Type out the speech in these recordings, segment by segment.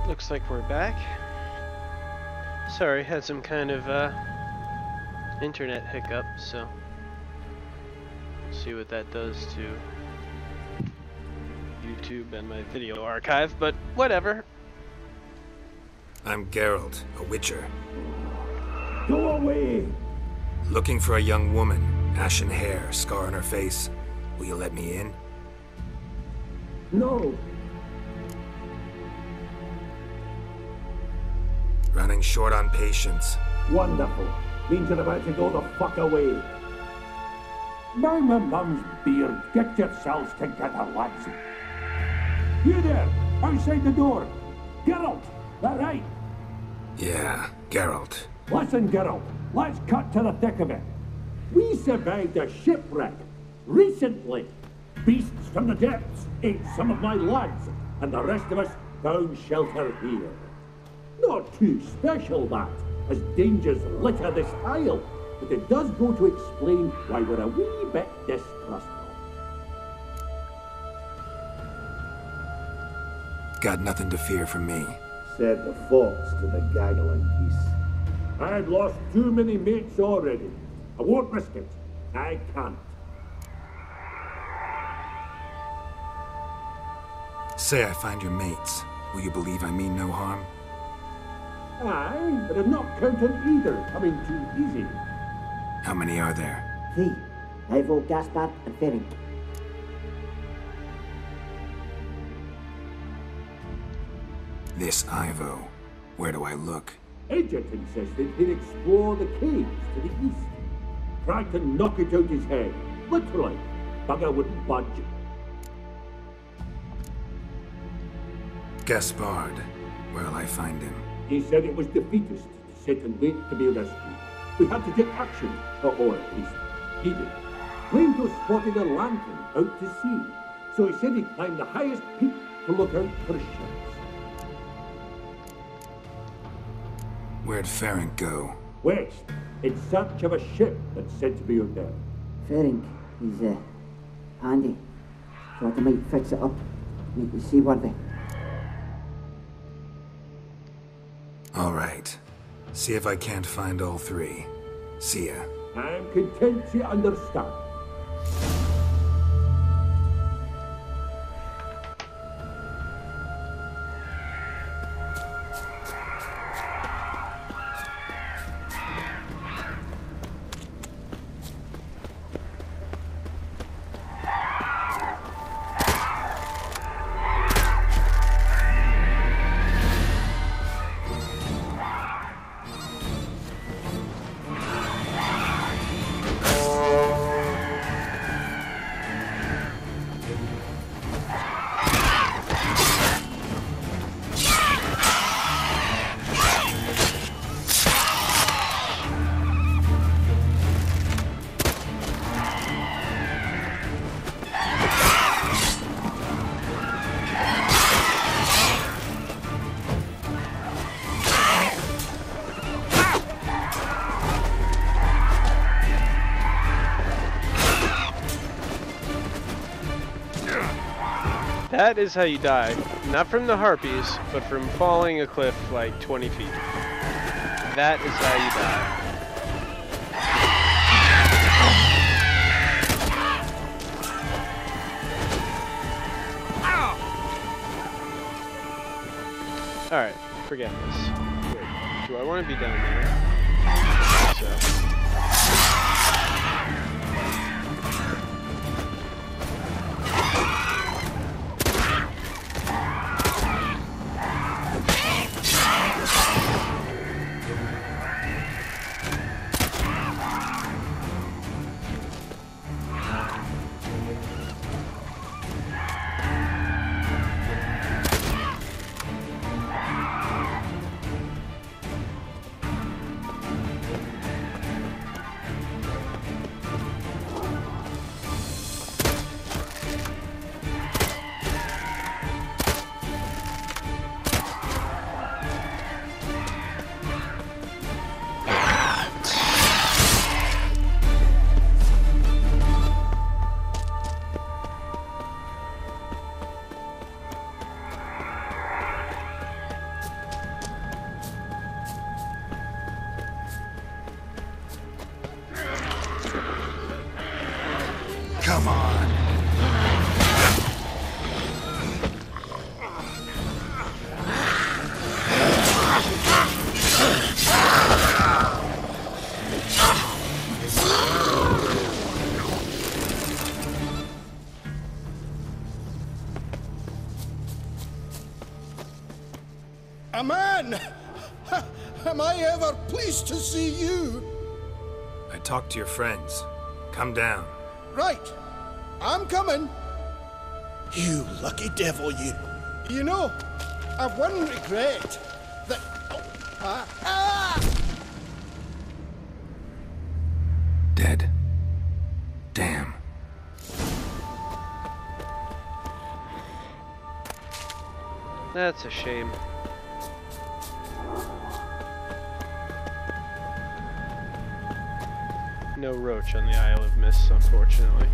Looks like we're back. Sorry, had some kind of internet hiccup, so see what that does to YouTube and my video archive, but whatever. I'm Geralt, a witcher. Go away! Looking for a young woman, ashen hair, scar on her face. Will you let me in? No! Running short on patience. Wonderful. Means you're about to go the fuck away. By my mum's beard, get yourselves together, lads. You there, outside the door. Geralt, that right? Yeah, Geralt. Listen, Geralt, let's cut to the thick of it. We survived a shipwreck recently. Beasts from the depths ate some of my lads, and the rest of us found shelter here. Not too special, that, as dangers litter this isle, but it does go to explain why we're a wee bit distrustful. Got nothing to fear from me. Said the fox to the gaggling geese. I've lost too many mates already. I won't risk it. I can't. Say I find your mates. Will you believe I mean no harm? Aye, but I'm not counting either coming too easy. How many are there? 3. Ivo, Gaspard, and Ferenc. This Ivo. Where do I look? Agent insisted he'd explore the caves to the east. Tried to knock it out his head. Literally. Bugger wouldn't budge. Gaspard. Where'll I find him? He said it was defeatist to sit and wait to be rescued. We had to take action, or at least he did. Claimed to have spotted a lantern out to sea, so he said he'd climb the highest peak to look out for ships. Where'd Ferenc go? West, in search of a ship that's said to be out there. Ferenc, he's handy. Thought I might fix it up, make you seaworthy. All right. See if I can't find all 3. See ya. I'm content to understand. That is how you die. Not from the harpies, but from falling a cliff like 20 feet. That is how you die. Alright, forget this. Wait, do I want to be down there? So. I ever pleased to see you? I talked to your friends. Come down. Right. I'm coming. You lucky devil, you. You know, I've one regret. That... Dead. Damn. That's a shame. No roach on the Isle of Mists, unfortunately.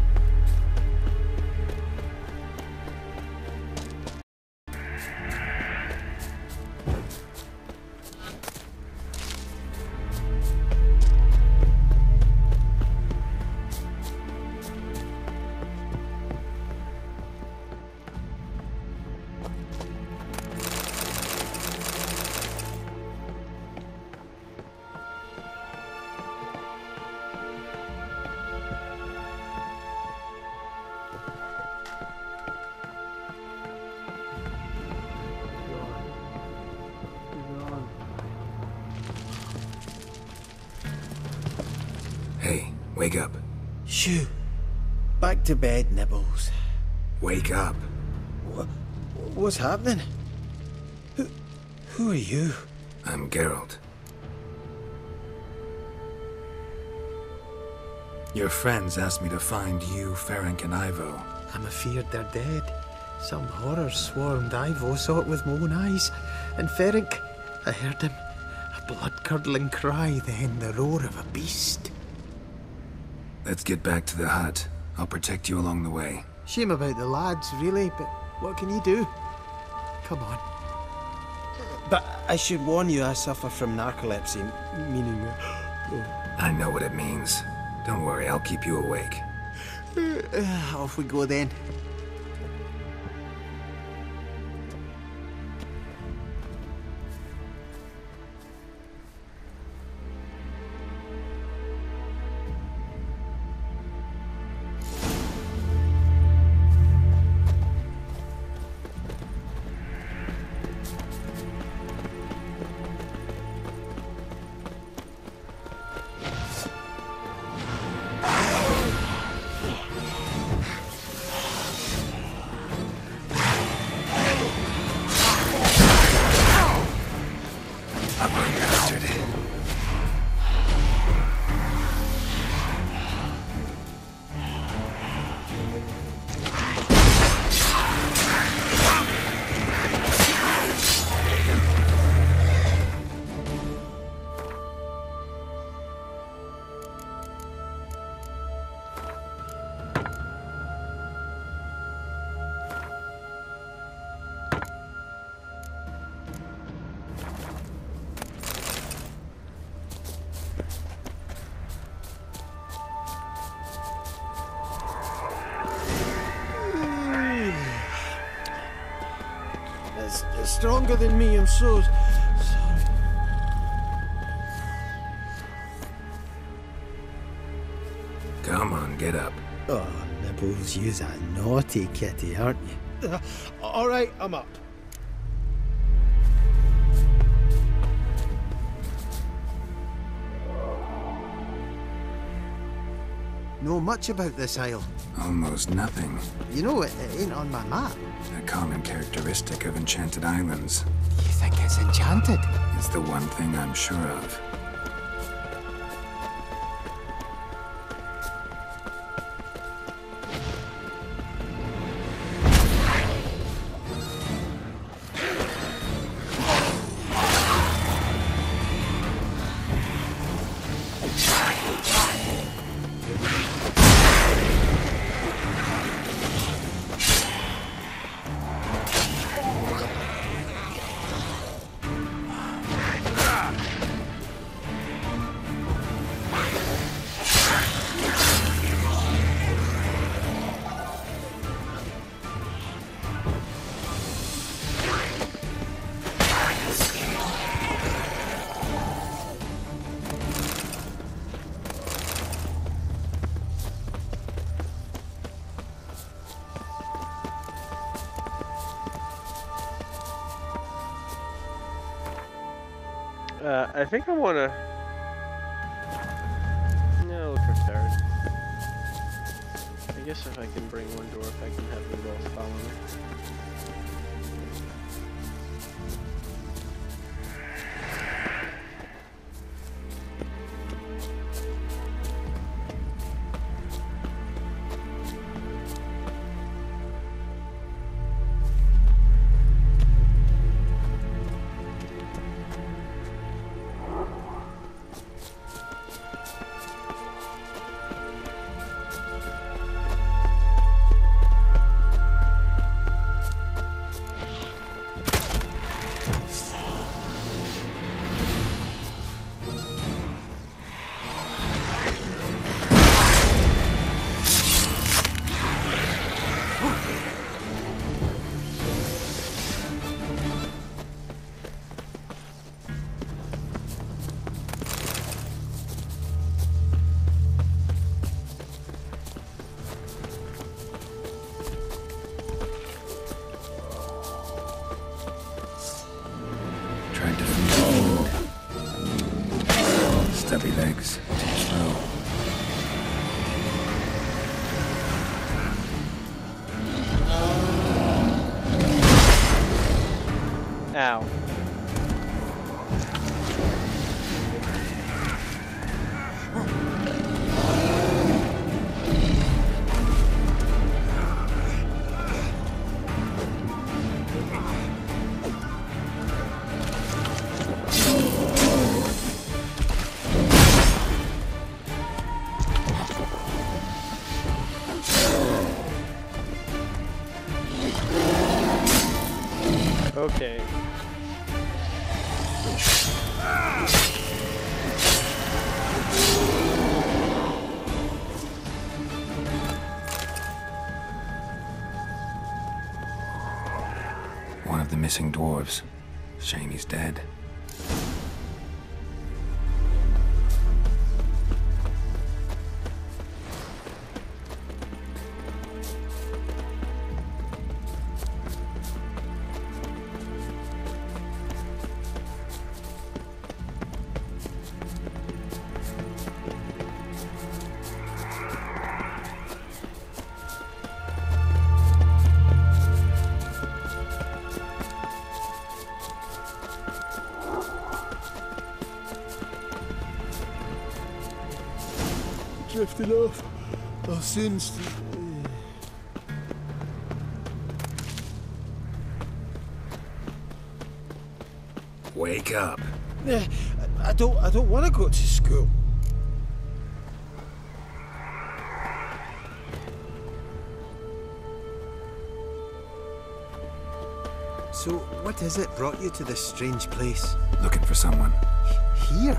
Hey, wake up. Shoo. Back to bed, Nibbles. Wake up. What's happening? Who are you? I'm Geralt. Your friends asked me to find you, Ferenc, and Ivo. I'm afeard they're dead. Some horror swarmed Ivo, saw it with my own eyes. And Ferenc, I heard him. A blood-curdling cry, then the roar of a beast. Let's get back to the hut. I'll protect you along the way. Shame about the lads, really, but what can you do? Come on. But I should warn you, I suffer from narcolepsy, meaning... I know what it means. Don't worry, I'll keep you awake. Off we go then. It's stronger than me, I'm so sorry. Come on, get up. Oh, Nibbles, you's a naughty kitty, aren't you? All right, I'm up. Know much about this isle? Almost nothing. You know, it ain't on my map. A common characteristic of enchanted islands. You think it's enchanted? It's the one thing I'm sure of. I think I wanna... No, look for third. I guess if I can bring one dwarf, I can have them both follow me. Stubby legs, too slow. Ow. Okay. One of the missing dwarves. Shame he's dead. Drifting off. I'll soon Wake up. I don't want to go to school. So, what is it brought you to this strange place? Looking for someone. Here?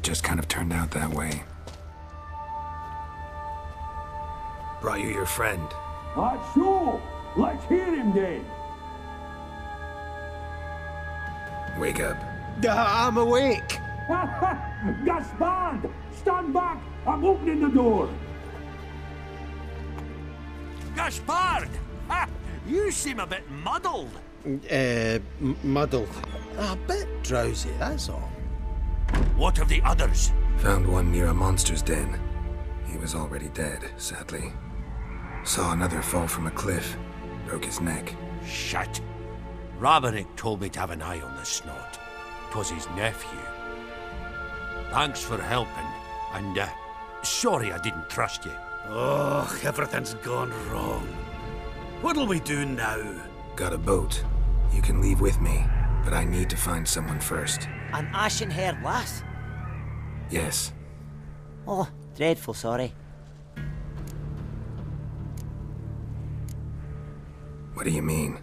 Just kind of turned out that way. Brought you your friend. That's so. Let's hear him then. Wake up. I'm awake. Gaspard! Stand back! I'm opening the door! Gaspard! Ha! You seem a bit muddled. Muddled. A bit drowsy, that's all. What of the others? Found one near a monster's den. He was already dead, sadly. Saw another fall from a cliff. Broke his neck. Shit. Raverick told me to have an eye on the snot. 'Twas his nephew. Thanks for helping, and sorry I didn't trust you. Oh, everything's gone wrong. What'll we do now? Got a boat. You can leave with me, but I need to find someone first. An ashen-haired lass? Yes. Oh, dreadful sorry. What do you mean?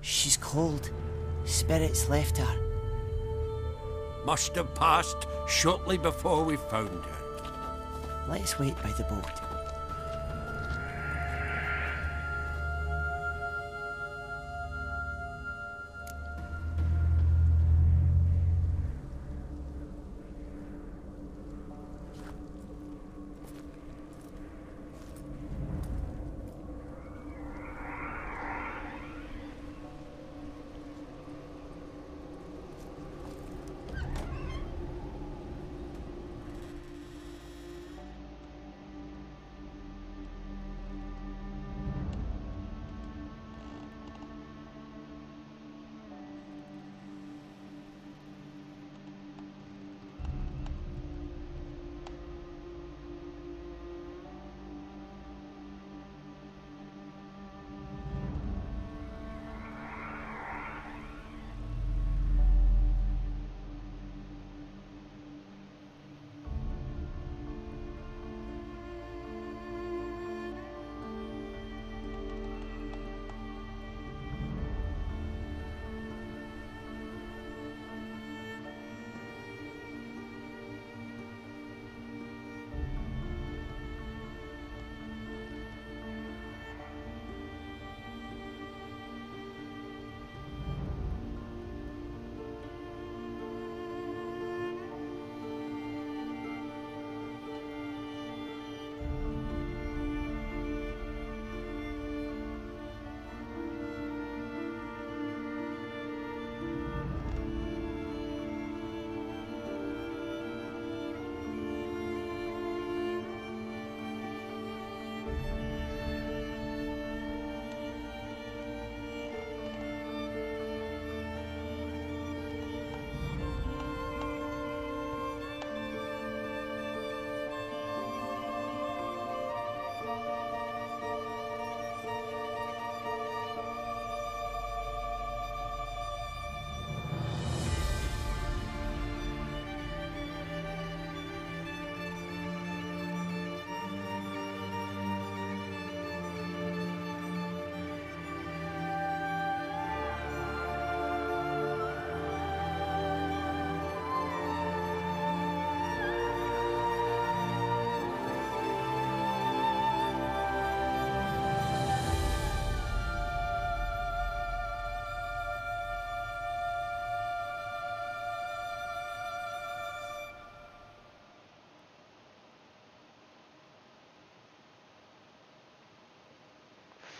She's cold. Spirits left her. Must have passed shortly before we found her. Let's wait by the boat.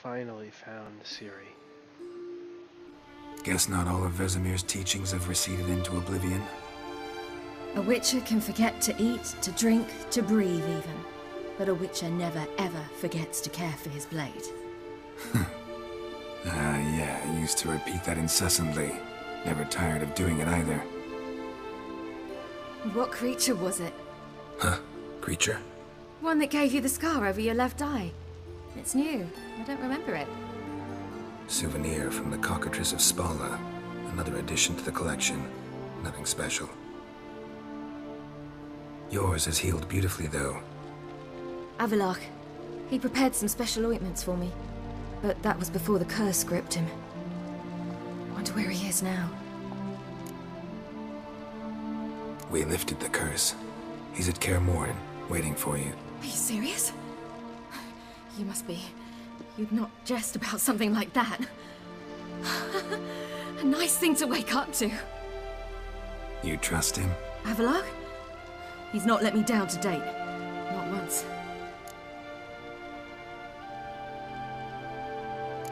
finally found Ciri. Guess not all of Vesemir's teachings have receded into oblivion. A witcher can forget to eat, to drink, to breathe even. But a witcher never ever forgets to care for his blade. Yeah, I used to repeat that incessantly. Never tired of doing it either. What creature was it? Huh? Creature? One that gave you the scar over your left eye. It's new. I don't remember it. Souvenir from the cockatrice of Spala. Another addition to the collection. Nothing special. Yours has healed beautifully, though. Avallac'h. He prepared some special ointments for me. But that was before the curse gripped him. Wonder where he is now. We lifted the curse. He's at Kaer, waiting for you. Are you serious? You must be. You'd not jest about something like that. A nice thing to wake up to. You trust him? Avallac'h? He's not let me down to date. Not once.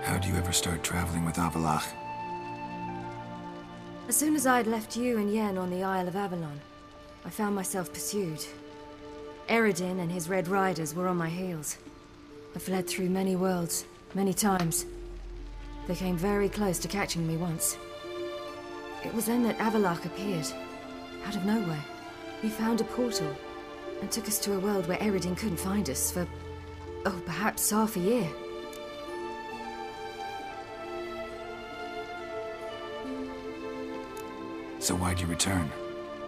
How'd you ever start traveling with Avallac'h? As soon as I'd left you and Yen on the Isle of Avalon, I found myself pursued. Eredin and his Red Riders were on my heels. I fled through many worlds, many times. They came very close to catching me once. It was then that Avallac'h appeared, out of nowhere. He found a portal, and took us to a world where Eredin couldn't find us for, perhaps half a year. So why'd you return?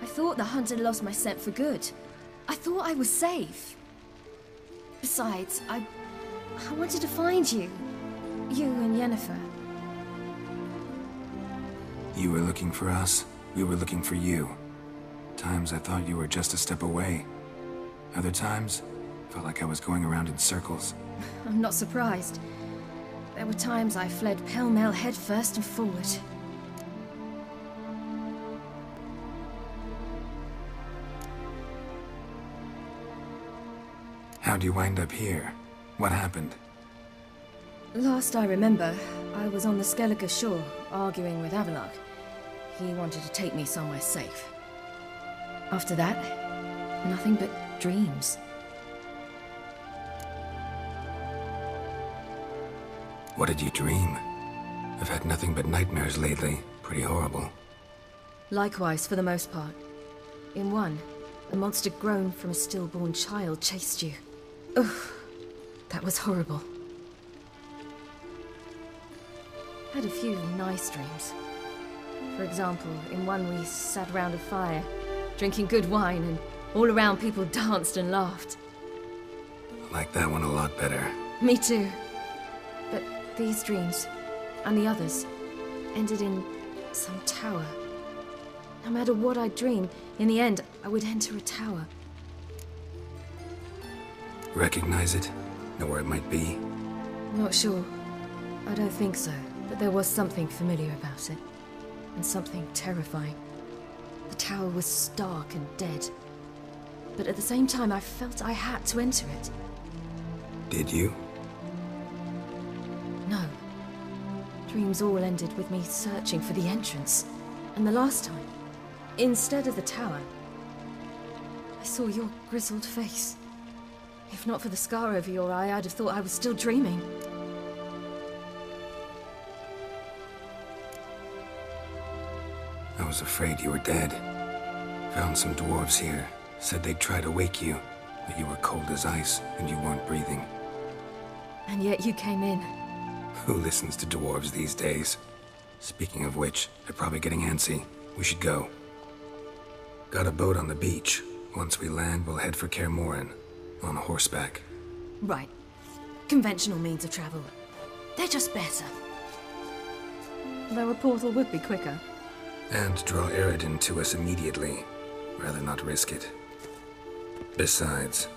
I thought the hunt had lost my scent for good. I thought I was safe. Besides, I wanted to find you. You and Yennefer. You were looking for us, we were looking for you. Times I thought you were just a step away. Other times, felt like I was going around in circles. I'm not surprised. There were times I fled pell-mell head first and forward. How'd you wind up here? What happened? Last I remember, I was on the Skellige shore, arguing with Avallac'h. He wanted to take me somewhere safe. After that, nothing but dreams. What did you dream? I've had nothing but nightmares lately. Pretty horrible. Likewise, for the most part. In one, a monster grown from a stillborn child chased you. Ugh, that was horrible. Had a few nice dreams. For example, in one we sat around a fire, drinking good wine, and all around people danced and laughed. I like that one a lot better. Me too. But these dreams, and the others, ended in some tower. No matter what I dreamed, in the end, I would enter a tower. Recognize it? Know where it might be? Not sure. I don't think so, but there was something familiar about it. And something terrifying. The tower was stark and dead. But at the same time, I felt I had to enter it. Did you? No. Dreams all ended with me searching for the entrance. And the last time, instead of the tower, I saw your grizzled face. If not for the scar over your eye, I'd have thought I was still dreaming. I was afraid you were dead. Found some dwarves here. Said they'd try to wake you, but you were cold as ice and you weren't breathing. And yet you came in. Who listens to dwarves these days? Speaking of which, they're probably getting antsy. We should go. Got a boat on the beach. Once we land, we'll head for Kaer, on horseback. Right. Conventional means of travel. They're just better. Though a portal would be quicker. And draw Eredin to us immediately. Rather not risk it. Besides,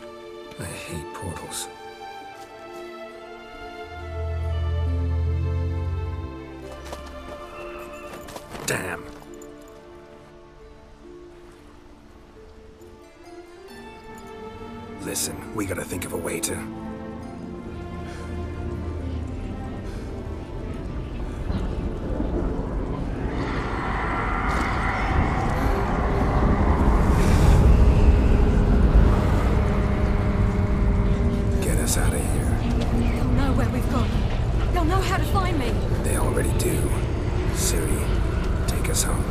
I hate portals. Damn. Listen, we gotta think of a way to... us out of here. They'll know where we've gone. They'll know how to find me. They already do. Ciri, take us home.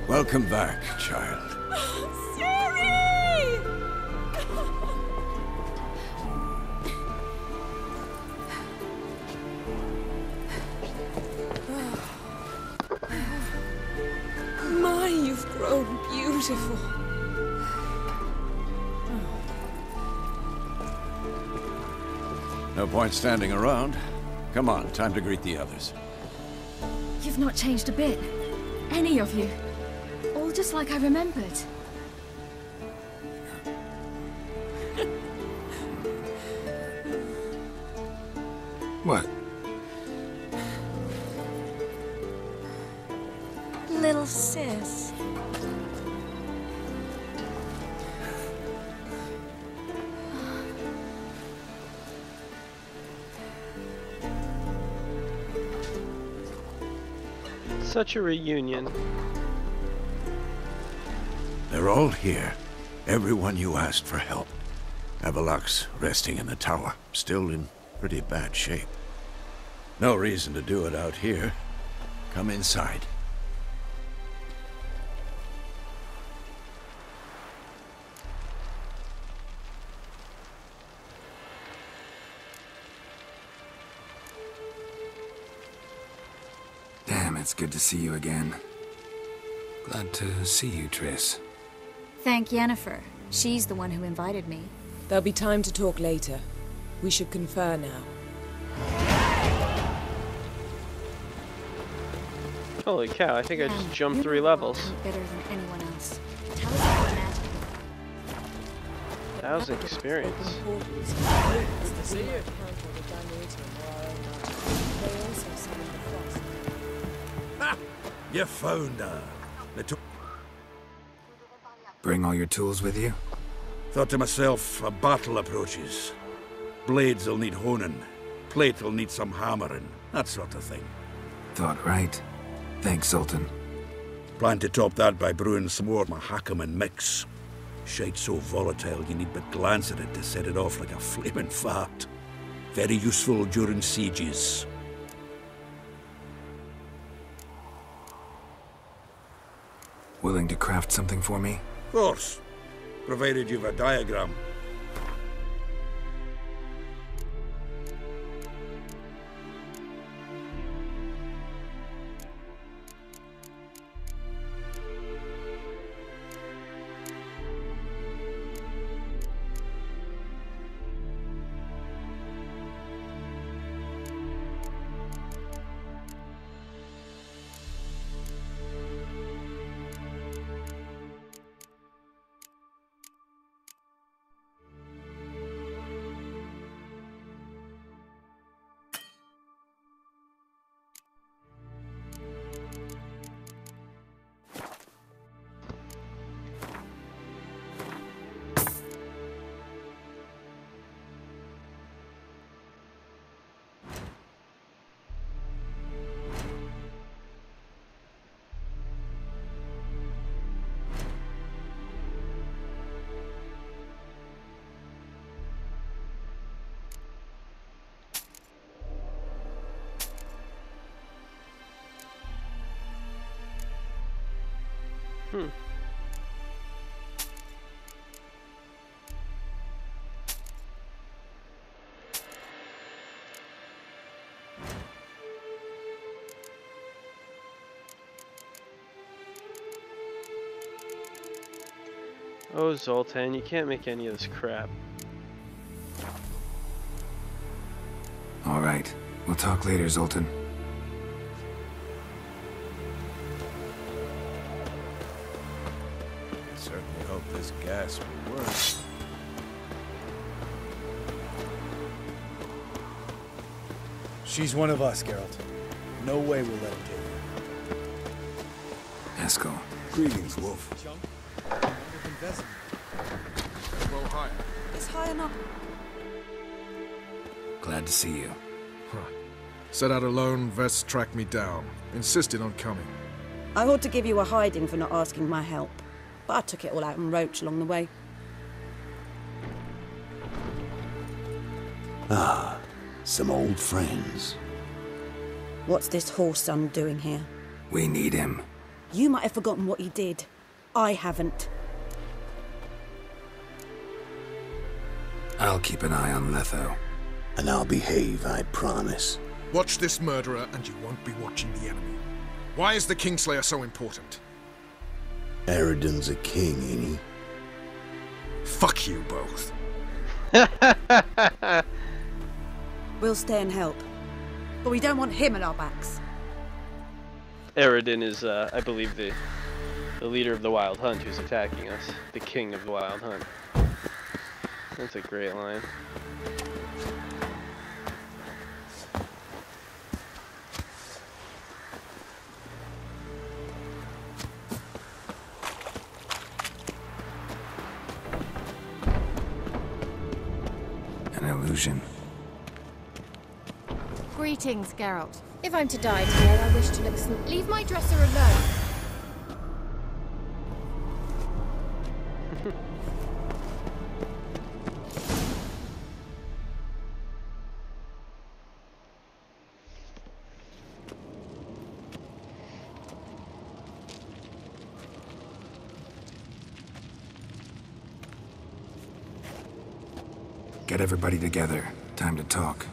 Welcome back, child. My, you've grown beautiful. No point standing around. Come on, time to greet the others. You've not changed a bit. Any of you. All just like I remembered. What? Little sis. Such a reunion. They're all here. Everyone you asked for help. Avalok's resting in the tower, still in pretty bad shape. No reason to do it out here. Come inside. Damn, it's good to see you again. Glad to see you, Triss. Thank Yennefer. She's the one who invited me. There'll be time to talk later. We should confer now. Holy cow, I think I just jumped 3 levels. Better than anyone else. Tell us about the magic. That was an experience. Ha! You found her. Bring all your tools with you? Thought to myself, a battle approaches. Blades will need honing. Plate will need some hammering. That sort of thing. Thought right. Thanks, Sultan. Plan to top that by brewing some more Mahakam and mix. Shite so volatile you need but glance at it to set it off like a flaming fart. Very useful during sieges. Willing to craft something for me? Of course. Provided you've a diagram. Oh, Zoltan, you can't make any of this crap. All right. We'll talk later, Zoltan. Certainly hope this gas will work. She's one of us, Geralt. No way we'll let him take her. Eskel. Greetings, Wolf. Roll higher. It's high enough. Glad to see you. Set out alone, Vest tracked me down. Insisted on coming. I ought to give you a hiding for not asking my help, but I took it all out on Roach along the way. Ah, some old friends. What's this whoreson doing here? We need him. You might have forgotten what he did. I haven't. I'll keep an eye on Letho. And I'll behave, I promise. Watch this murderer and you won't be watching the enemy. Why is the Kingslayer so important? Eridan's a king, ain't he? Fuck you both. We'll stay and help. But we don't want him at our backs. Eridan is, I believe, the leader of the Wild Hunt who's attacking us. The king of the Wild Hunt. That's a great line. An illusion. Greetings, Geralt. If I'm to die today, I wish to listen. Leave my dresser alone. Get everybody together. Time to talk.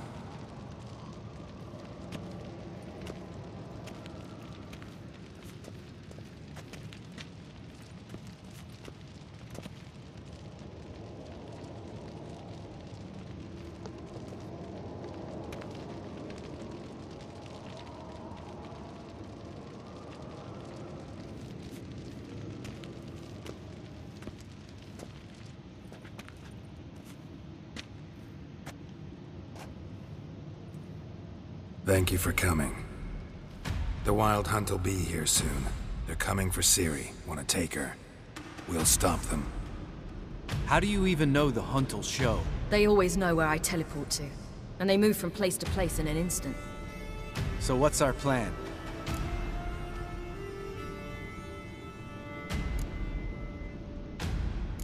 Thank you for coming. The Wild Hunt will be here soon. They're coming for Ciri. Want to take her? We'll stop them. How do you even know the Hunt will show? They always know where I teleport to. And they move from place to place in an instant. So what's our plan?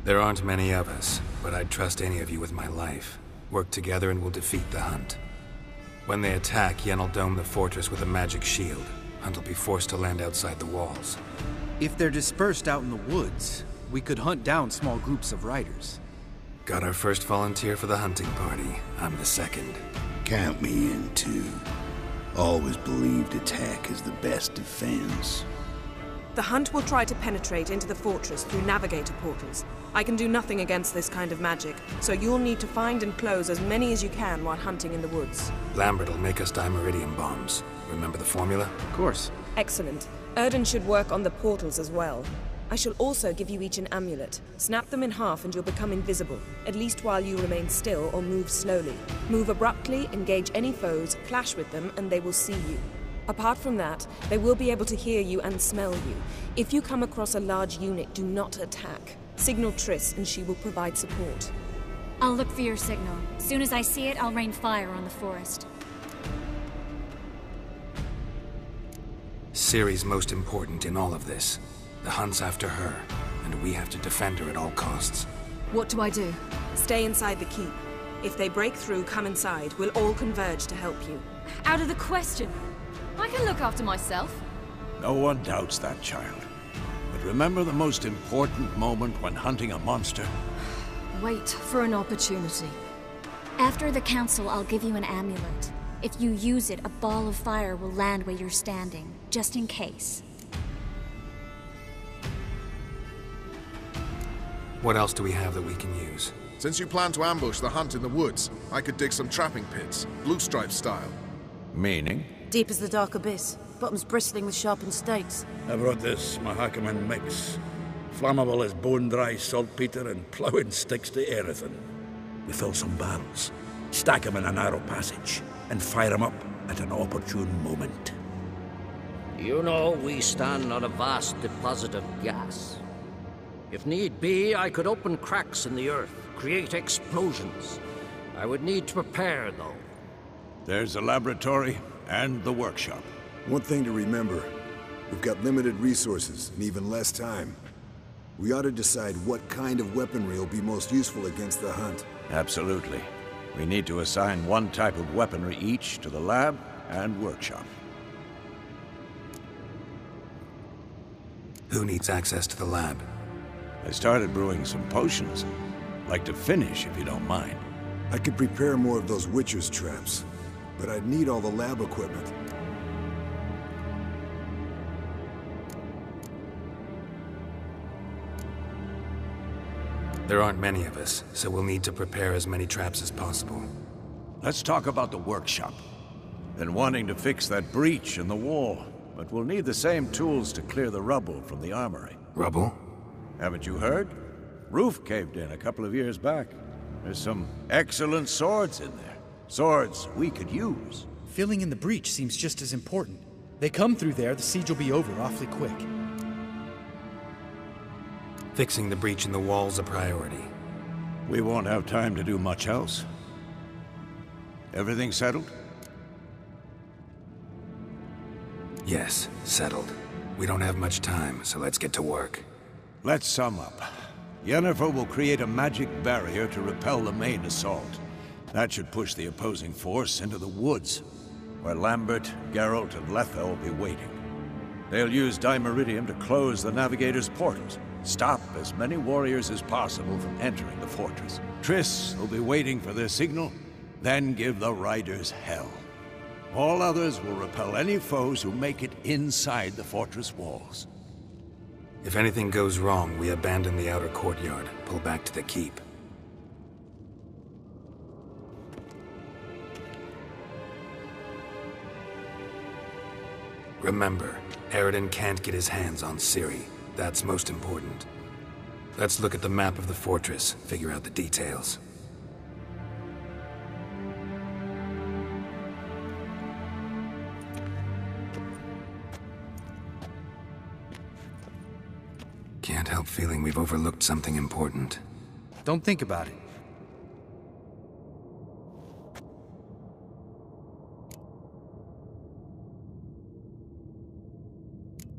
There aren't many of us, but I'd trust any of you with my life. Work together and we'll defeat the Hunt. When they attack, Yen will dome the fortress with a magic shield. Hunt will be forced to land outside the walls. If they're dispersed out in the woods, we could hunt down small groups of riders. Got our first volunteer for the hunting party. I'm the second. Count me in, too. Always believed attack is the best defense. The Hunt will try to penetrate into the fortress through navigator portals. I can do nothing against this kind of magic, so you'll need to find and close as many as you can while hunting in the woods. Lambert will make us dimeridium bombs. Remember the formula? Of course. Excellent. Erden should work on the portals as well. I shall also give you each an amulet. Snap them in half and you'll become invisible, at least while you remain still or move slowly. Move abruptly, engage any foes, clash with them, and they will see you. Apart from that, they will be able to hear you and smell you. If you come across a large unit, do not attack. Signal Triss and she will provide support. I'll look for your signal. As soon as I see it, I'll rain fire on the forest. Ciri's most important in all of this. The Hunt's after her, and we have to defend her at all costs. What do I do? Stay inside the keep. If they break through, come inside. We'll all converge to help you. Out of the question. I can look after myself. No one doubts that, child. But remember the most important moment when hunting a monster? Wait for an opportunity. After the council, I'll give you an amulet. If you use it, a ball of fire will land where you're standing, just in case. What else do we have that we can use? Since you plan to ambush the hunt in the woods, I could dig some trapping pits, blue stripe style. Meaning? Deep as the dark abyss, bottoms bristling with sharpened stakes. I brought this Mahakaman mix. Flammable as bone-dry saltpeter and ploughing sticks to anything. We fill some barrels, stack them in a narrow passage, and fire them up at an opportune moment. You know, we stand on a vast deposit of gas. If need be, I could open cracks in the earth, create explosions. I would need to prepare, though. There's a laboratory and the workshop. One thing to remember, we've got limited resources and even less time. We ought to decide what kind of weaponry will be most useful against the hunt. Absolutely. We need to assign one type of weaponry each to the lab and workshop. Who needs access to the lab? I started brewing some potions. Like to finish, if you don't mind. I could prepare more of those Witcher's traps, but I'd need all the lab equipment. There aren't many of us, so we'll need to prepare as many traps as possible. Let's talk about the workshop. Been wanting to fix that breach in the wall, but we'll need the same tools to clear the rubble from the armory. Rubble? Haven't you heard? Roof caved in a couple of years back. There's some excellent swords in there. Swords we could use. Filling in the breach seems just as important. They come through there, the siege will be over awfully quick. Fixing the breach in the wall's a priority. We won't have time to do much else. Everything settled? Yes, settled. We don't have much time, so let's get to work. Let's sum up. Yennefer will create a magic barrier to repel the main assault. That should push the opposing force into the woods, where Lambert, Geralt, and Letha will be waiting. They'll use Dimeridium to close the Navigator's portals, stop as many warriors as possible from entering the fortress. Triss will be waiting for their signal, then give the riders hell. All others will repel any foes who make it inside the fortress walls. If anything goes wrong, we abandon the outer courtyard, pull back to the keep. Remember, Eredin can't get his hands on Ciri. That's most important. Let's look at the map of the fortress, figure out the details. Can't help feeling we've overlooked something important. Don't think about it.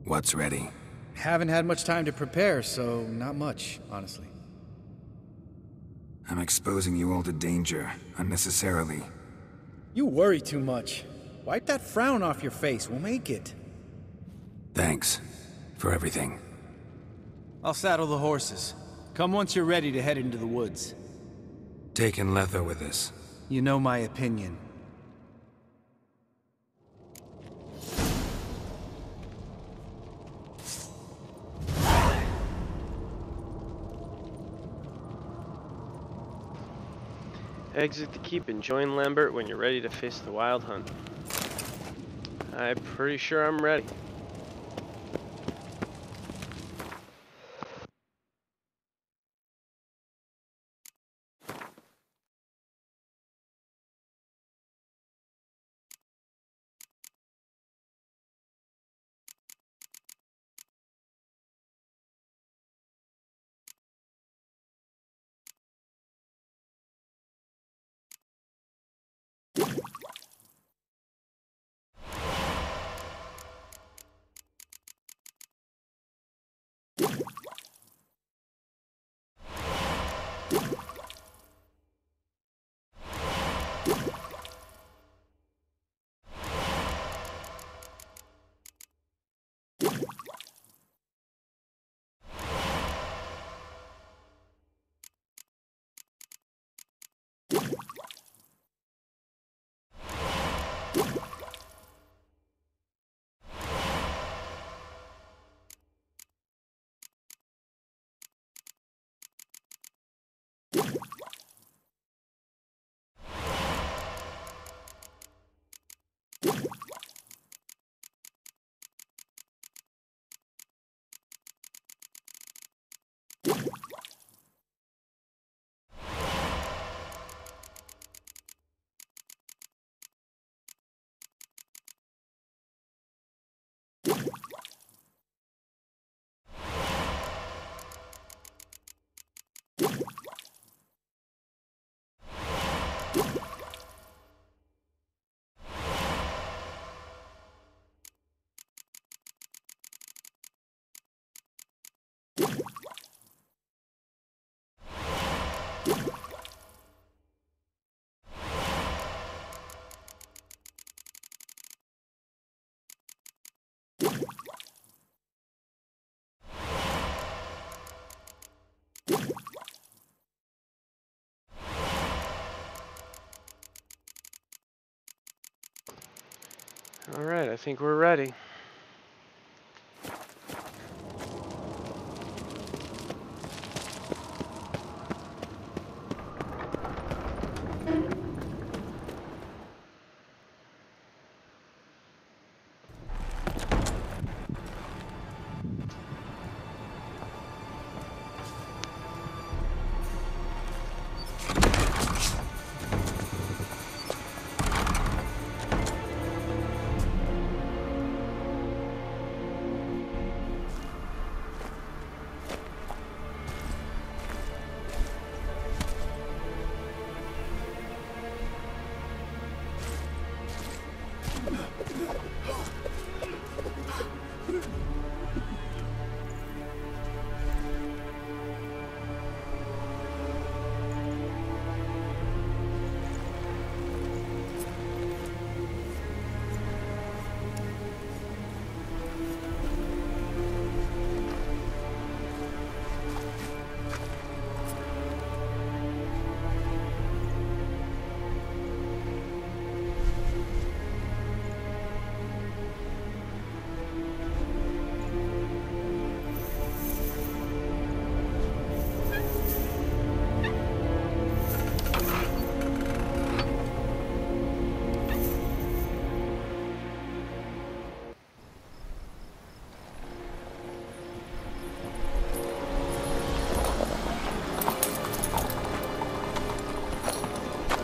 What's ready? Haven't had much time to prepare, so not much, honestly. I'm exposing you all to danger, unnecessarily. You worry too much. Wipe that frown off your face, we'll make it. Thanks for everything. I'll saddle the horses. Come once you're ready to head into the woods. Taking Letha with us. You know my opinion. Exit the keep and join Lambert when you're ready to face the wild hunt. I'm pretty sure I'm ready. Alright, I think we're ready.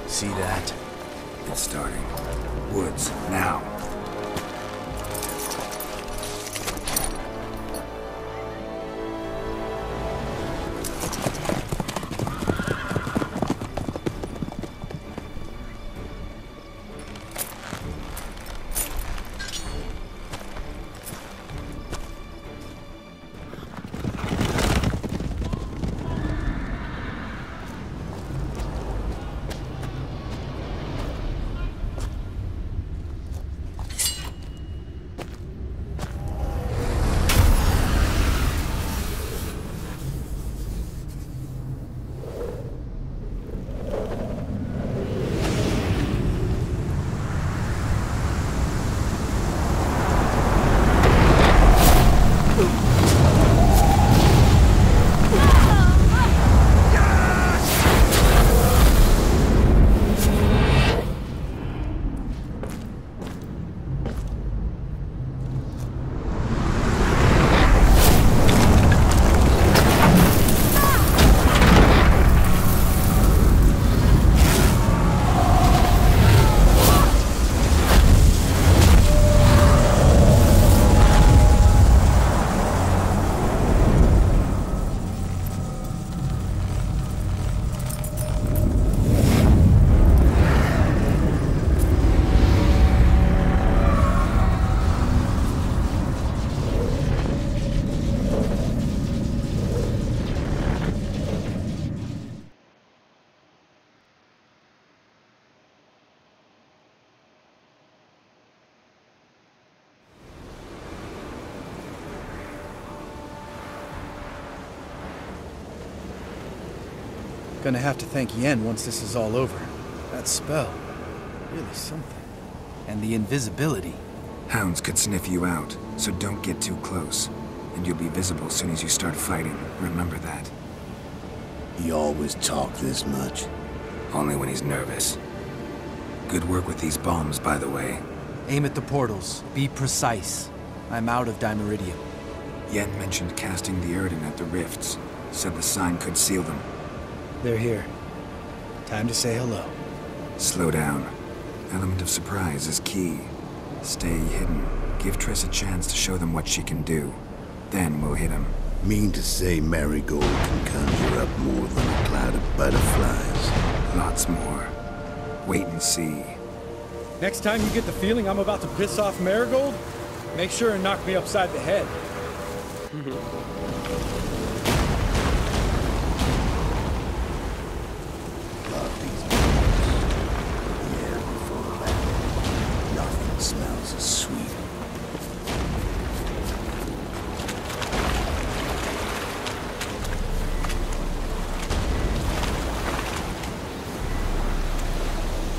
See that? It's starting. Woods, now. Gonna have to thank Yen once this is all over. That spell, really something. And the invisibility. Hounds could sniff you out, so don't get too close. And you'll be visible as soon as you start fighting. Remember that. He always talk this much? Only when he's nervous. Good work with these bombs, by the way. Aim at the portals. Be precise. I'm out of Dimeridium. Yen mentioned casting the Erden at the rifts. Said the sign could seal them. They're here. Time to say hello. Slow down. Element of surprise is key. Stay hidden. Give Triss a chance to show them what she can do. Then we'll hit him. Mean to say Marigold can conjure up more than a cloud of butterflies? Lots more. Wait and see. Next time you get the feeling I'm about to piss off Marigold, make sure and knock me upside the head. Smells sweet.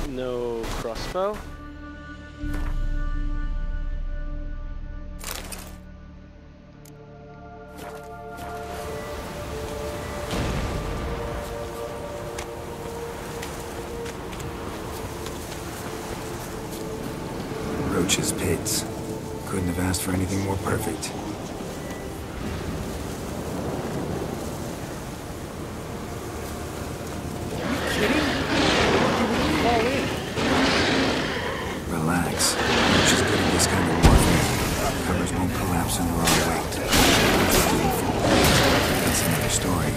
No crossbow? Roach's pits. Couldn't have asked for anything more perfect. Relax. Roach is good at this kind of warfare. Covers won't collapse under our weight. That's another story.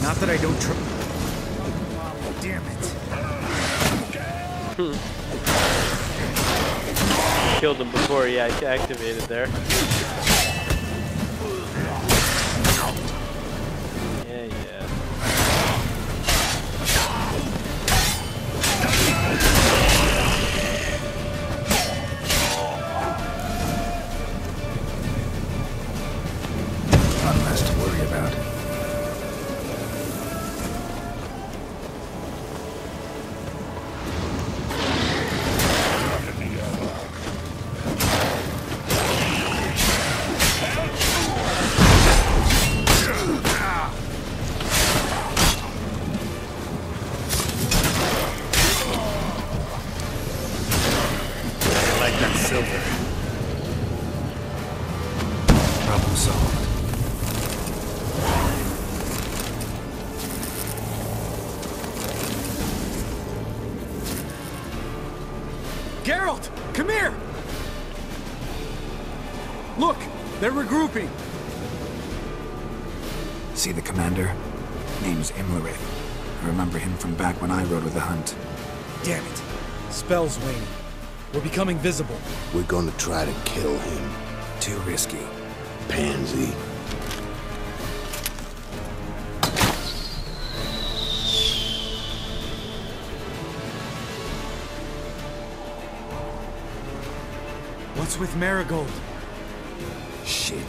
Not that I don't try. Damn it. Killed him before he activated there. Yeah. Not less to worry about. Problem solved. Geralt, come here! Look, they're regrouping. See the commander? Name's Imlerith. I remember him from back when I rode with the hunt. Damn it. Spell's waning. We're becoming visible. We're gonna try to kill him. Too risky. Pansy. What's with Marigold? Shit.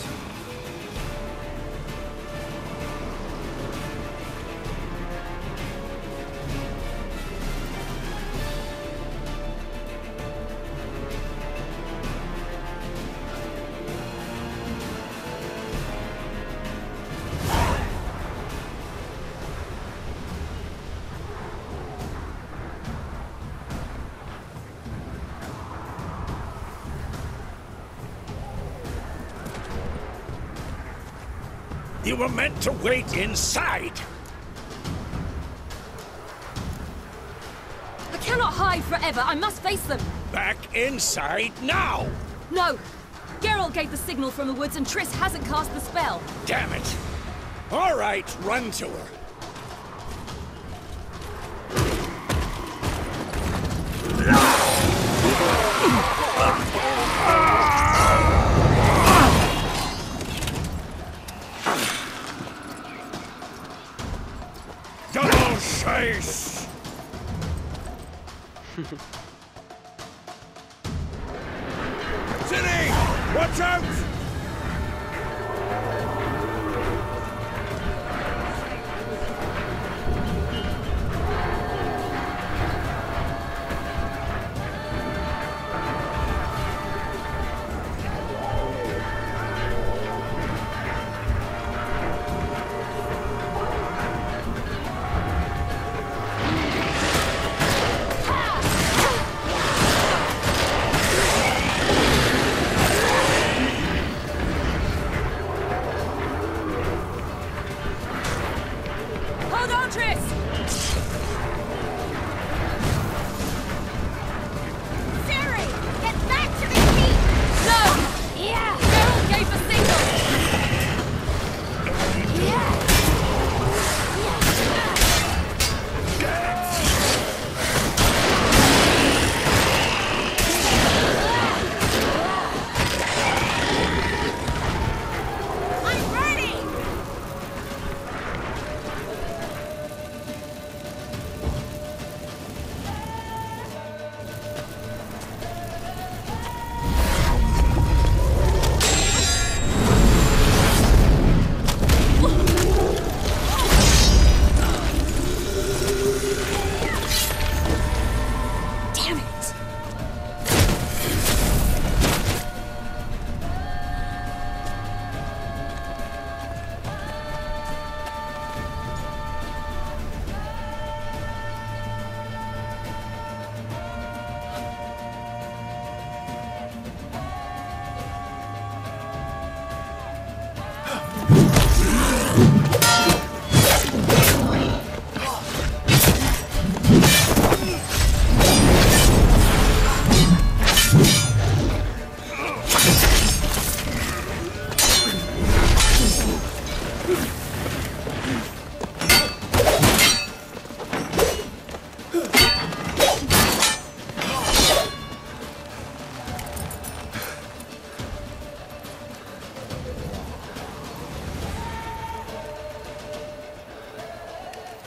You were meant to wait inside! I cannot hide forever. I must face them. Back inside now! No! Geralt gave the signal from the woods and Triss hasn't cast the spell. Damn it! All right, run to her. Double chase! City! Watch out!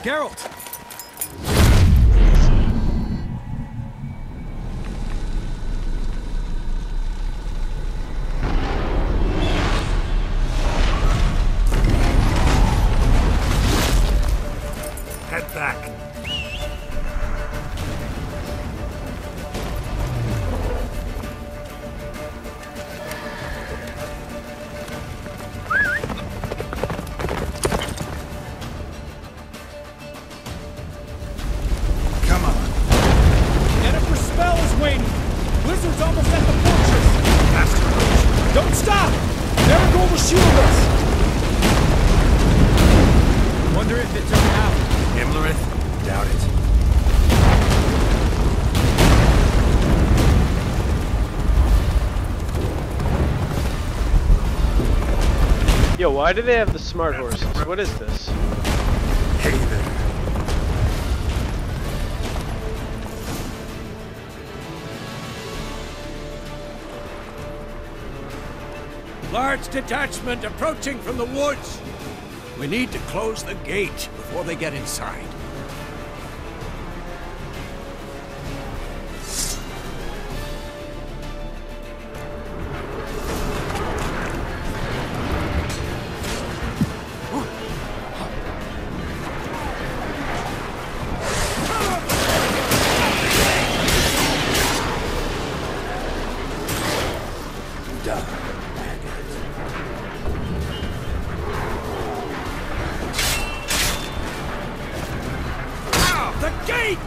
Geralt! Head back. Come on. Yennefer's spell is waning. Blizzard's almost at the fortress. Faster. Don't stop! Marigold will shield us. Wonder if it took out. Imlerith? Doubt it. Yo, why do they have the smart horses? What is this? Hey there. Large detachment approaching from the woods. We need to close the gate before they get inside.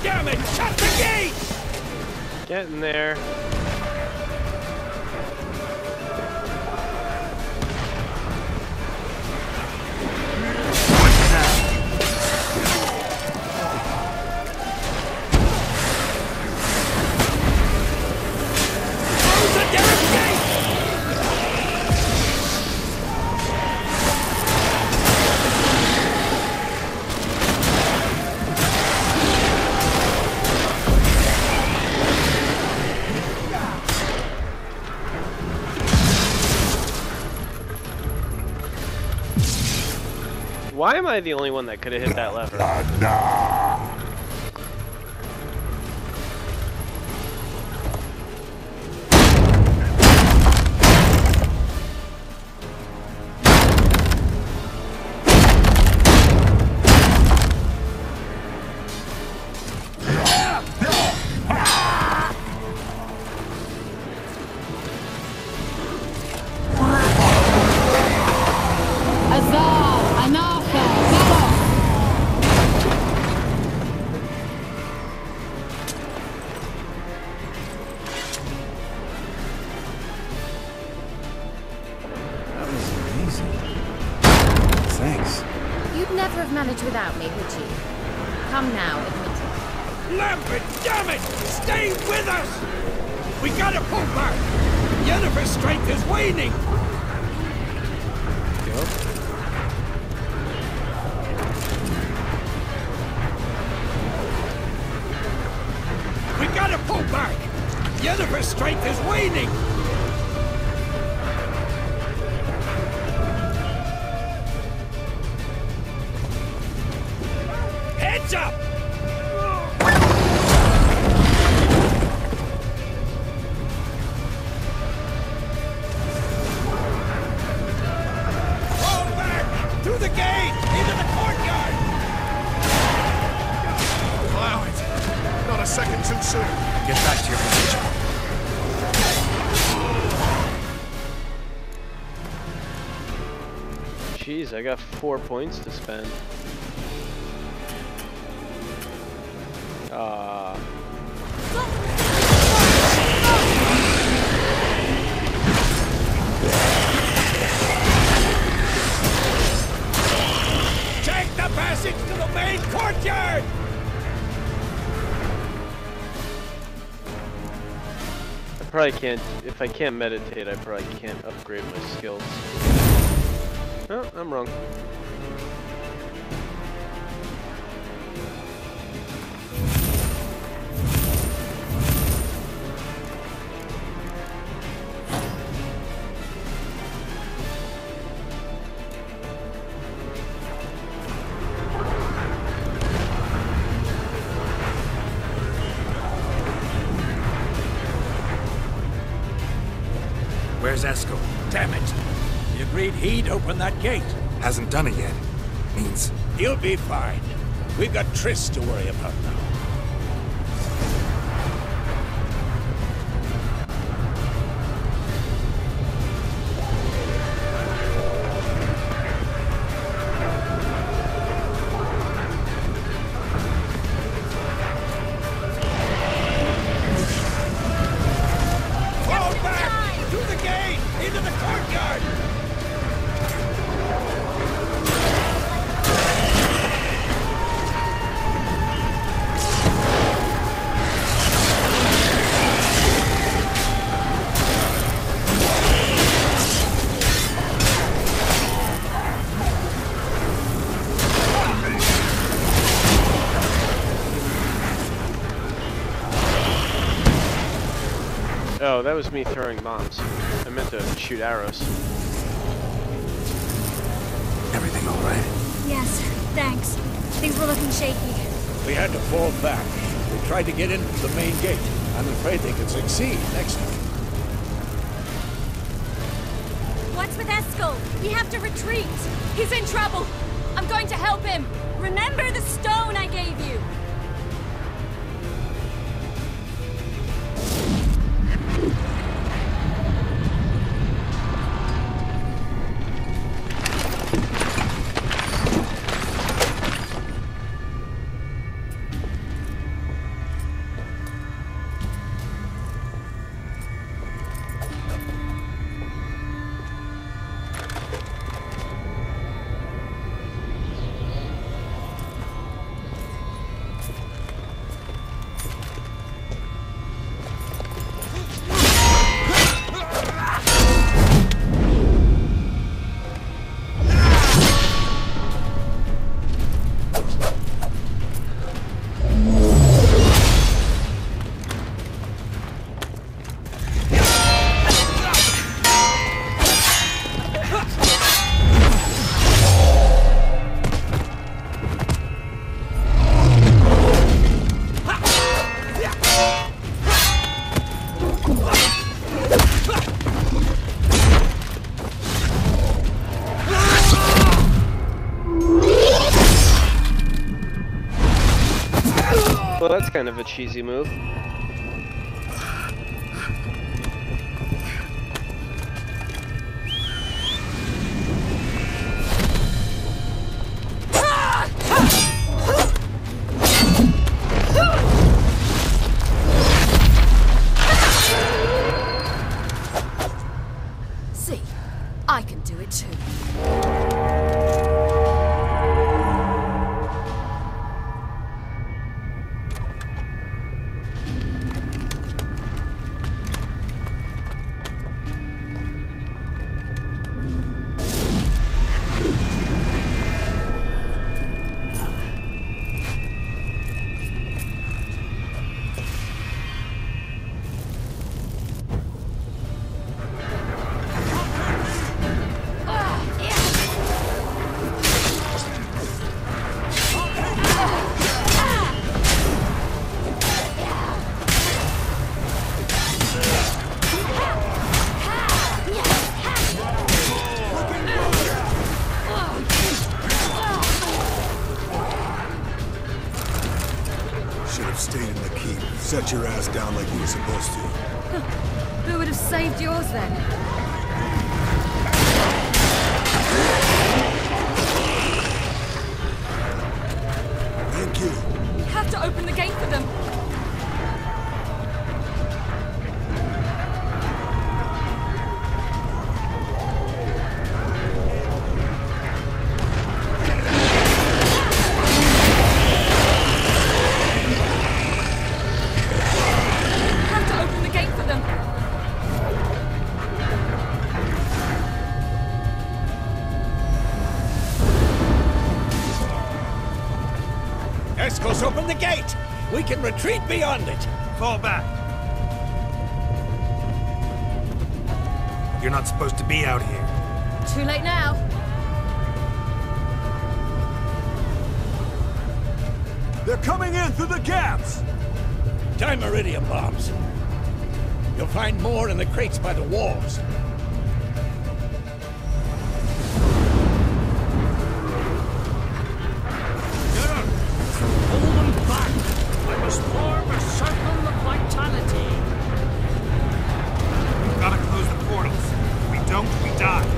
Damn it! Shut the gate! Get in there. Close the damn gate! Why am I the only one that could have hit that lever? Manage without me, would you? Come now, admit it. Lambert, damn it! Stay with us! We gotta pull back! Yennefer's strength is waning! We gotta pull back! Yennefer's strength is waning! Heads up! Fall back! Through the gate! Into the courtyard! Allow it. Not a second too soon. Get back to your position. Jeez, I got 4 points to spend. Take the passage to the main courtyard! I probably can't, if I can't meditate, I probably can't upgrade my skills. Oh, I'm wrong. Where's Eskel? Damn it! He agreed he'd open that gate. Hasn't done it yet. Means... He'll be fine. We've got Triss to worry about now. Oh, that was me throwing bombs. I meant to shoot arrows. Everything all right? Yes, thanks. Things were looking shaky. We had to fall back. They tried to get in from the main gate. I'm afraid they could succeed next time. What's with Eskel? We have to retreat. He's in trouble. I'm going to help him. Remember the stone I gave you. Well, that's kind of a cheesy move. See, I can do it too. Stayed in the keep. Set your ass down like you were supposed to. Who would have saved yours then? Thank you. We have to open the gate for them. Eskel's open the gate! We can retreat beyond it! Fall back! You're not supposed to be out here. Too late now. They're coming in through the gaps! Time iridium bombs. You'll find more in the crates by the walls. must form a circle of vitality. We've gotta close the portals. If we don't, we die.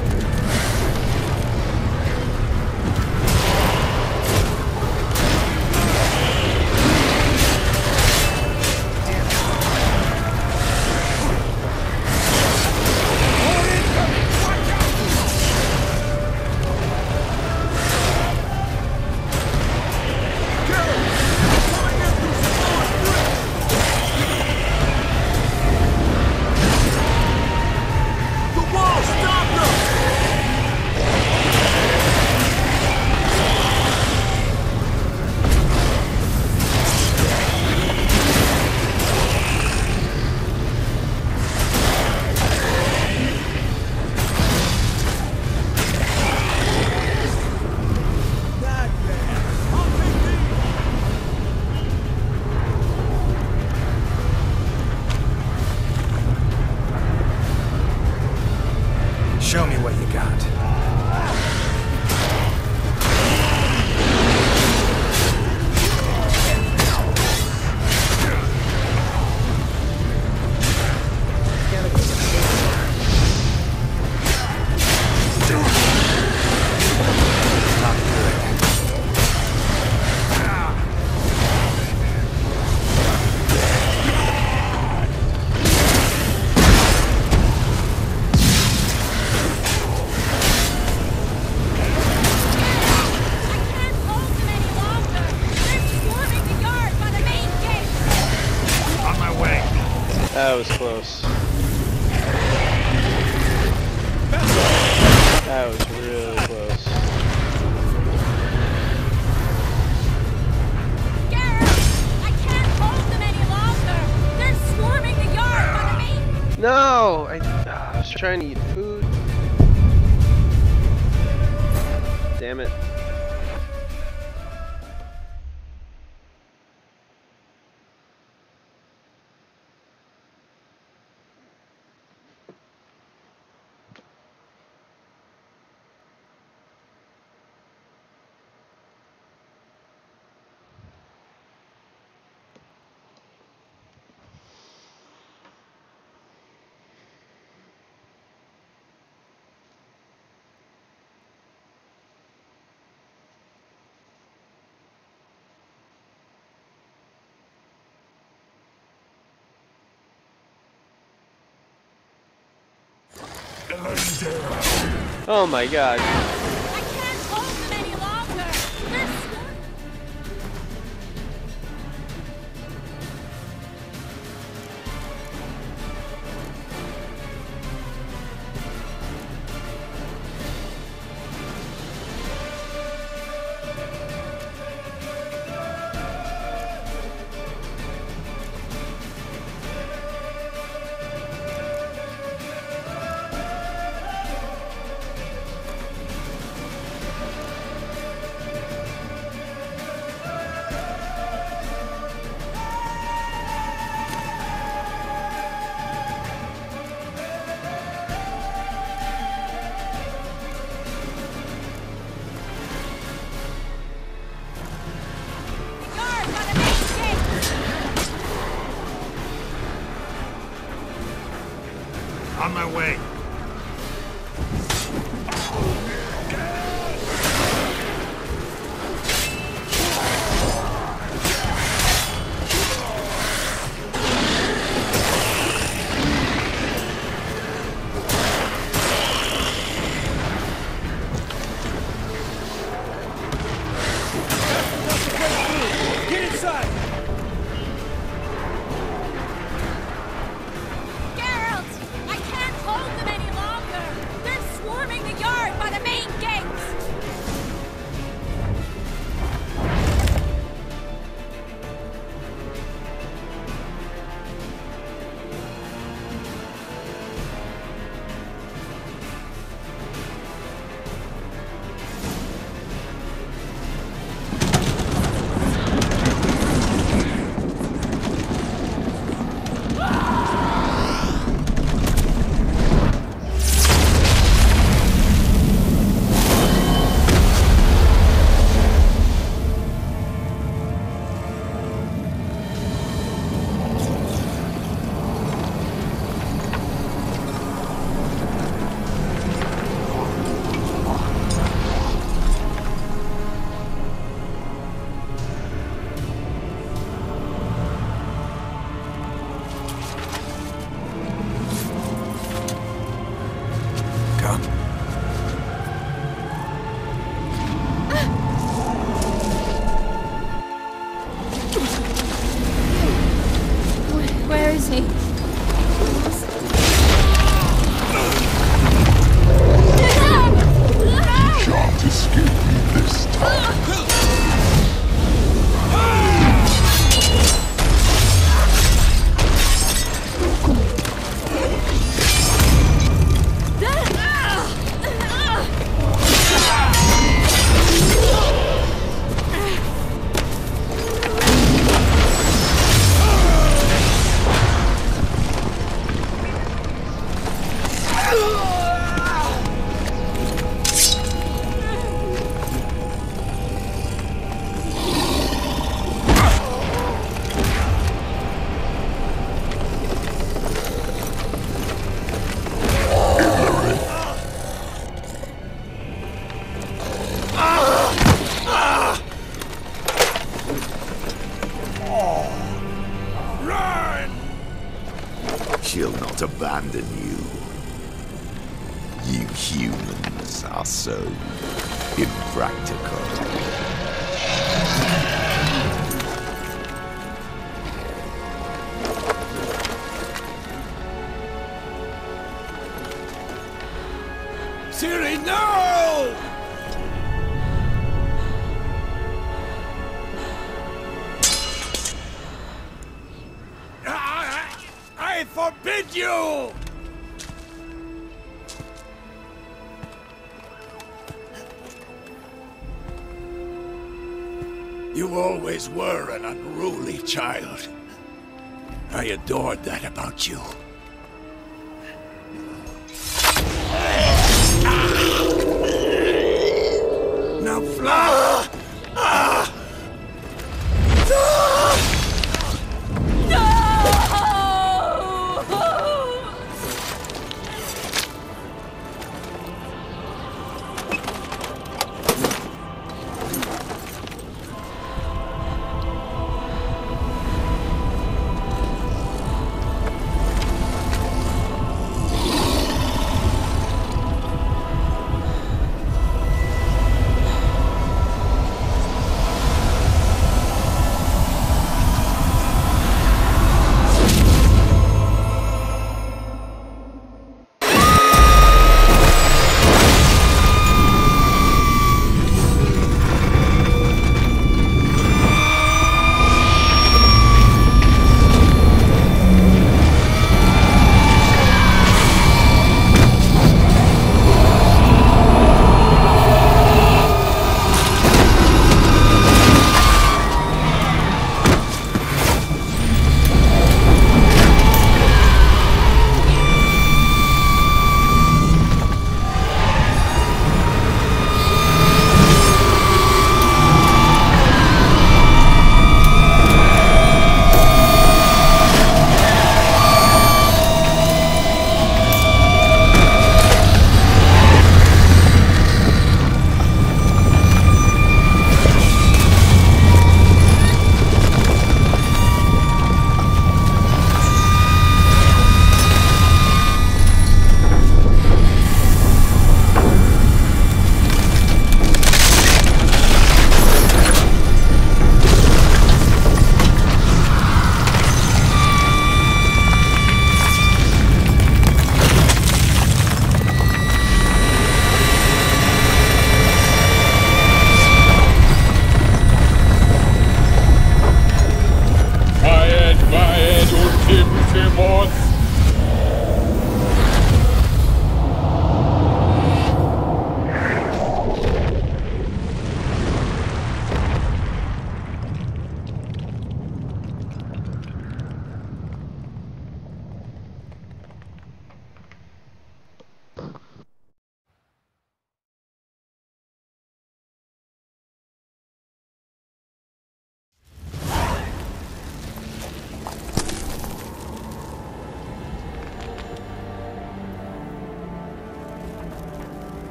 Show me what you got. That was close. That was really close. Kaer! I can't hold them any longer! They're swarming the yard by the main... No! I was trying to eat food. Damn it. Oh my god. I can't hold them any longer! They're swarming... On my way. Get inside! Geralt! I can't hold them up. Where is he? Can't escape me this time. She'll not abandon you. You humans are so impractical. Ciri, no! I forbid you! You always were an unruly child. I adored that about you. Now fly!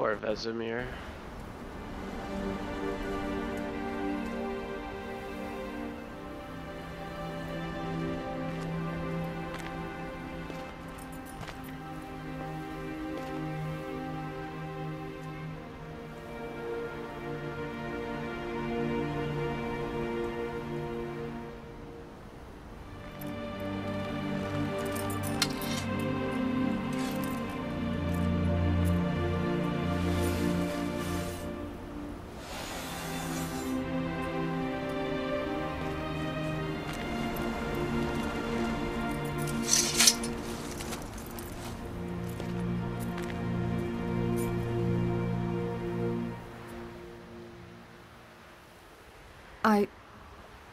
Poor Vesemir.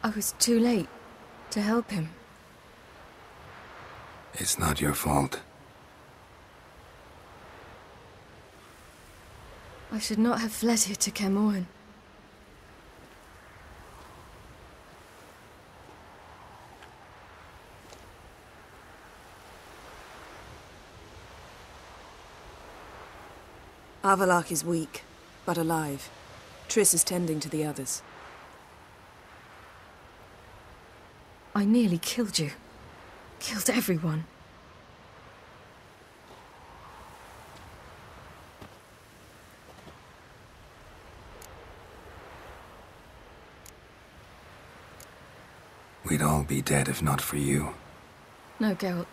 I was too late to help him. It's not your fault. I should not have fled here to Kaer Morhen. Avallac'h is weak, but alive. Triss is tending to the others. I nearly killed you. Killed everyone. We'd all be dead if not for you. No, Geralt.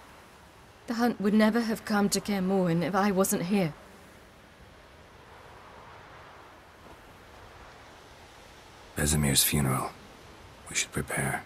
The hunt would never have come to Kaer Morhen if I wasn't here. Vesemir's funeral. We should prepare.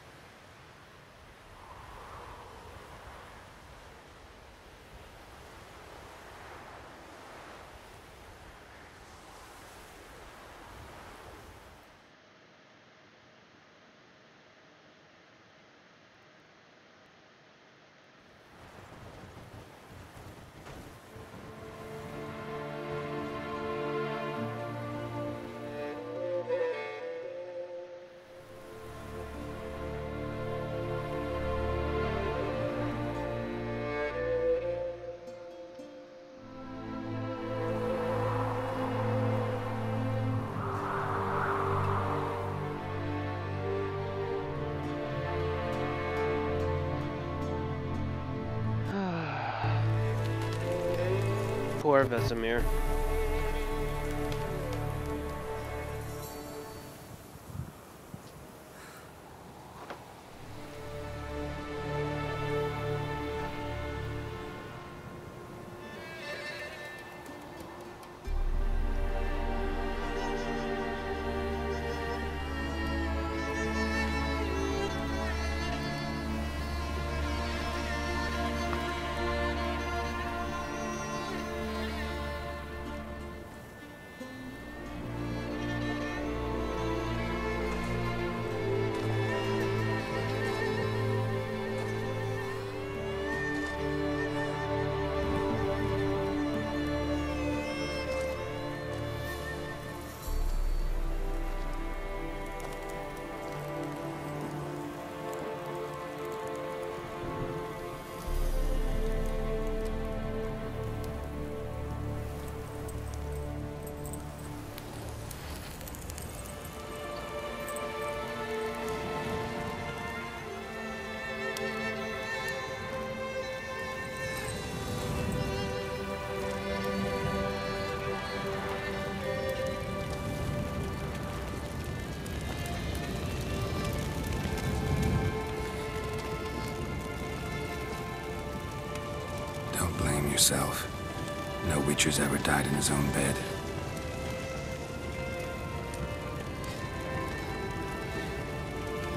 Poor Vesemir. Don't blame yourself. No Witcher's ever died in his own bed.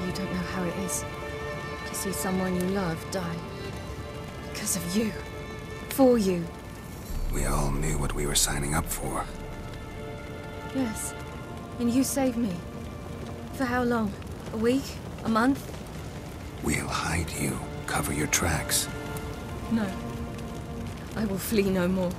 You don't know how it is to see someone you love die. Because of you. For you. We all knew what we were signing up for. Yes. And you saved me. For how long? A week? A month? We'll hide you. Cover your tracks. No. I will flee no more.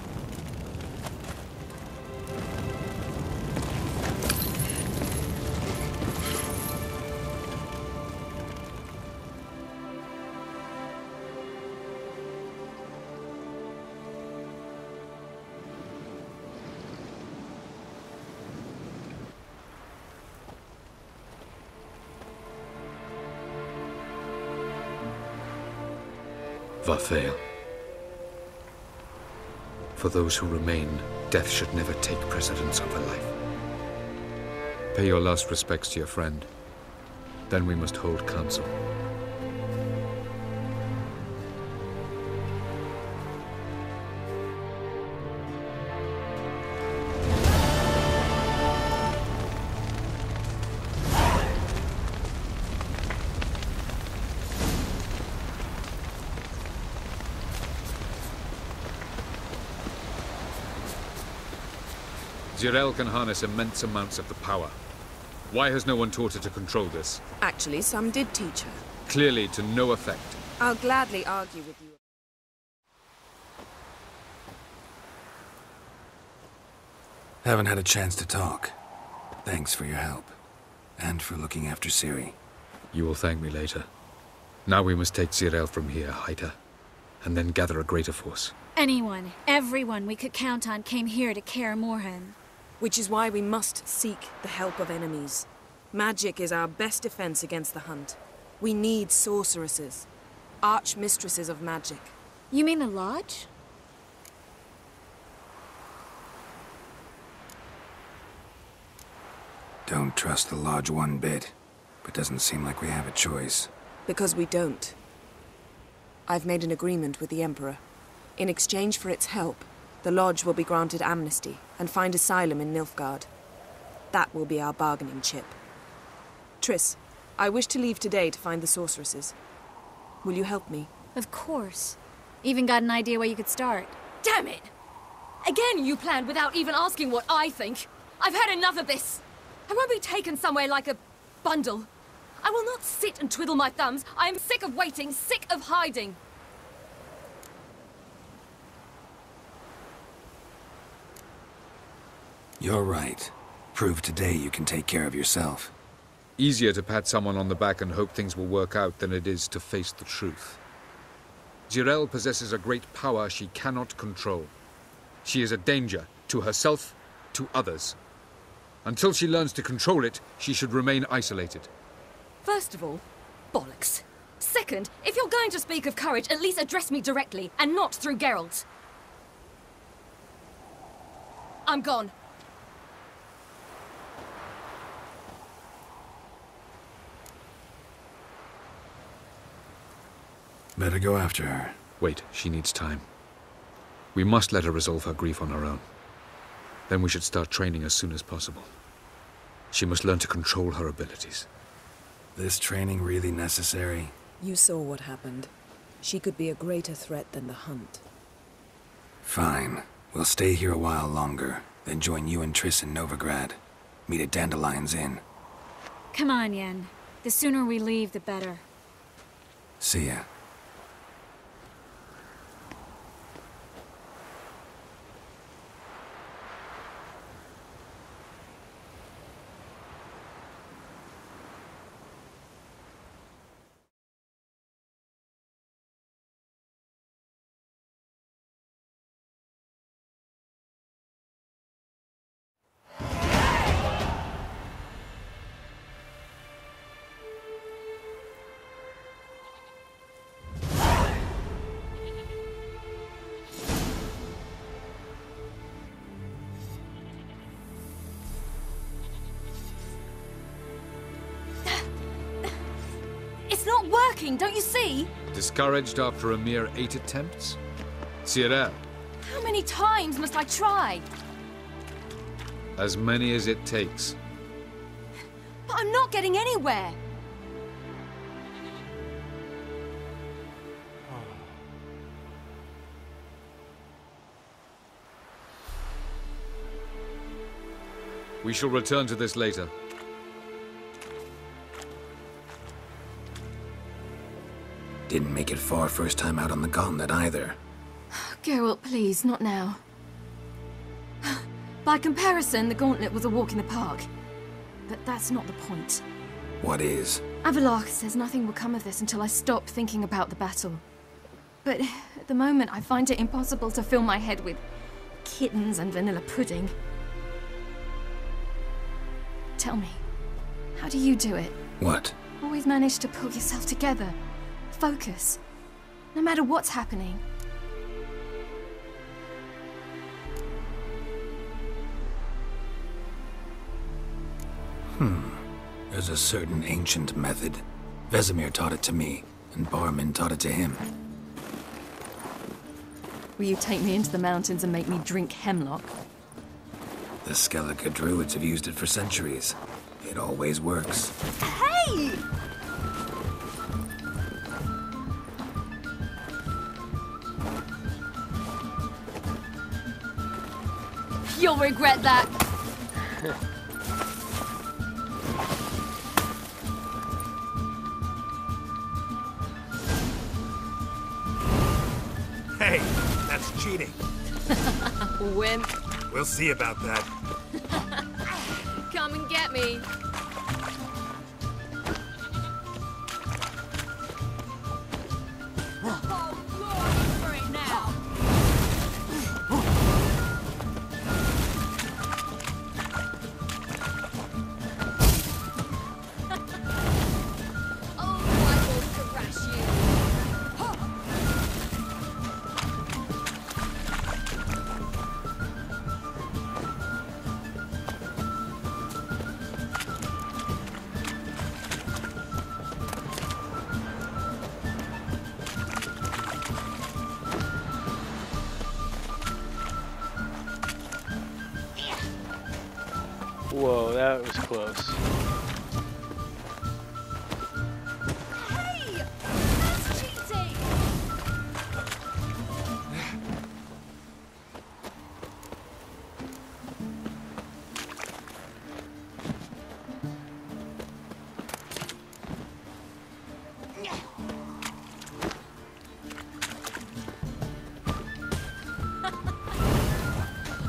Varthael. For those who remain, death should never take precedence over life. Pay your last respects to your friend. Then we must hold council. Zirael can harness immense amounts of the power. Why has no one taught her to control this? Actually, some did teach her. Clearly to no effect. I'll gladly argue with you. Haven't had a chance to talk. Thanks for your help. And for looking after Ciri. You will thank me later. Now we must take Zirael from here, hide her, and then gather a greater force. Anyone, everyone we could count on came here to Kaer Morhen. Which is why we must seek the help of enemies. Magic is our best defense against the hunt. We need sorceresses. Archmistresses of magic. You mean the Lodge? Don't trust the Lodge one bit, but doesn't seem like we have a choice. Because we don't. I've made an agreement with the Emperor. In exchange for its help, the Lodge will be granted amnesty and find asylum in Nilfgaard. That will be our bargaining chip. Triss, I wish to leave today to find the sorceresses. Will you help me? Of course. Even got an idea where you could start. Damn it! Again you planned without even asking what I think. I've had enough of this. I won't be taken somewhere like a bundle. I will not sit and twiddle my thumbs. I am sick of waiting, sick of hiding. You're right. Prove today you can take care of yourself. Easier to pat someone on the back and hope things will work out than it is to face the truth. Zirael possesses a great power she cannot control. She is a danger to herself, to others. Until she learns to control it, she should remain isolated. First of all, bollocks. Second, if you're going to speak of courage, at least address me directly, and not through Geralt. I'm gone. Better go after her. Wait, she needs time. We must let her resolve her grief on her own. Then we should start training as soon as possible. She must learn to control her abilities. This training really necessary? You saw what happened. She could be a greater threat than the hunt. Fine. We'll stay here a while longer, then join you and Triss in Novigrad. Meet at Dandelion's Inn. Come on, Yen. The sooner we leave, the better. See ya. Not working, don't you see? Discouraged after a mere 8 attempts? Zirael. How many times must I try? As many as it takes. But I'm not getting anywhere. We shall return to this later. Didn't make it far first time out on the gauntlet either. Geralt, please, not now. By comparison, the gauntlet was a walk in the park. But that's not the point. What is? Avallac'h says nothing will come of this until I stop thinking about the battle. But at the moment, I find it impossible to fill my head with kittens and vanilla pudding. Tell me, how do you do it? What? Always manage to pull yourself together. Focus. no matter what's happening. There's a certain ancient method. Vesemir taught it to me, and Barman taught it to him. Will you take me into the mountains and make me drink hemlock? The Skellige druids have used it for centuries. It always works. Hey! You'll regret that. Hey, that's cheating. Wimp. We'll see about that. Come and get me. Whoa, that was close. Hey! That's cheating!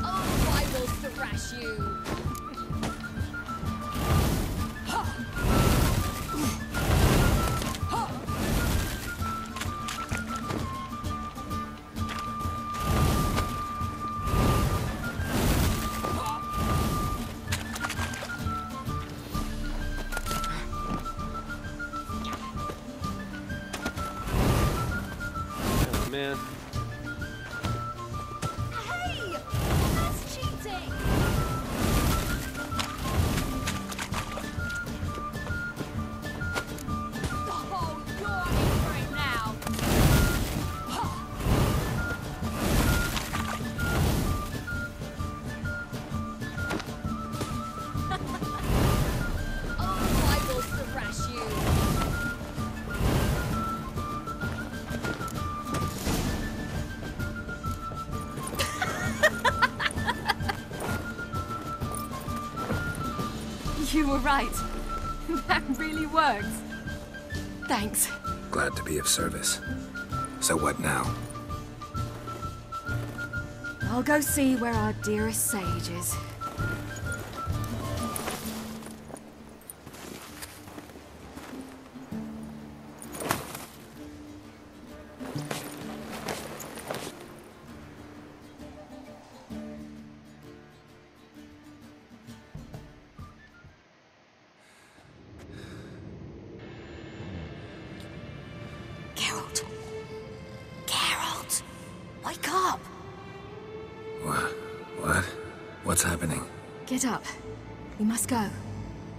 Oh, I will thrash you! Oh, man. Hey! That's cheating! Oh, you're in for it now! Oh, I will thrash you! You were right. That really works. Thanks. Glad to be of service. So what now? I'll go see where our dearest sage is. Geralt. Geralt! Wake up! What? What's happening? Get up. We must go.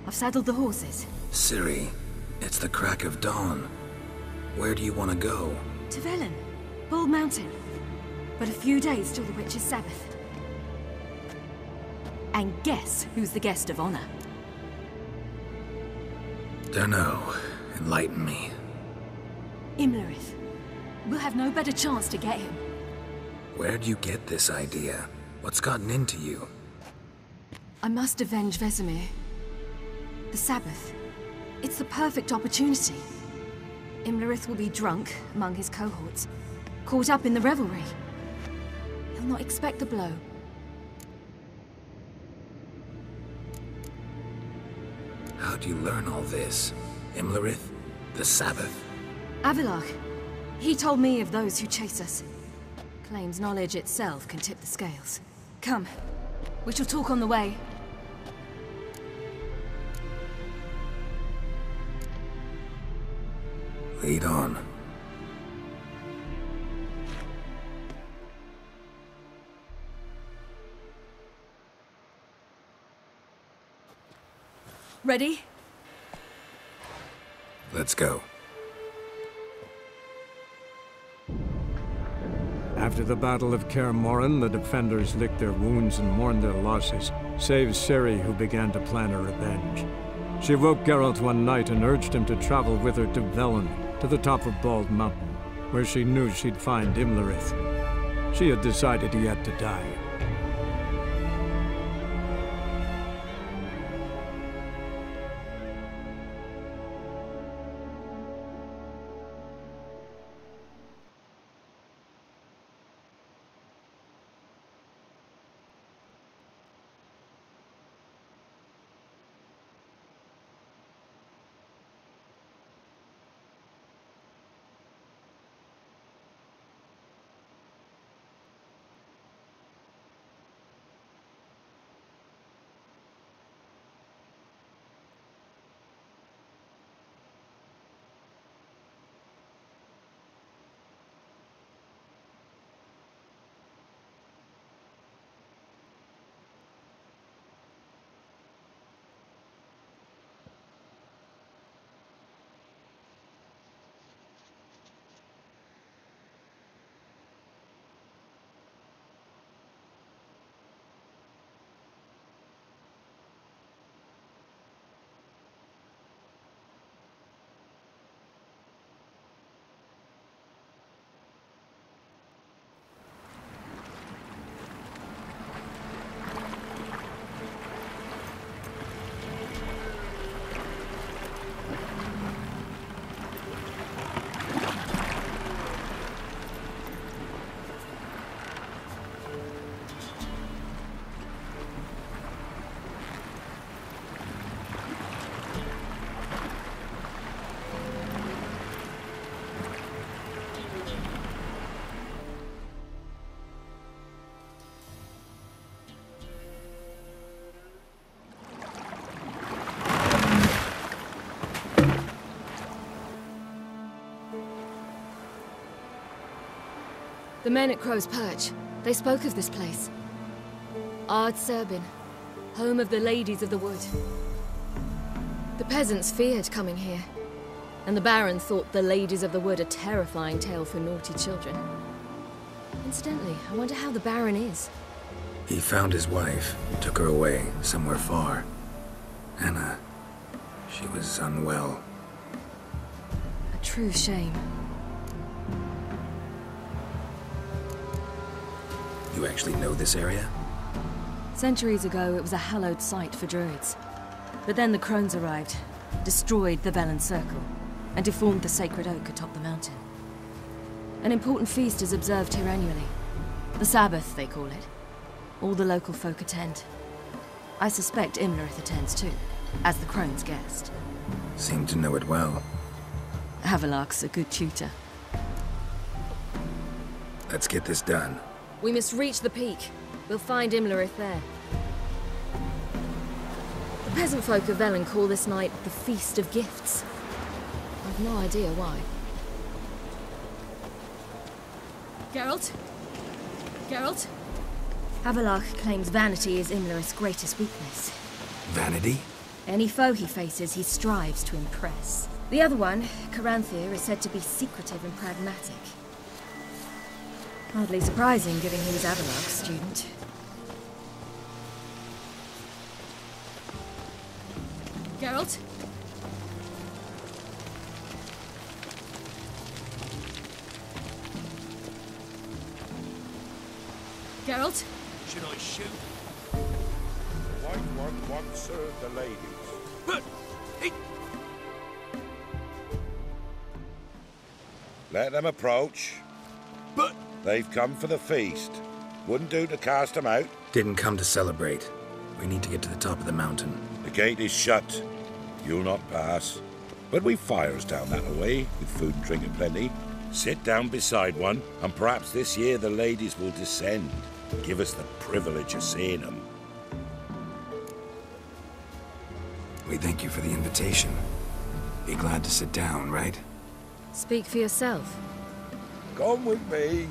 I've saddled the horses. Ciri, it's the crack of dawn. Where do you want to go? To Velen. Bald Mountain. But a few days till the Witch's Sabbath. And guess who's the guest of honor? Dunno. Enlighten me. Imlerith. We'll have no better chance to get him. Where'd you get this idea? What's gotten into you? I must avenge Vesemir. The Sabbath. It's the perfect opportunity. Imlerith will be drunk among his cohorts, caught up in the revelry. He'll not expect the blow. How'd you learn all this? Imlerith? The Sabbath? Avilark. He told me of those who chase us. Claims knowledge itself can tip the scales. Come. We shall talk on the way. Lead on. Ready? Let's go. After the Battle of Kaer Morhen, the defenders licked their wounds and mourned their losses, save Ciri, who began to plan her revenge. She woke Geralt one night and urged him to travel with her to Velen, to the top of Bald Mountain, where she knew she'd find Imlerith. She had decided he had to die. The men at Crow's Perch, they spoke of this place. Ard Serbin, home of the Ladies of the Wood. The peasants feared coming here, and the Baron thought the Ladies of the Wood a terrifying tale for naughty children. Incidentally, I wonder how the Baron is. He found his wife, took her away, somewhere far. Anna, she was unwell. A true shame. You actually know this area? Centuries ago, it was a hallowed site for druids. But then the crones arrived, destroyed the Velen Circle, and deformed the sacred oak atop the mountain. An important feast is observed here annually. The Sabbath, they call it. All the local folk attend. I suspect Imlerith attends too, as the crone's guest. Seem to know it well. Havelach's a good tutor. Let's get this done. We must reach the peak. We'll find Imlerith there. The peasant folk of Velen call this night the Feast of Gifts. I've no idea why. Geralt? Geralt? Havelach claims vanity is Imlerith's greatest weakness. Vanity? Any foe he faces, he strives to impress. The other one, Caranthir, is said to be secretive and pragmatic. Hardly surprising, given he was Havelach's student. Geralt? Geralt? Should I shoot? The White One once served the ladies. But let them approach. But they've come for the feast. Wouldn't do to cast them out. Didn't come to celebrate. We need to get to the top of the mountain. The gate is shut. You'll not pass. But we've fires down that way, with food and drink aplenty. Sit down beside one, and perhaps this year the ladies will descend. Give us the privilege of seeing them. We thank you for the invitation. Be glad to sit down, right? Speak for yourself. Come with me.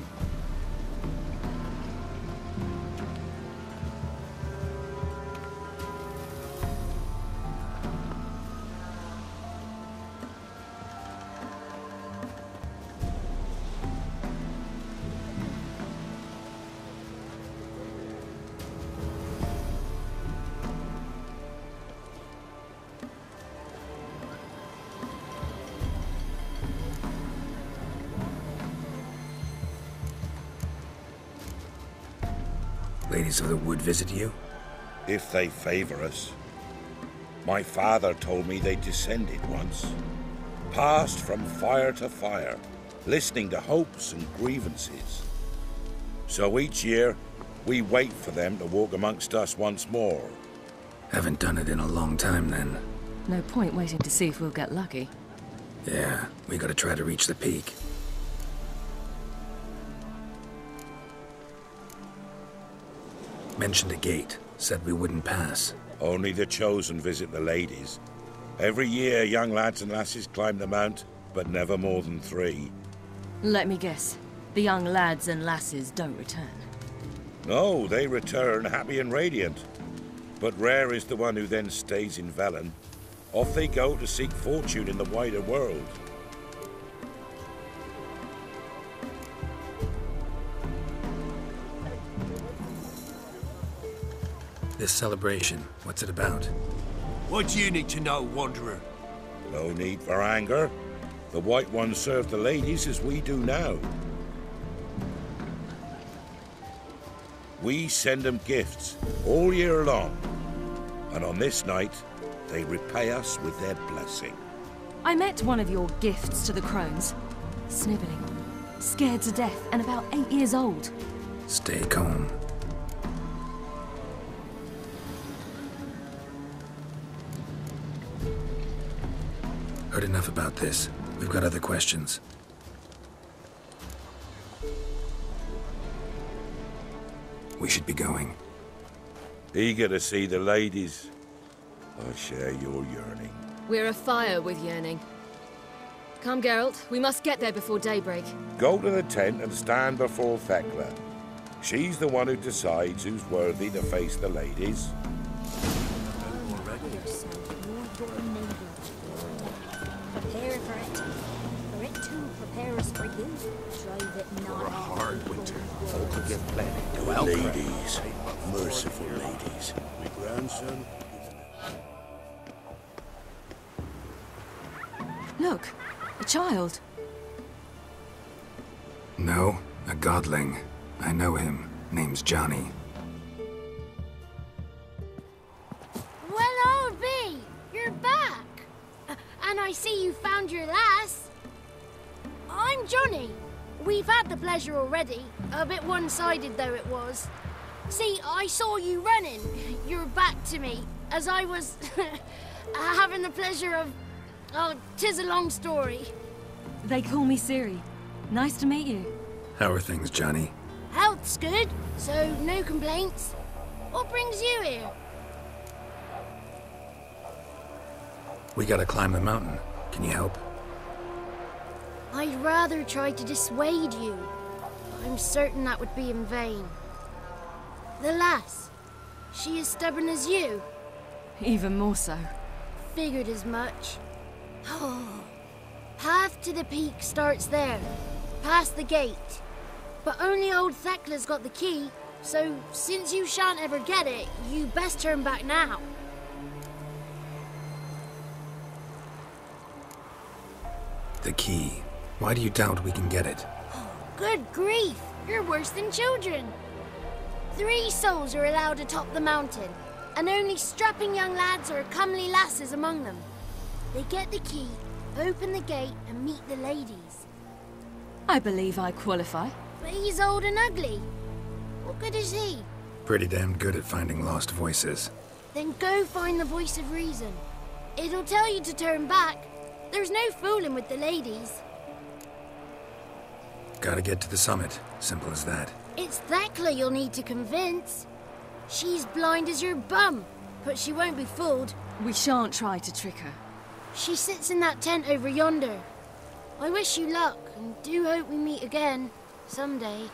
ladies of the wood visit you? If they favor us. My father told me they descended once, passed from fire to fire, listening to hopes and grievances. So each year, we wait for them to walk amongst us once more. Haven't done it in a long time, then. No point waiting to see if we'll get lucky. Yeah, we gotta try to reach the peak. Mentioned a gate. Said we wouldn't pass. Only the chosen visit the ladies. Every year, young lads and lasses climb the mount, but never more than 3. Let me guess. The young lads and lasses don't return. No, they return happy and radiant. But rare is the one who then stays in Velen. Off they go to seek fortune in the wider world. This celebration, what's it about? What do you need to know, Wanderer? No need for anger. The White Ones serve the ladies as we do now. We send them gifts all year long. And on this night, they repay us with their blessing. I met one of your gifts to the crones. Sniveling, scared to death, and about 8 years old. Stay calm. Heard enough about this. We've got other questions. We should be going. Eager to see the ladies. I share your yearning. We're afire with yearning. Come, Geralt. We must get there before daybreak. Go to the tent and stand before Thekla. She's the one who decides who's worthy to face the ladies. Prepare for it. For it to prepare us for you. Drive it not. For a hard winter. Folk will give plenty to ladies. Merciful ladies. My grandson. Look, a child. No, a godling. I know him. Name's Johnny. Well, I'll be. You're back. And I see you found your lass. I'm Johnny. We've had the pleasure already. A bit one-sided though it was. See, I saw you running. Your back to me. As I was having the pleasure of... Oh, 'tis a long story. They call me Ciri. Nice to meet you. How are things, Johnny? Health's good, so no complaints. What brings you here? We gotta climb the mountain. Can you help? I'd rather try to dissuade you. I'm certain that would be in vain. The lass, she as stubborn as you? Even more so. Figured as much. Path to the peak starts there, past the gate. But only old Thekla's got the key, so since you shan't ever get it, you best turn back now. The key. Why do you doubt we can get it? Good grief, you're worse than children. 3 souls are allowed to top the mountain, and only strapping young lads or comely lasses among them. They get the key, open the gate, and meet the ladies. I believe I qualify. But he's old and ugly. What good is he? Pretty damn good at finding lost voices. Then go find the voice of reason. It'll tell you to turn back. There's no fooling with the ladies. Gotta get to the summit. Simple as that. It's Thekla you'll need to convince. She's blind as your bum, but she won't be fooled. We shan't try to trick her. She sits in that tent over yonder. I wish you luck, and do hope we meet again, someday.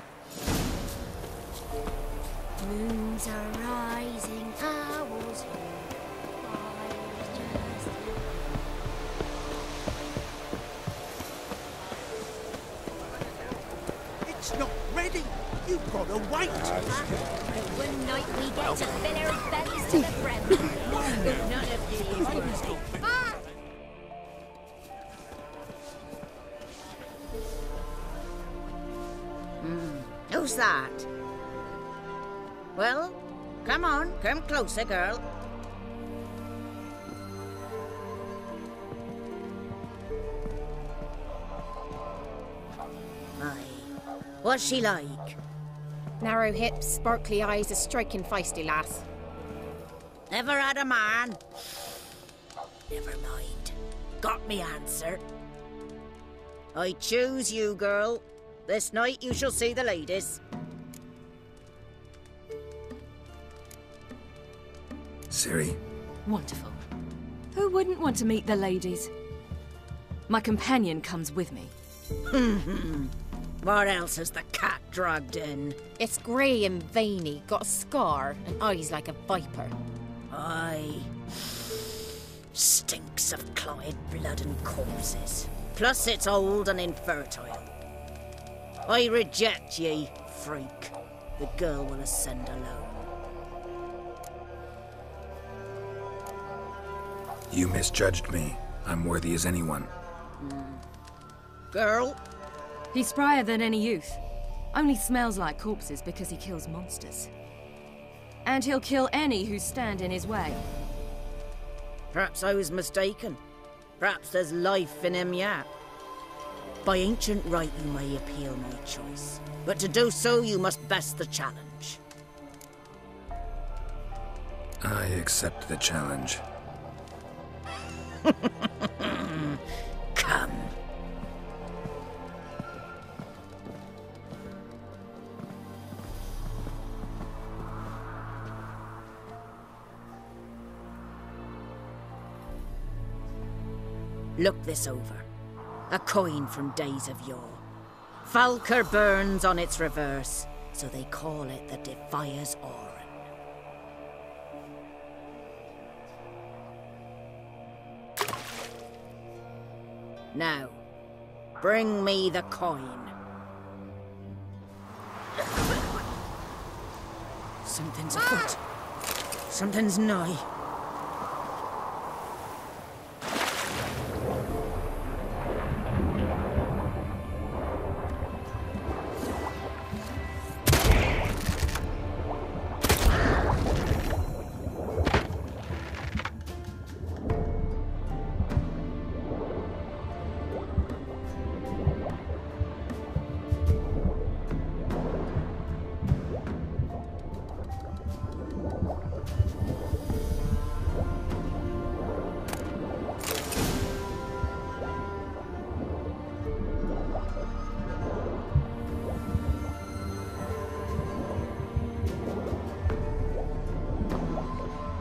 Moons are rising, owls hear, fires just... It's not ready. You've got to wait. One night we get to fill our bellies to the brim. None of these words. Who's that? Well, come on, come closer, girl. Aye. What's she like? Narrow hips, sparkly eyes, a striking feisty lass. Ever had a man? Never mind. Got me answer. I choose you, girl. This night you shall see the ladies. Ciri? Wonderful. Who wouldn't want to meet the ladies? My companion comes with me. What else has the cat dragged in? It's grey and veiny, got a scar, and eyes like a viper. Aye. Stinks of clotted blood and corpses. Plus it's old and infertile. I reject ye, freak. The girl will ascend alone. You misjudged me. I'm worthy as anyone. Girl? He's sprier than any youth. Only smells like corpses because he kills monsters. And he'll kill any who stand in his way. Perhaps I was mistaken. Perhaps there's life in him yet. By ancient right you may appeal my choice. But to do so you must best the challenge. I accept the challenge. Come. Look this over. A coin from days of yore. Falker burns on its reverse, so they call it the Defier's Oran. Now, bring me the coin. Something's afoot. Something's nigh.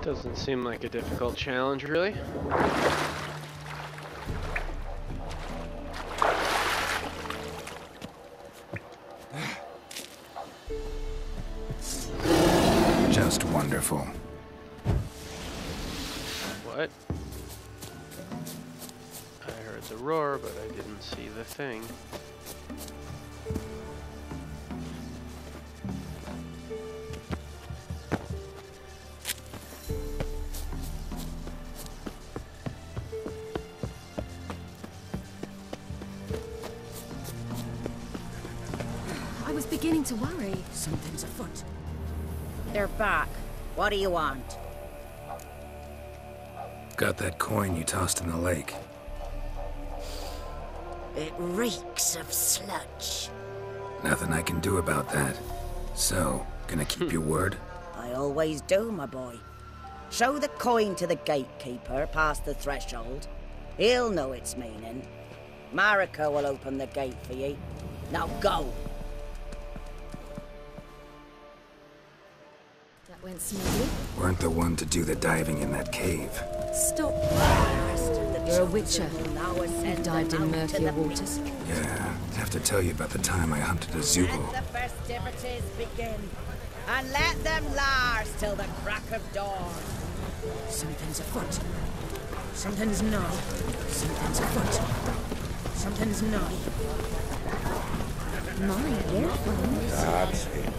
Doesn't seem like a difficult challenge, really. Just wonderful. What? I heard the roar, but I didn't see the thing. Beginning to worry. Something's afoot. They're back. What do you want? Got that coin you tossed in the lake. It reeks of sludge. Nothing I can do about that. So, gonna keep your word? I always do, my boy. Show the coin to the gatekeeper past the threshold. He'll know its meaning. Marika will open the gate for ye. Now go! Went smoothly. Weren't the one to do the diving in that cave. Stop. You're a witcher. You've dived in murkier waters. Yeah, I have to tell you about the time I hunted a Zoogle. Let the festivities begin, and let them last till the crack of dawn. Something's afoot. Something's nigh. Something's afoot. Something's nigh. My earphones. That's it.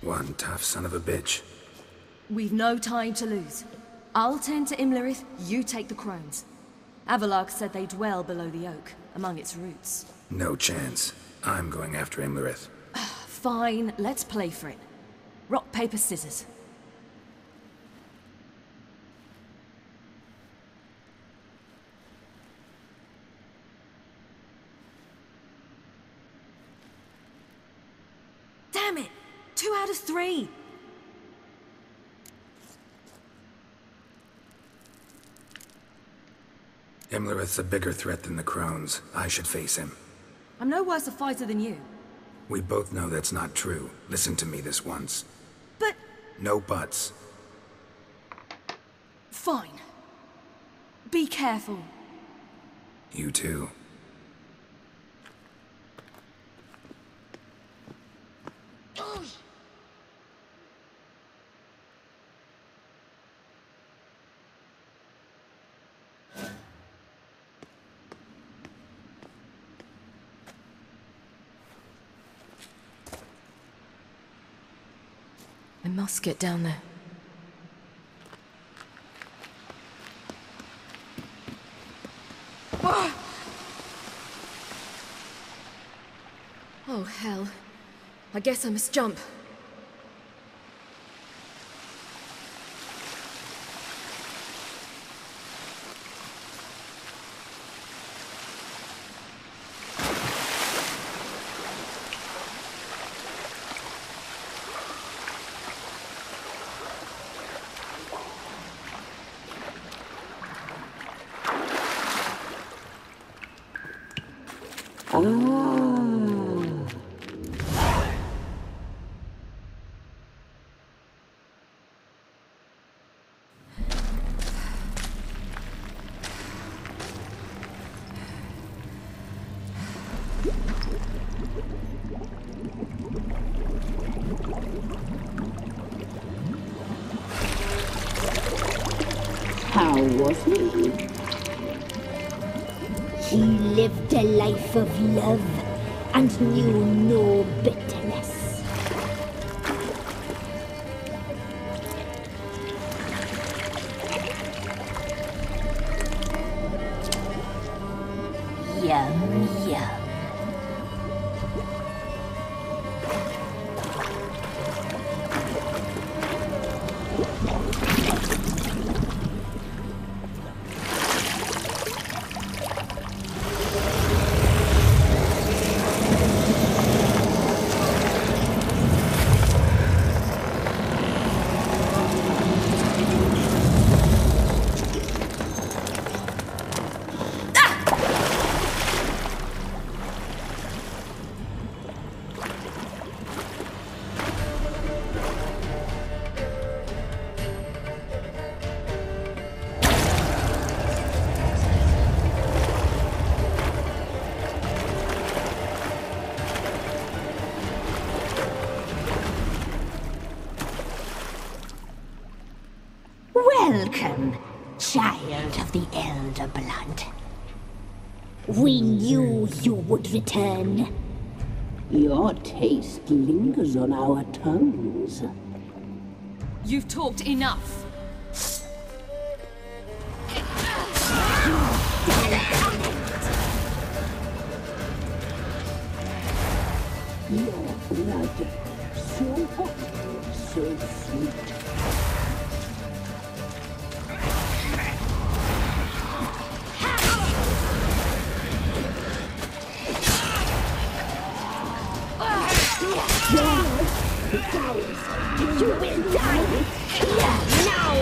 One tough son of a bitch. We've no time to lose. I'll tend to Imlerith, you take the crones. Avalok said they dwell below the oak, among its roots. No chance. I'm going after Imlerith. Fine, let's play for it. Rock, paper, scissors. Damn it! 2 out of 3! Imlerith's a bigger threat than the crones. I should face him. I'm no worse a fighter than you. We both know that's not true. Listen to me this once. But... No buts. Fine. Be careful. You too. I must get down there. Oh, hell. I guess I must jump. How was he? He lived a life of love and knew no bitterness. Yum, yum. Welcome, child of the Elder Blood. We knew you would return. Your taste lingers on our tongues. You've talked enough. Your blood, so hot, so sweet. You will die here now!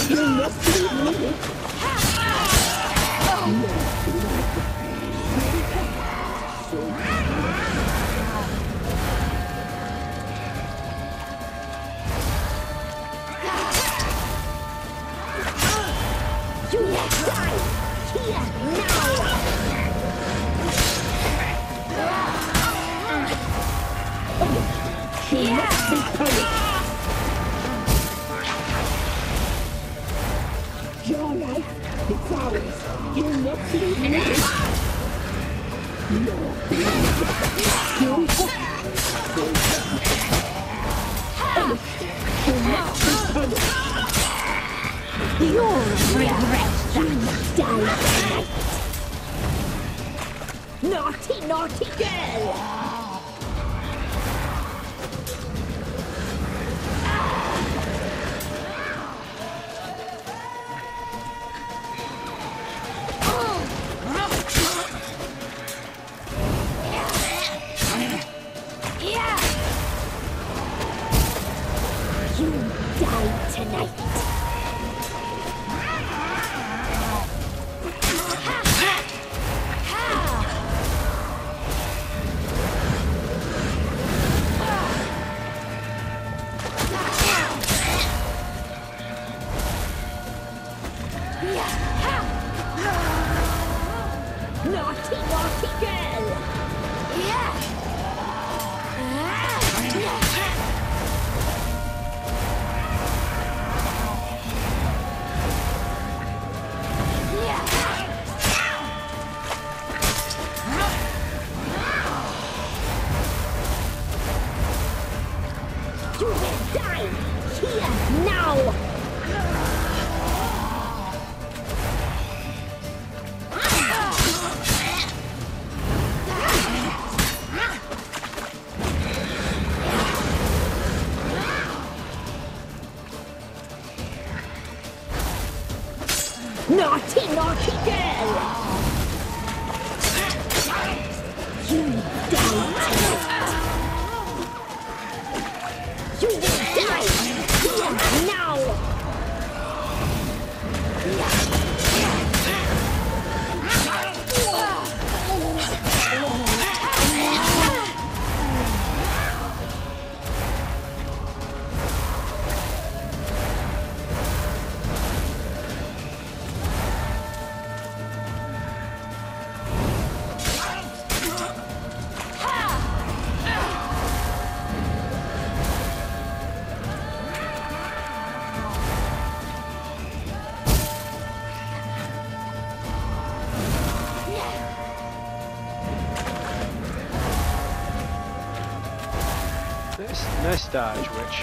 Your Your life, it's ours. You must leave me. You'll regret that. Die tonight. Naughty, naughty girl. Naughty, naughty girl! You die tonight! You will die here now! Nice dodge, witch.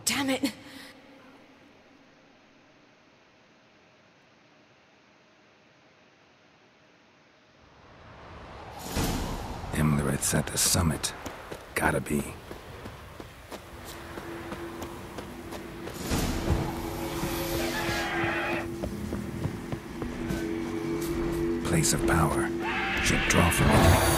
Damn it! Himmler at the summit. Gotta be. Place of power. Should draw from it.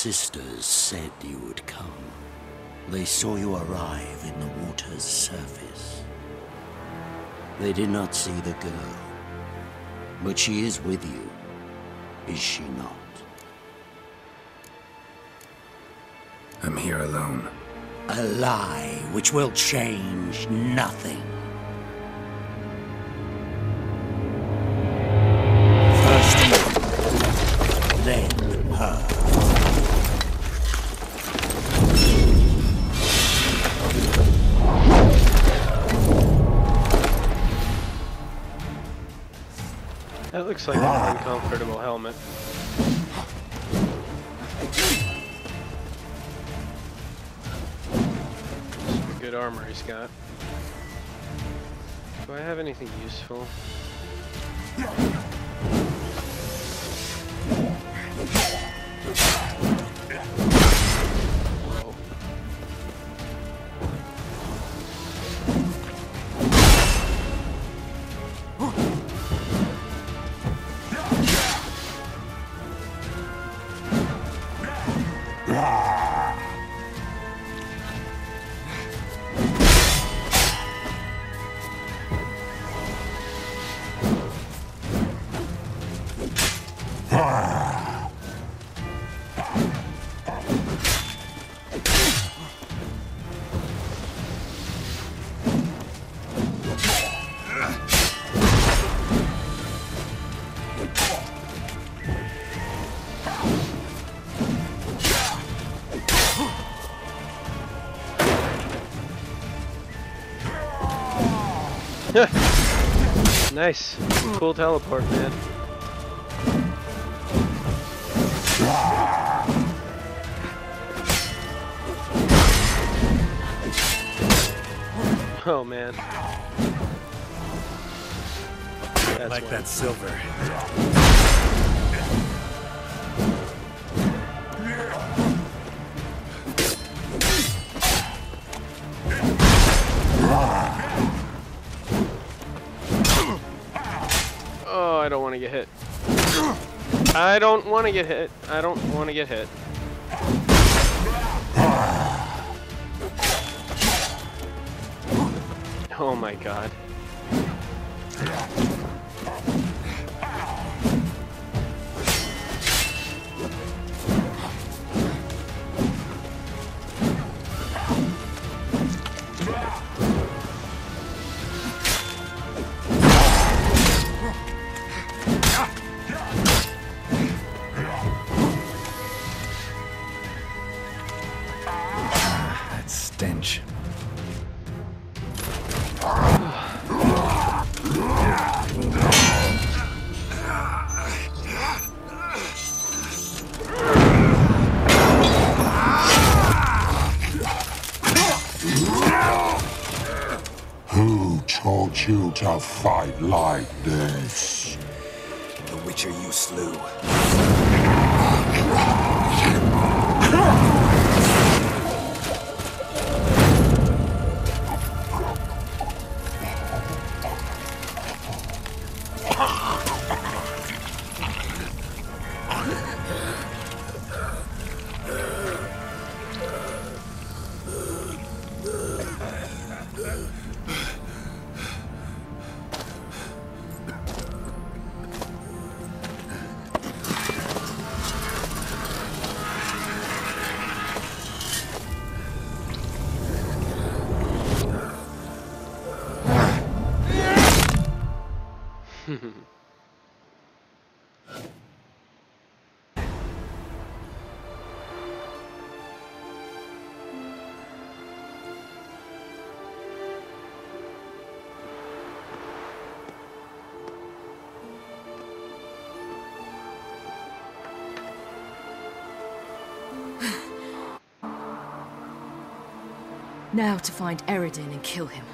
sisters said you would come. They saw you arrive in the water's surface. They did not see the girl. But she is with you, is she not? I'm here alone. A lie which will change nothing. First you, then her. That looks like an uncomfortable helmet. Some good armor he's got. Do I have anything useful? Nice. Cool teleport, man. Oh, man. That's like that silver. Oh, I don't want to get hit. I don't want to get hit. I don't want to get hit. Oh my god. That stench. Who taught you to fight like this? The Witcher you slew. Now to find Eredin and kill him.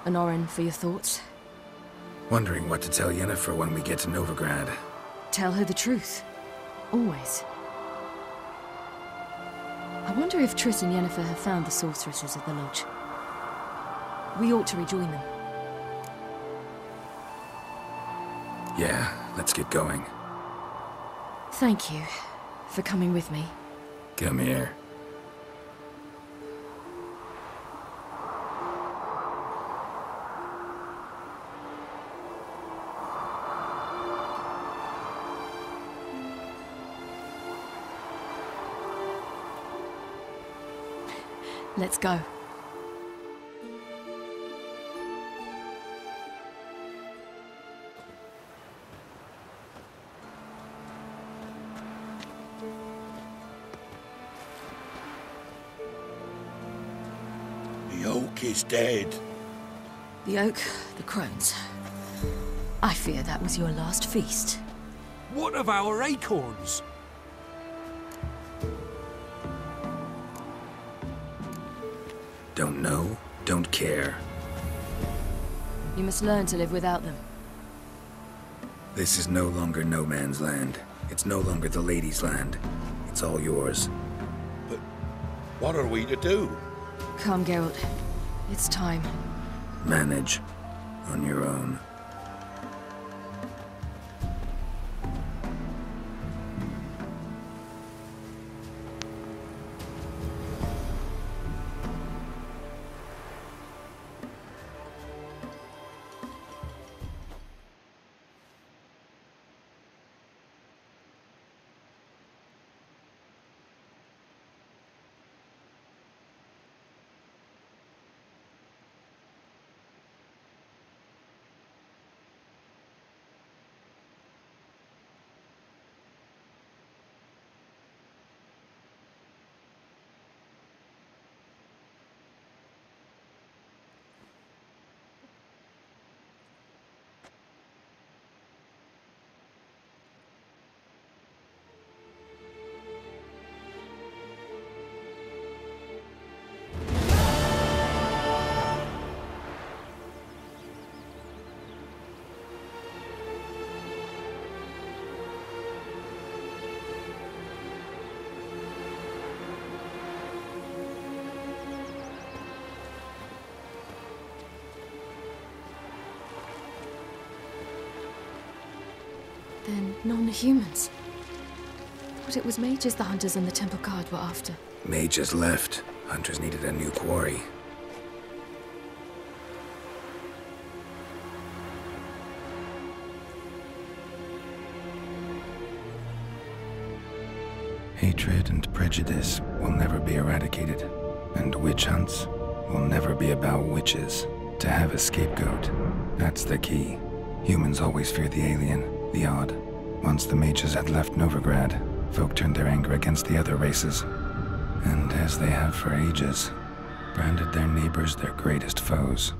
Morhen, for your thoughts? Wondering what to tell Yennefer when we get to Novigrad. Tell her the truth. Always. I wonder if Triss and Yennefer have found the sorceresses at the lodge. We ought to rejoin them. Yeah, let's get going. Thank you for coming with me. Come here. Let's go. The oak is dead. The oak, the crones. I fear that was your last feast. What of our acorns? Don't know, don't care. You must learn to live without them. This is no longer no man's land. It's no longer the lady's land. It's all yours. But what are we to do? Come, Geralt. It's time. Manage. On your own. Then non-humans. But it was mages the hunters and the temple guard were after. Mages left. Hunters needed a new quarry. Hatred and prejudice will never be eradicated, and witch hunts will never be about witches. To have a scapegoat, that's the key. Humans always fear the alien, the odd. Once the mages had left Novigrad, folk turned their anger against the other races, and as they have for ages, branded their neighbors their greatest foes.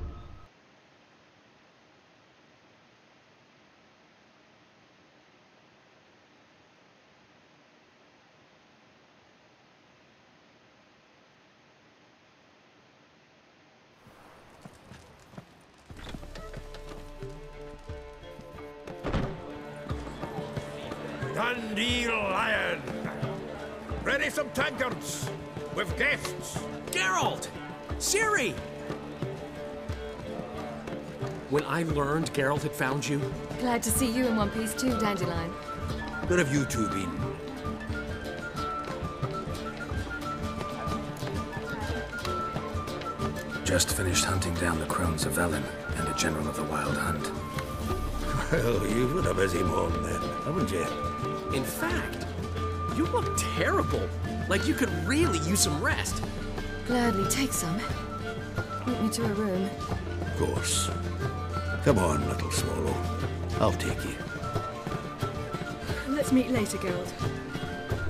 Dandelion! Ready some tankards! With guests! Geralt! Ciri! When I learned Geralt had found you... Glad to see you in one piece too, Dandelion. Where have you two been? Just finished hunting down the crones of Velen and a general of the Wild Hunt. Well, you've had a busy morning then, haven't you? In fact, you look terrible. Like you could really use some rest. Gladly take some. Point me to a room. Of course. Come on, little swallow. I'll take you. Let's meet later, Geralt.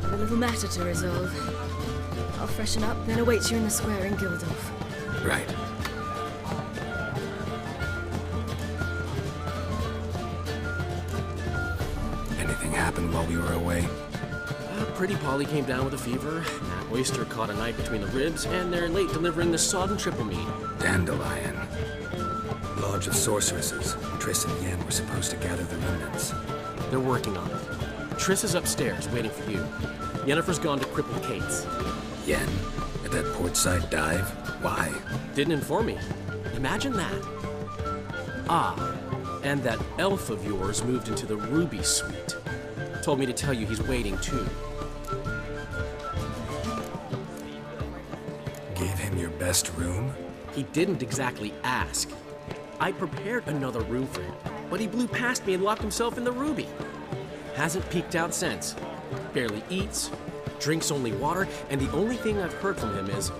I've a little matter to resolve. I'll freshen up, then await you in the square in Gildorf. Right. Anything happened while we were away? Pretty Polly came down with a fever. That oyster caught a knife between the ribs, and they're late delivering the sodden triple meat. Dandelion. Lodge of Sorceresses. Triss and Yen were supposed to gather the remnants. They're working on it. Triss is upstairs, waiting for you. Yennefer's gone to cripple Kate's. Yen? At that portside dive? Why? Didn't inform me. Imagine that. Ah, and that elf of yours moved into the Ruby Suite. told me to tell you he's waiting too. Gave him your best room? He didn't exactly ask. I prepared another room for him, but he blew past me and locked himself in the Ruby. Hasn't peeked out since. Barely eats, drinks only water, and the only thing I've heard from him is,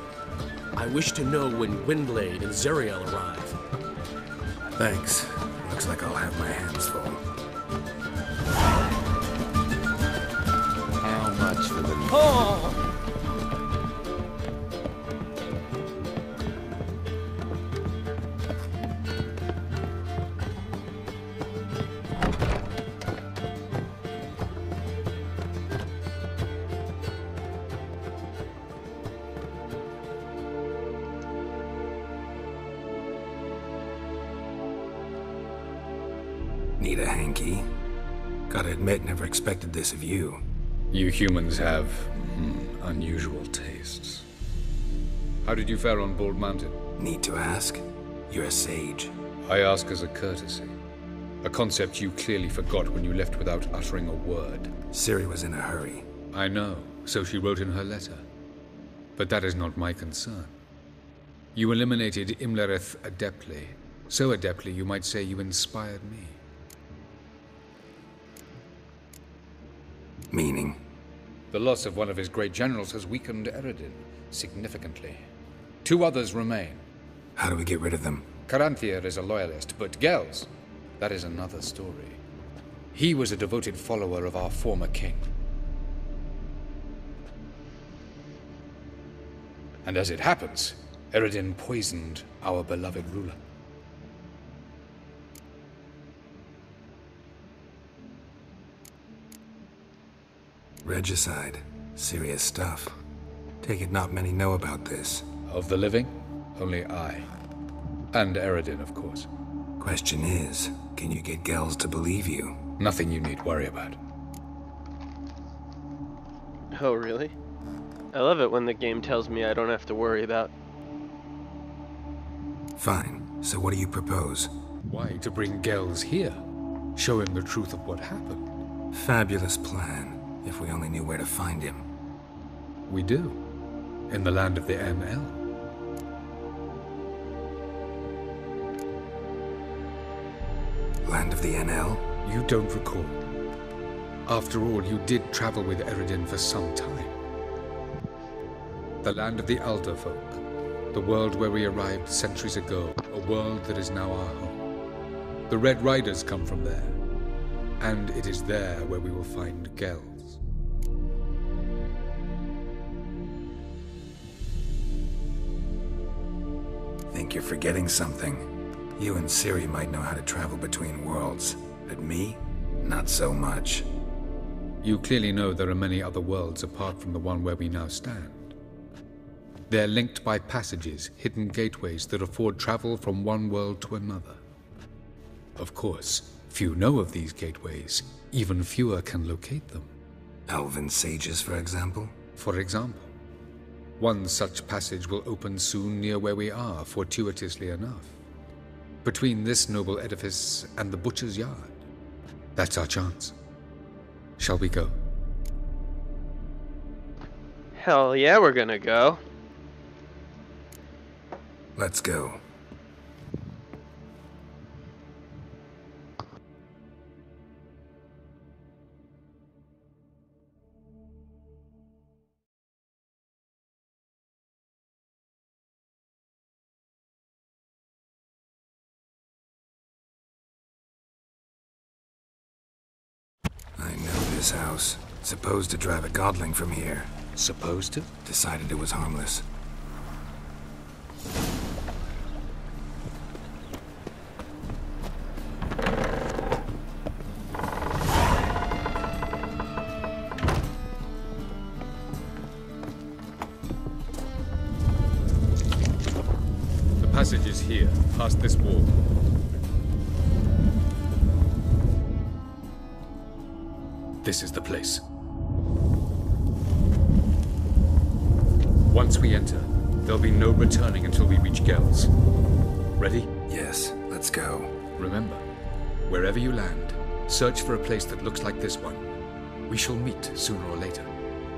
I wish to know when Windblade and Zuriel arrive. Thanks. Looks like I'll have my hands full. How much for the... Oh! Need a hanky? Gotta admit, never expected this of you. You humans have unusual tastes. How did you fare on Bald Mountain? Need to ask? You're a sage. I ask as a courtesy. A concept you clearly forgot when you left without uttering a word. Ciri was in a hurry. I know, so she wrote in her letter. But that is not my concern. You eliminated Imlerith adeptly. So adeptly you might say you inspired me. Meaning? The loss of one of his great generals has weakened Eredin significantly. 2 others remain. How do we get rid of them? Caranthir is a loyalist, but Gels, that is another story. He was a devoted follower of our former king. And as it happens, Eredin poisoned our beloved ruler. Regicide. Serious stuff. Take it not many know about this. Of the living, only I. And Eredin, of course. Question is, can you get Gels to believe you? Nothing you need worry about. Oh, really? I love it when the game tells me I don't have to worry about. Fine. So what do you propose? Why, to bring Gels here. Show him the truth of what happened. Fabulous plan. If we only knew where to find him. We do. In the land of the NL. Land of the NL? You don't recall. After all, you did travel with Eredin for some time. The land of the Alder folk. The world where we arrived centuries ago. A world that is now our home. The Red Riders come from there. And it is there where we will find Gels. Think you're forgetting something. You and Ciri might know how to travel between worlds, but me? Not so much. You clearly know there are many other worlds apart from the one where we now stand. They're linked by passages, hidden gateways that afford travel from one world to another. Of course, few know of these gateways. Even fewer can locate them. Elven sages, for example? For example. One such passage will open soon near where we are, fortuitously enough. Between this noble edifice and the butcher's yard. That's our chance. Shall we go? Hell yeah, we're gonna go. Let's go. I know this house. Supposed to drive a godling from here. Supposed to? Decided it was harmless. The passage is here, past this wall. This is the place. Once we enter, there'll be no returning until we reach Gels. Ready? Yes, let's go. Remember, wherever you land, search for a place that looks like this one. We shall meet sooner or later.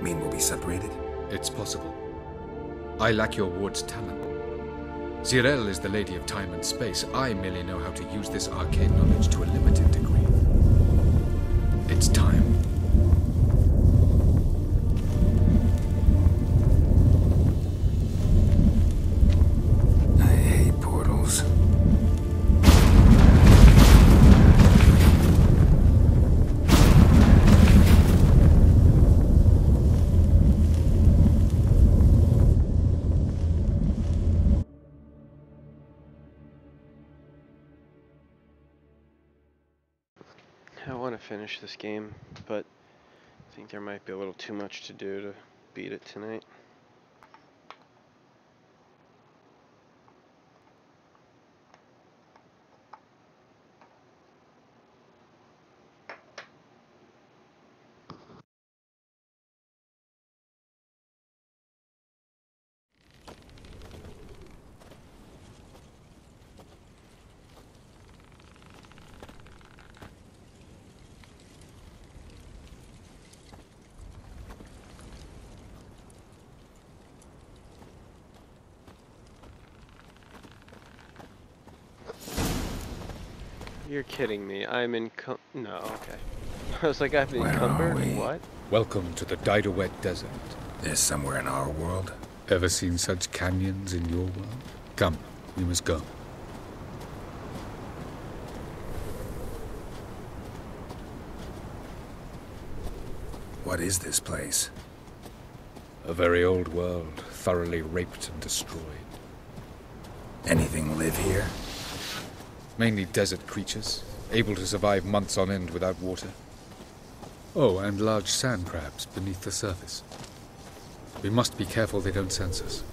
Mean we'll be separated? It's possible. I lack your ward's talent. Zirel is the lady of time and space. I merely know how to use this arcane knowledge to a limited degree. It's time. I hate portals. I want to finish this game, but I think there might be a little too much to do to beat it tonight. You're kidding me. I'm no, okay. I was like, I've been encumbered? What? Welcome to the Didowet Desert. This somewhere in our world? Ever seen such canyons in your world? Come, we must go. What is this place? A very old world, thoroughly raped and destroyed. Anything live here? Mainly desert creatures, able to survive months on end without water. Oh, and large sand crabs beneath the surface. We must be careful they don't sense us.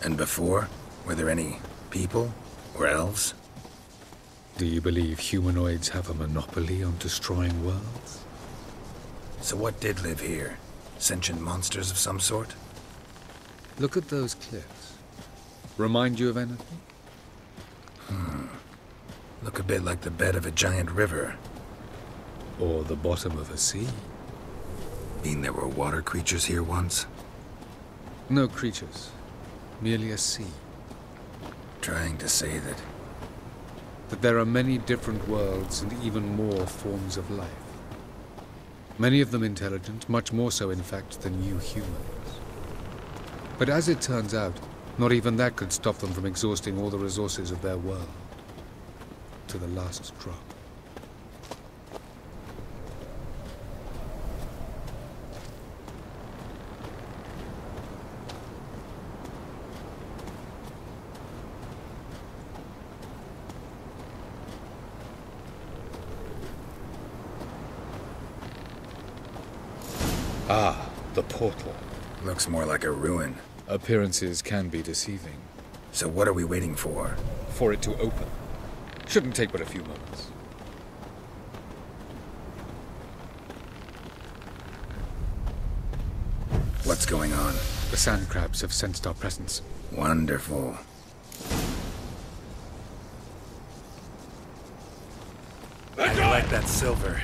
And before? Were there any people? Or elves? Do you believe humanoids have a monopoly on destroying worlds? So what did live here? Sentient monsters of some sort? Look at those cliffs. Remind you of anything? Look a bit like the bed of a giant river. Or the bottom of a sea. Mean there were water creatures here once? No creatures. Merely a sea. Trying to say that there are many different worlds and even more forms of life. Many of them intelligent, much more so in fact than you humans. But as it turns out, not even that could stop them from exhausting all the resources of their world. To the last drop. Ah, the portal. Looks more like a ruin. Appearances can be deceiving. So what are we waiting for? For it to open. Shouldn't take but a few moments. What's going on? The sand crabs have sensed our presence. Wonderful. I like that silver.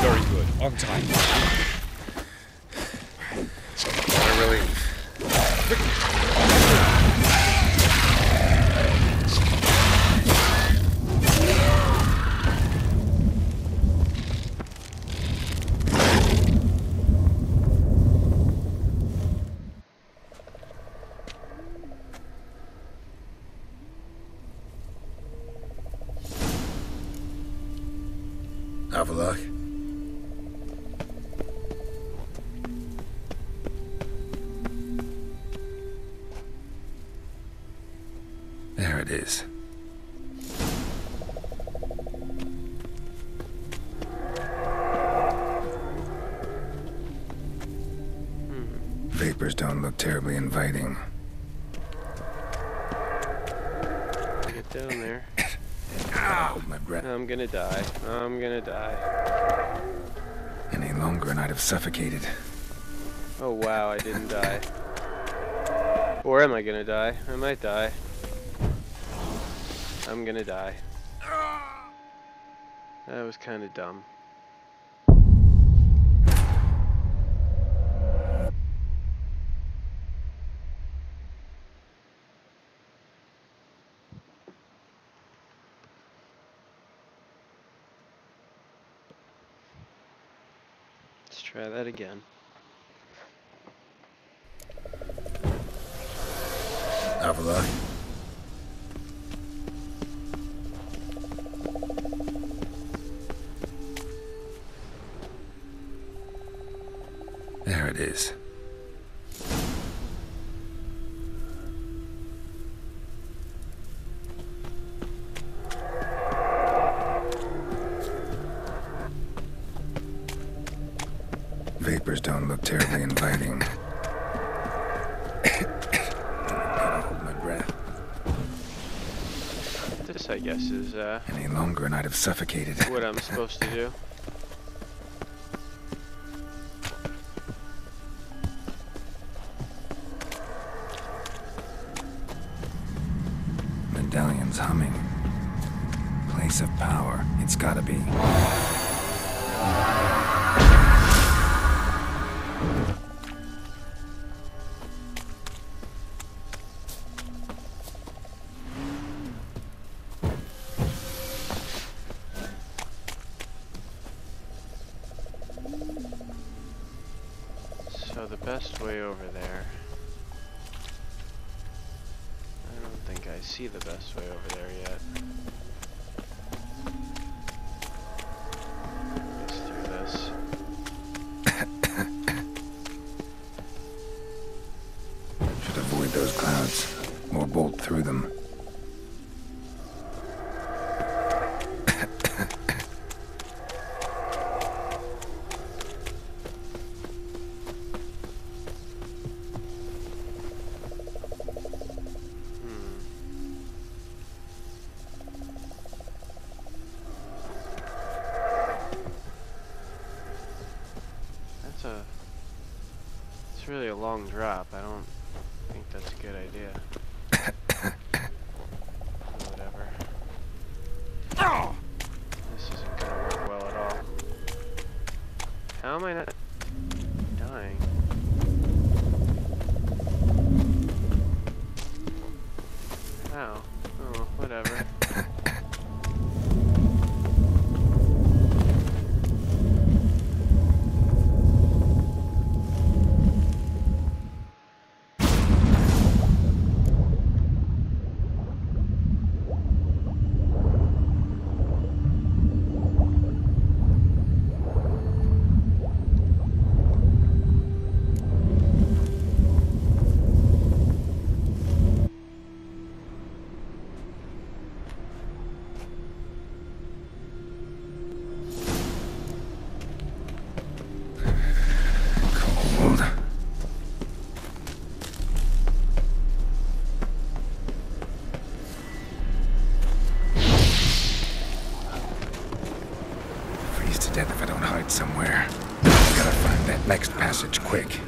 Very good. On time. What a relief. Avalok. There it is. Vapors don't look terribly inviting. Get down there. Hold my breath. I'm gonna die. I'm gonna die. Any longer and I'd have suffocated. Oh wow, I didn't die. Or am I gonna die? I might die. I'm gonna die. That was kind of dumb. Let's try that again. Avalok. There it is. Vapors don't look terribly inviting. Gotta hold my breath. This, I guess, is Any longer and I'd have suffocated. what I'm supposed to do. Medallion's humming. Place of power. It's gotta be. So the best way over there. I don't think I see the best way over there yet. Let's do this. Should avoid those clouds, or bolt through them. It's really a long drop. I don't think that's a good idea. Whatever. This isn't gonna work well at all. How am I not dying? How? Oh, whatever. Death if I don't hide somewhere. Gotta find that next passage quick.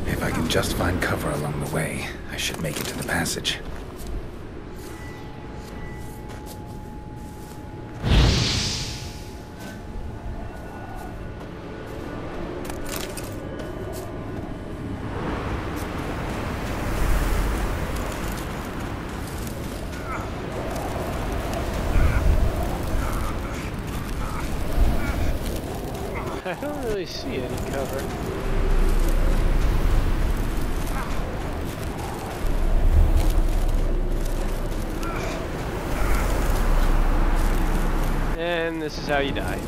If I can just find cover along the way, I should make it to the passage. I don't really see any cover. And this is how you die.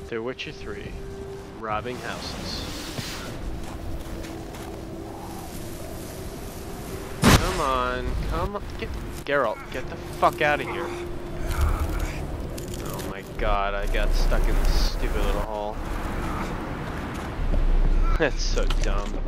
The Witcher 3, robbing houses. Come on, Geralt, get the fuck out of here. Oh my god, I got stuck in this stupid little hole. That's so dumb.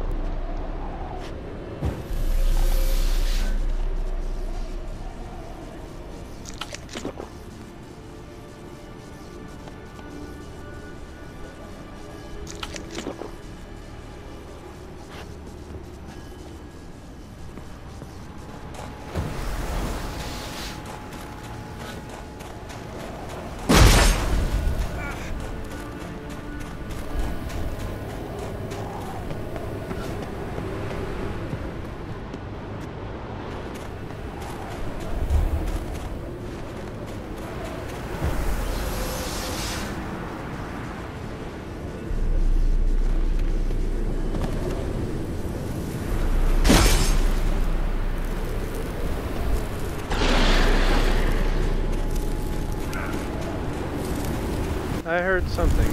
I heard something.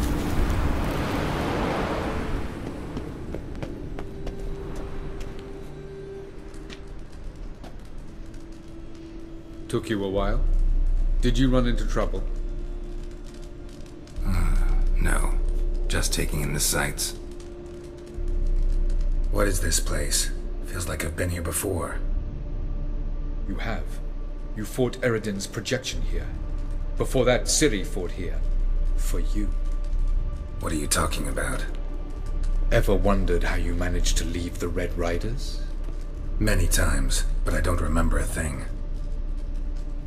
Took you a while? Did you run into trouble? No. Just taking in the sights. What is this place? Feels like I've been here before. You have. You fought Eredin's projection here. Before that, Ciri fought here. For you. What are you talking about? Ever wondered how you managed to leave the Red Riders? Many times, but I don't remember a thing.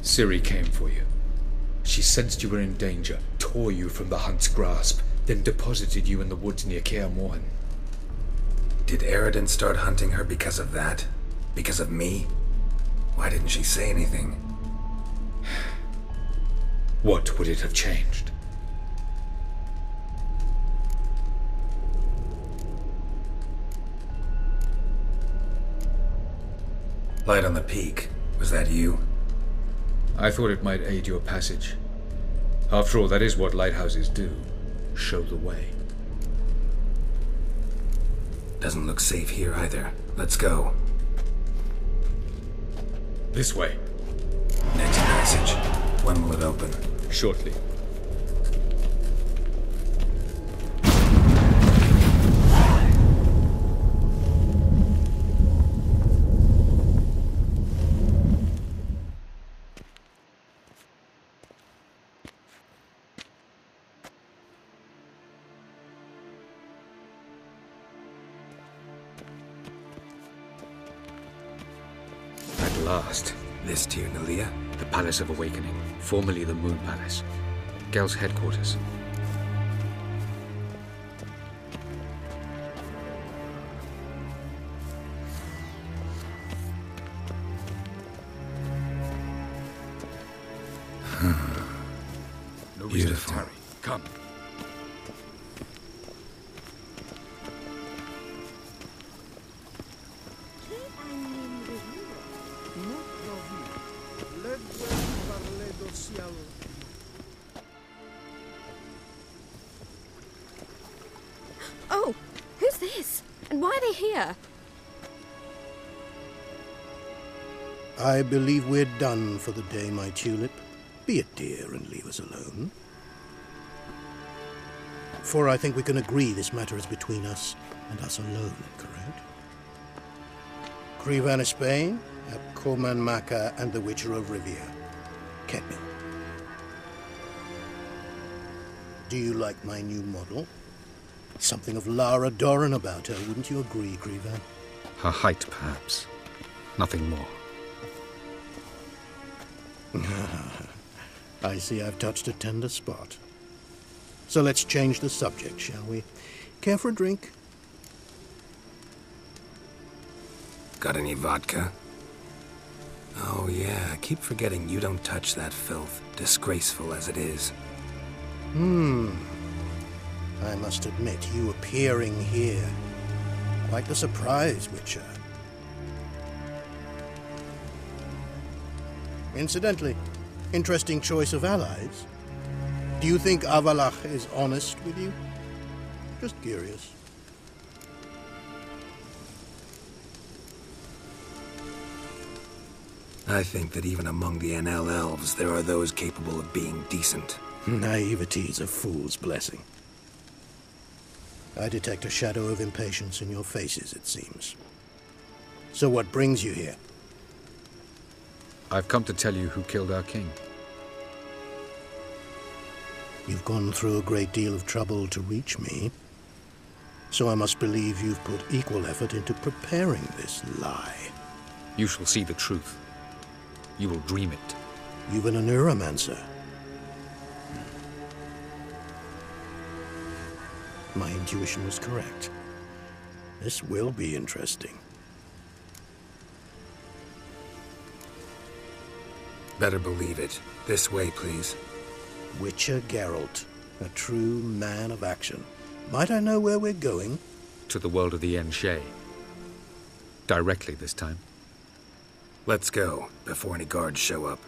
Ciri came for you. She sensed you were in danger, tore you from the Hunt's grasp, then deposited you in the woods near Kaer Morhen. Did Eredin start hunting her because of that? Because of me? Why didn't she say anything? What would it have changed? Light on the peak. Was that you? I thought it might aid your passage. After all, that is what lighthouses do. Show the way. Doesn't look safe here either. Let's go. This way. Next passage. When will it open? Shortly. last. This Tyr Nalia? The Palace of Awakening, formerly the Moon Palace. Gel's headquarters. No reason to tarry. Come. Oh, who's this? And why are they here? I believe we're done for the day, my tulip. Be a dear and leave us alone. For I think we can agree this matter is between us and us alone, correct? Crevan of Spain, Abcoman Maca, and the Witcher of Rivia. Ketman. Do you like my new model? Something of Lara Doran about her, wouldn't you agree, Crevan? Her height, perhaps. Nothing more. I see I've touched a tender spot. So let's change the subject, shall we? Care for a drink? Got any vodka? Oh yeah, I keep forgetting you don't touch that filth, disgraceful as it is. I must admit, you appearing here, quite the surprise, Witcher. Incidentally, interesting choice of allies. Do you think Avalach is honest with you? Just curious. I think that even among the NL elves, there are those capable of being decent. Naivety is a fool's blessing. I detect a shadow of impatience in your faces, it seems. So what brings you here? I've come to tell you who killed our king. You've gone through a great deal of trouble to reach me. So I must believe you've put equal effort into preparing this lie. You shall see the truth. You will dream it. You've been a neuromancer. My intuition was correct. This will be interesting. Better believe it. This way, please. Witcher Geralt, a true man of action. Might I know where we're going? To the world of the Enshe. Directly this time. Let's go, before any guards show up.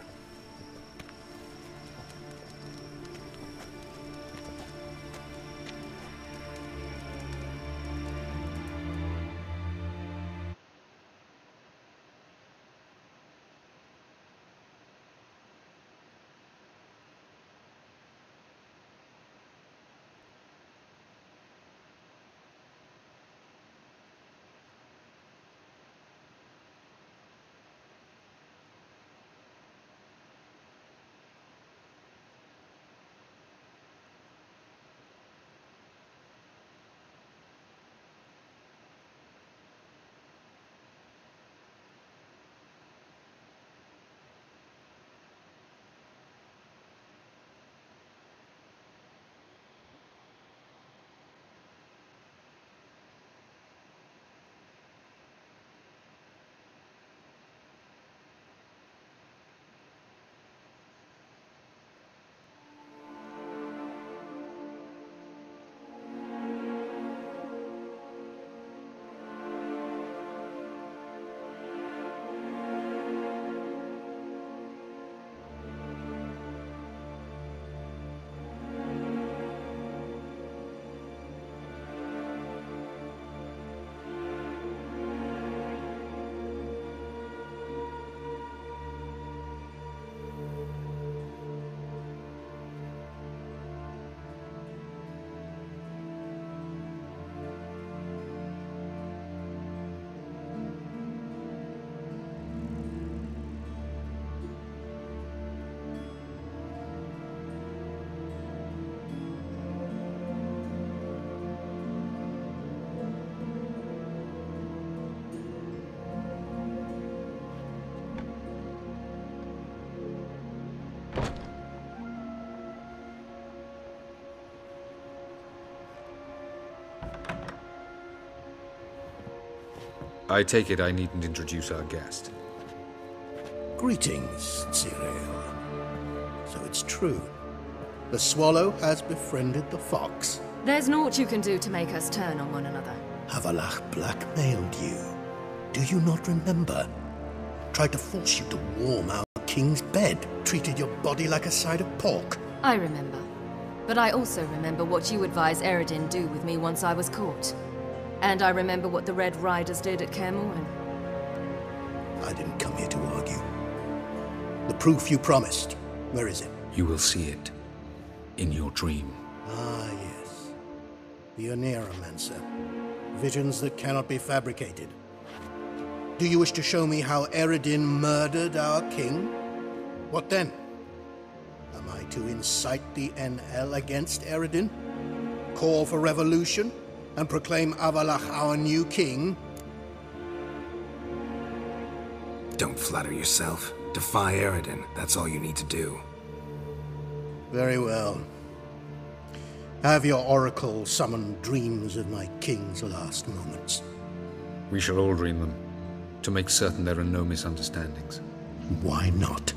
I take it I needn't introduce our guest. Greetings, Cyril. So it's true. The swallow has befriended the fox. There's naught you can do to make us turn on one another. Havelach blackmailed you. Do you not remember? Tried to force you to warm our king's bed. Treated your body like a side of pork. I remember. But I also remember what you advised Eredin do with me once I was caught. And I remember what the Red Riders did at Kaer Morhen. I didn't come here to argue. The proof you promised. Where is it? You will see it. In your dream. Ah, yes. The Inertiaddict. Visions that cannot be fabricated. Do you wish to show me how Eredin murdered our king? What then? Am I to incite the NL against Eredin? Call for revolution? And proclaim Havelach our new king? Don't flatter yourself. Defy Eredin. That's all you need to do. Very well. Have your oracle summon dreams of my king's last moments. We shall all dream them, to make certain there are no misunderstandings. Why not?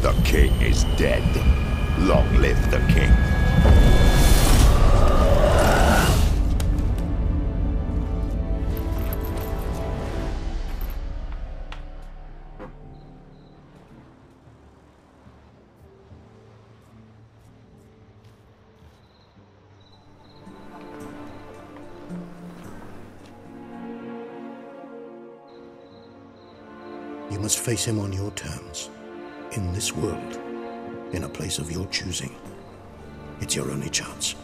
The king is dead. Long live the king. You must face him on your terms. In this world, in a place of your choosing. It's your only chance.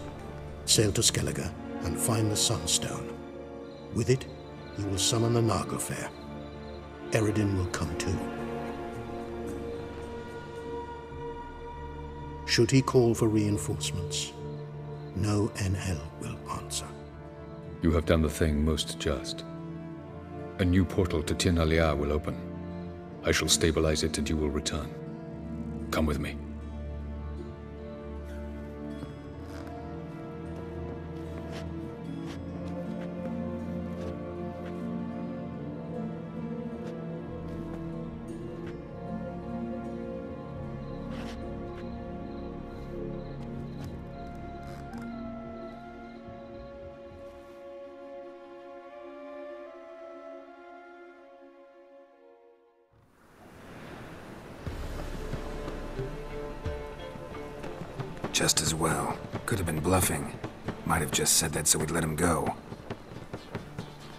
Sail to Skellige and find the Sunstone. With it, you will summon the Naga. Eredin will come too. Should he call for reinforcements, no NL will answer. You have done the thing most just. A new portal to Tin Alia will open. I shall stabilize it and you will return. Come with me. Just as well. Could have been bluffing. Might have just said that so we'd let him go.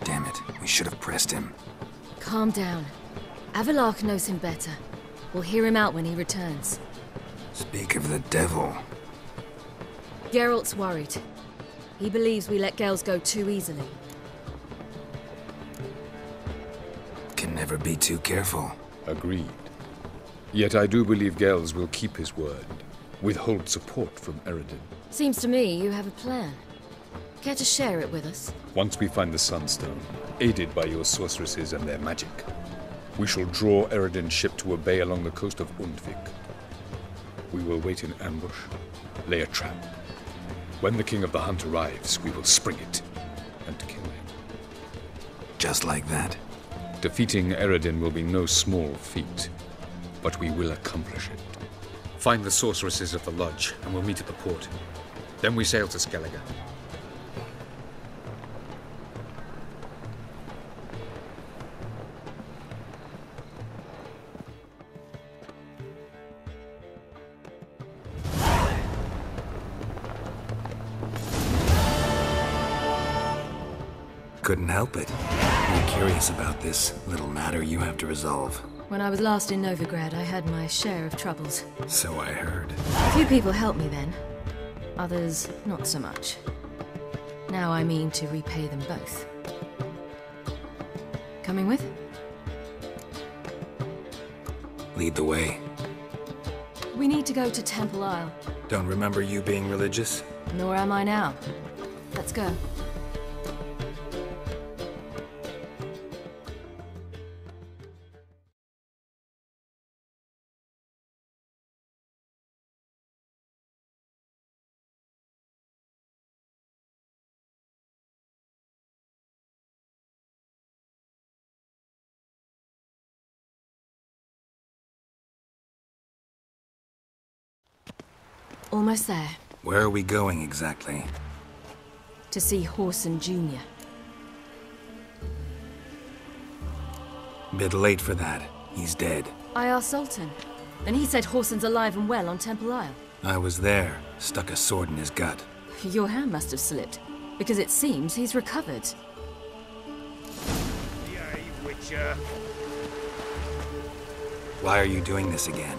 Damn it, we should have pressed him. Calm down. Havelach knows him better. We'll hear him out when he returns. Speak of the devil. Geralt's worried. He believes we let Gels go too easily. Can never be too careful. Agreed. Yet I do believe Gels will keep his word. Withhold support from Eredin. Seems to me you have a plan. Care to share it with us? Once we find the Sunstone, aided by your sorceresses and their magic, we shall draw Eredin's ship to a bay along the coast of Undvik. We will wait in ambush, lay a trap. When the King of the Hunt arrives, we will spring it and kill him. Just like that? Defeating Eredin will be no small feat, but we will accomplish it. Find the sorceresses of the lodge, and we'll meet at the port. Then we sail to Skellige. Couldn't help it. I'm curious about this little matter you have to resolve. When I was last in Novigrad, I had my share of troubles. So I heard. A few people helped me then. Others, not so much. Now I mean to repay them both. Coming with? Lead the way. We need to go to Temple Isle. Don't remember you being religious? Nor am I now. Let's go. Almost there. Where are we going exactly? To see Horson Jr. Bit late for that. He's dead. I asked Sultan, and he said Horson's alive and well on Temple Isle. I was there. Stuck a sword in his gut. Your hand must have slipped, because it seems he's recovered. Yay, Witcher. Why are you doing this again?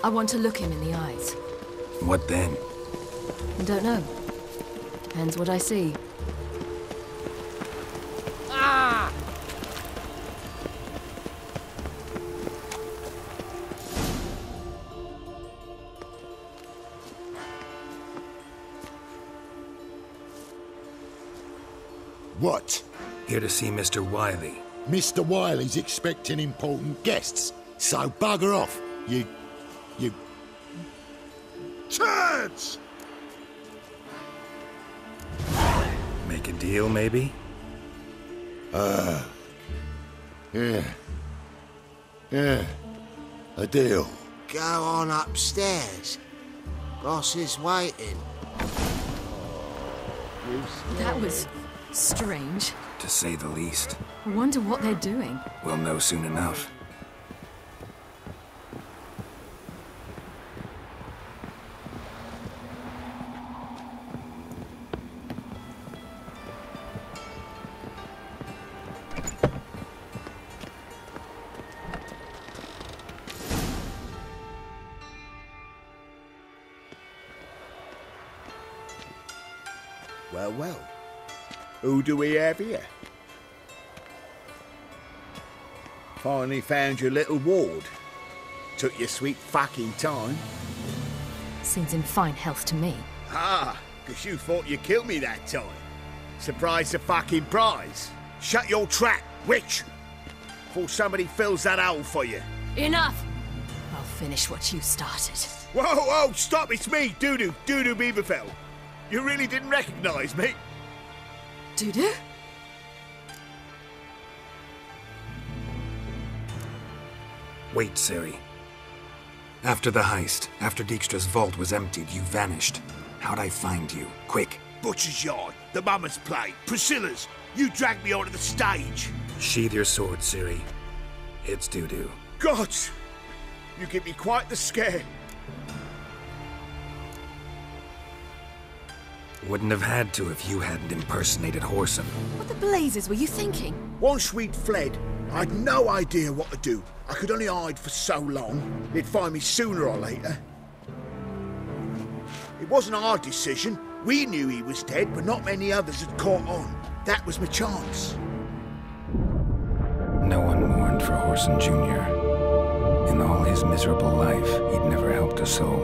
I want to look him in the eyes. What then? I don't know. Depends what I see. Ah! What? Here to see Mr. Wiley. Mr. Wiley's expecting important guests, so bugger off, you... turds! Make a deal, maybe? Yeah, a deal. Go on upstairs. Boss is waiting. That was strange. To say the least. I wonder what they're doing. We'll know soon enough. Well, well. Who do we have here? Finally found your little ward. Took your sweet fucking time. Seems in fine health to me. Ah, because you thought you killed me that time. Surprise the fucking prize. Shut your trap, witch! Before somebody fills that hole for you. Enough! I'll finish what you started. Whoa, whoa, stop, it's me, Dudu Beaverfell. You really didn't recognize me? Dudu? Wait, Ciri. After the heist, after Dijkstra's vault was emptied, you vanished. How'd I find you? Quick. Butcher's Yard, the Mama's Play, Priscilla's. You dragged me onto the stage. Sheathe your sword, Ciri. It's Dudu. Gods! You give me quite the scare. Wouldn't have had to if you hadn't impersonated Horson. What the blazes were you thinking? Once we'd fled, I'd no idea what to do. I could only hide for so long. They'd find me sooner or later. It wasn't our decision. We knew he was dead, but not many others had caught on. That was my chance. No one mourned for Horson Jr. In all his miserable life, he'd never helped a soul.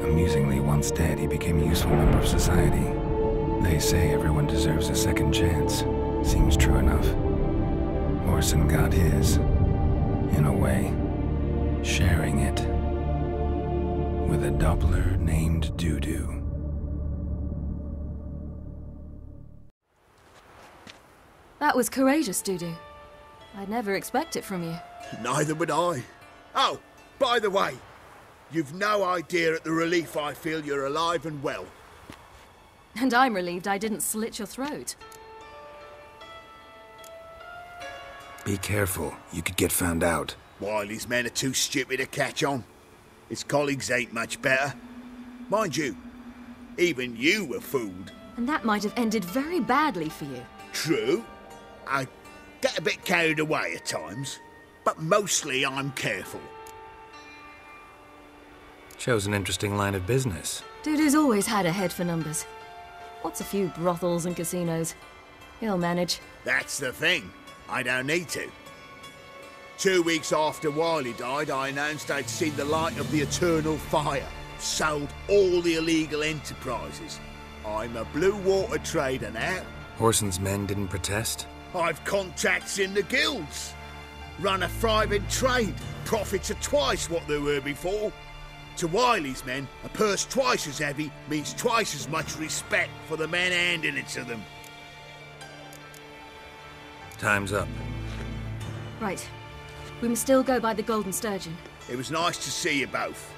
Amusingly, once dead, he became a useful member of society. They say everyone deserves a second chance. Seems true enough. Horson got his, in a way, sharing it with a Doppler named Dudu. That was courageous, Dudu. I'd never expect it from you. Neither would I. Oh, by the way, you've no idea at the relief I feel you're alive and well. And I'm relieved I didn't slit your throat. Be careful. You could get found out. Wiley's men are too stupid to catch on. His colleagues ain't much better. Mind you, even you were fooled. And that might have ended very badly for you. True. I get a bit carried away at times. but mostly I'm careful. Shows an interesting line of business. Dudu's always had a head for numbers. What's a few brothels and casinos? He'll manage. That's the thing. I don't need to. 2 weeks after Wiley died, I announced I'd seen the light of the eternal fire. Sold all the illegal enterprises. I'm a blue water trader now. Horson's men didn't protest? I've contacts in the guilds. Run a thriving trade. Profits are twice what they were before. To Wiley's men, a purse twice as heavy means twice as much respect for the men handing it to them. Time's up. Right. We must still go by the Golden Sturgeon. It was nice to see you both.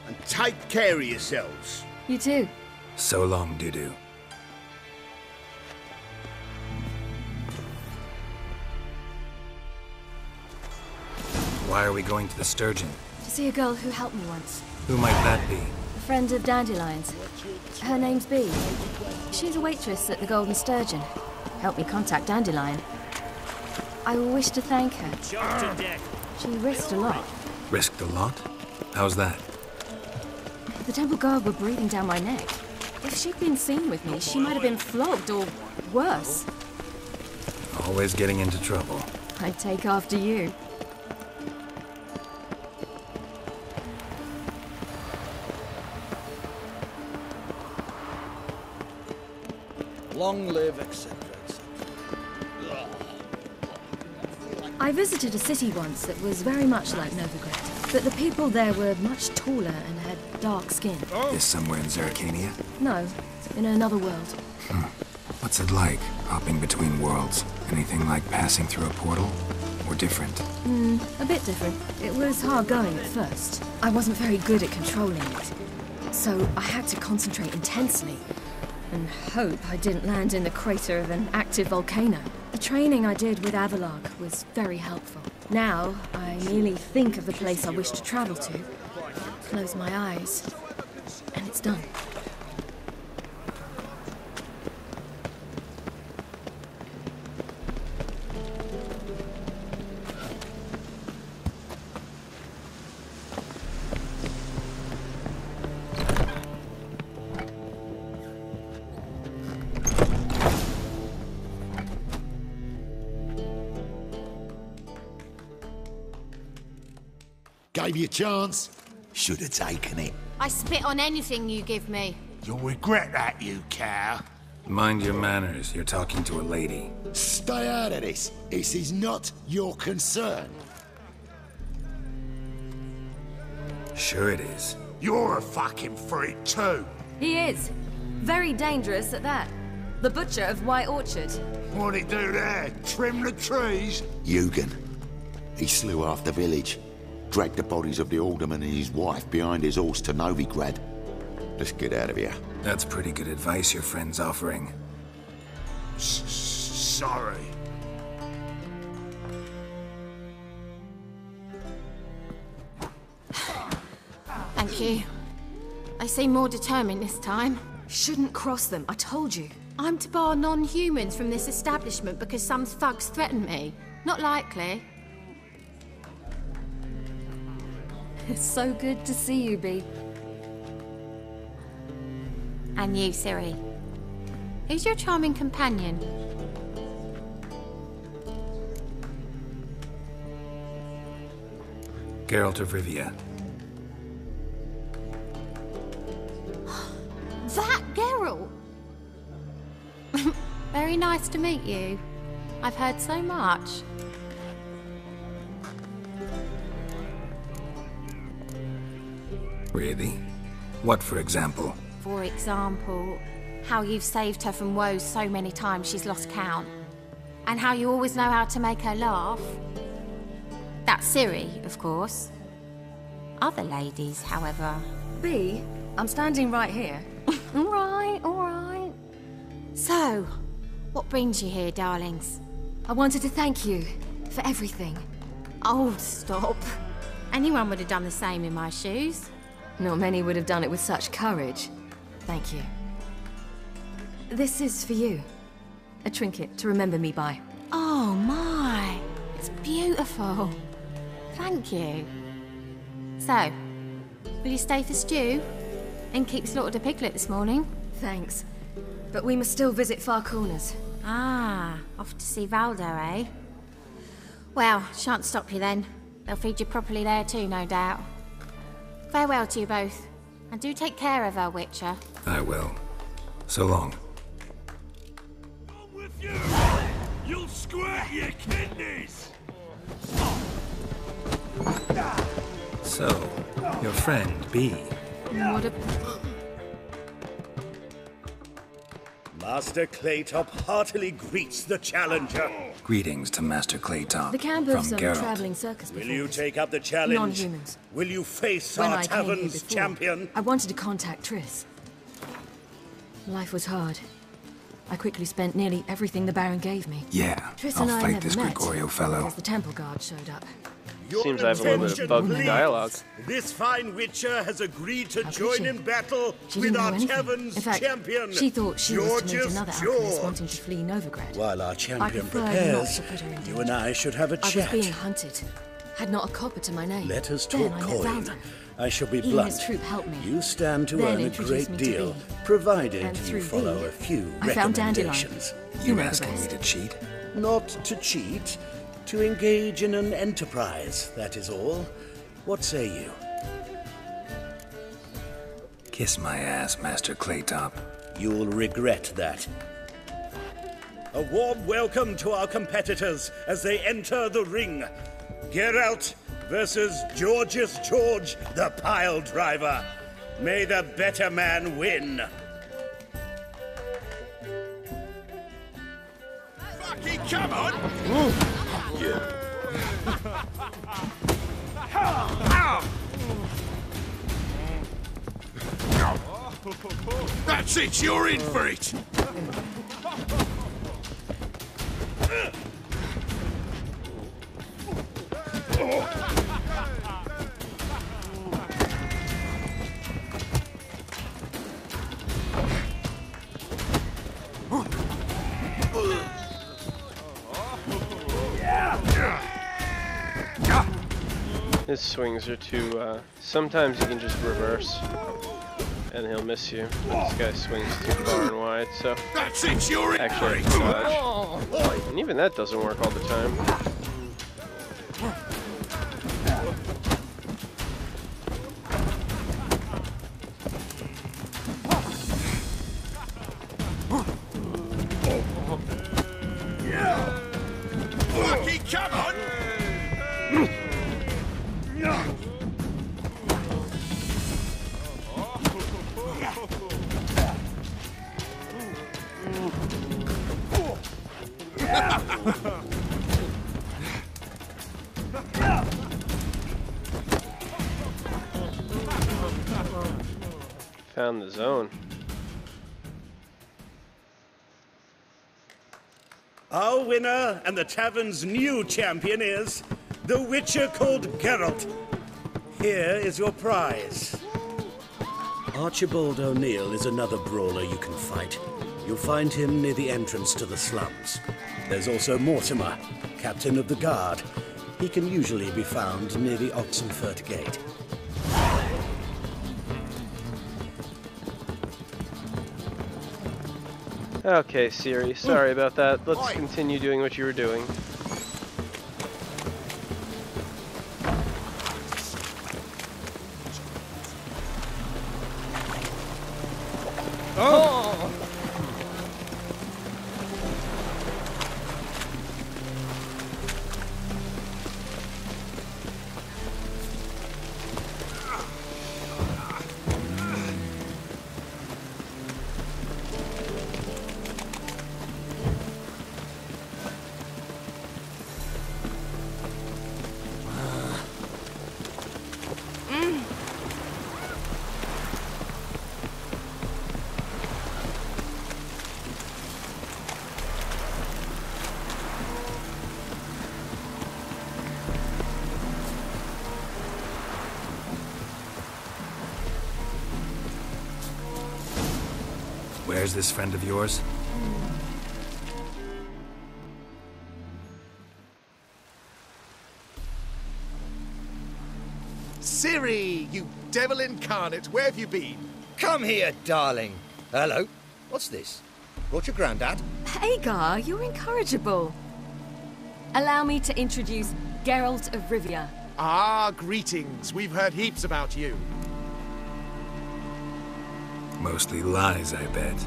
And take care of yourselves. You too. So long, Dudu. Why are we going to the Sturgeon? To see a girl who helped me once. Who might that be? A friend of Dandelion's. Her name's Bee. She's a waitress at the Golden Sturgeon. Helped me contact Dandelion. I wish to thank her. She risked a lot. Risked a lot? How's that? The temple guard were breathing down my neck. If she'd been seen with me, she might have been flogged or worse. Always getting into trouble. I'd take after you. Long live, etc., etc. I visited a city once that was very much like Novigrad, but the people there were much taller and had dark skin. Is somewhere in Zerrikania? No, in another world. What's it like, hopping between worlds? Anything like passing through a portal? Or different? A bit different. It was hard going at first. I wasn't very good at controlling it. So I had to concentrate intensely and hope I didn't land in the crater of an active volcano. The training I did with Avalark was very helpful. Now, I merely think of the place I wish to travel to, close my eyes, and it's done. Gave you a chance. Should have taken it. I spit on anything you give me. You'll regret that, you cow. Mind your manners. You're talking to a lady. Stay out of this. This is not your concern. Sure it is. You're a fucking freak too. He is. Very dangerous at that. The butcher of White Orchard. What'd he do there? Trim the trees? Eugen. He slew half the village. Dragged the bodies of the alderman and his wife behind his horse to Novigrad. Let's get out of here. That's pretty good advice your friend's offering. Sorry. Thank you. They seem more determined this time. Shouldn't cross them, I told you. I'm to bar non-humans from this establishment because some thugs threaten me. Not likely. It's so good to see you, Bee. And you, Ciri. Who's your charming companion? Geralt of Rivia. That Geralt! Very nice to meet you. I've heard so much. Really? What, for example? For example, how you've saved her from woes so many times she's lost count. And how you always know how to make her laugh. That's Ciri, of course. Other ladies, however... Bee, I'm standing right here. All right. So, what brings you here, darlings? I wanted to thank you for everything. Oh, stop. Anyone would have done the same in my shoes. Not many would have done it with such courage. Thank you. This is for you. A trinket to remember me by. Oh my, it's beautiful. Thank you. So, will you stay for stew? And keep slaughtered a piglet this morning? Thanks. But we must still visit Far Corners. Ah, off to see Valdo, eh? Well, shan't stop you then. They'll feed you properly there too, no doubt. Farewell to you both. And do take care of her, Witcher. I will. So long. I'm with you! You'll squirt your kidneys! So, your friend, B. What a... Master Claytop heartily greets the challenger. Greetings to Master Claytop. The camp from of some Geralt. traveling circus Will performers. you take up the challenge? Non-humans. Will you face When our I came here tavern's before, champion? I wanted to contact Triss. Life was hard. I quickly spent nearly everything the Baron gave me. Yeah, Triss I'll and I fight never this met Gregorio fellow. because the temple guard showed up. Seems I have a little bit of bugged dialogue. This fine witcher has agreed to How could join she? in battle She with didn't our know anything. tavern's In fact, champion. she thought she was to meet George's another George. alchemist wanting to flee Novigrad. While our I champion preferred not prepares, to put her in you danger. and I should have a I was chat. being hunted. Had not a copper to my name. Let us Then talk I met coin. Valdo. I shall be He and blunt. his troop helped me. You stand to Then earn a introduced great me to deal, thee. provided And you through follow thee, a few I found Dandelion. recommendations. You know the asking me rest. to cheat? Not to cheat, to engage in an enterprise, that is all. What say you? Kiss my ass, Master Claytop. You'll regret that. A warm welcome to our competitors as they enter the ring. Geralt versus George's George, the pile driver. May the better man win. Fucking come on! Yeah. That's it, you're in for it! His swings are too, sometimes you can just reverse and he'll miss you. But this guy swings too far and wide, so That's it, you're in actually I for can it! dodge. And even that doesn't work all the time. Fucking come on! Found the zone. Our winner and the tavern's new champion is the Witcher called Geralt. Here is your prize. Archibald O'Neill is another brawler you can fight. You'll find him near the entrance to the slums. There's also Mortimer, captain of the guard. He can usually be found near the Oxenfurt Gate. Okay, Siri, sorry about that. Let's continue doing what you were doing. Oh! Where's this friend of yours? Ciri, you devil incarnate, where have you been? Come here, darling. Hello. What's this? Brought your granddad? Hagar, you're incorrigible. Allow me to introduce Geralt of Rivia. Ah, greetings. We've heard heaps about you. Mostly lies, I bet.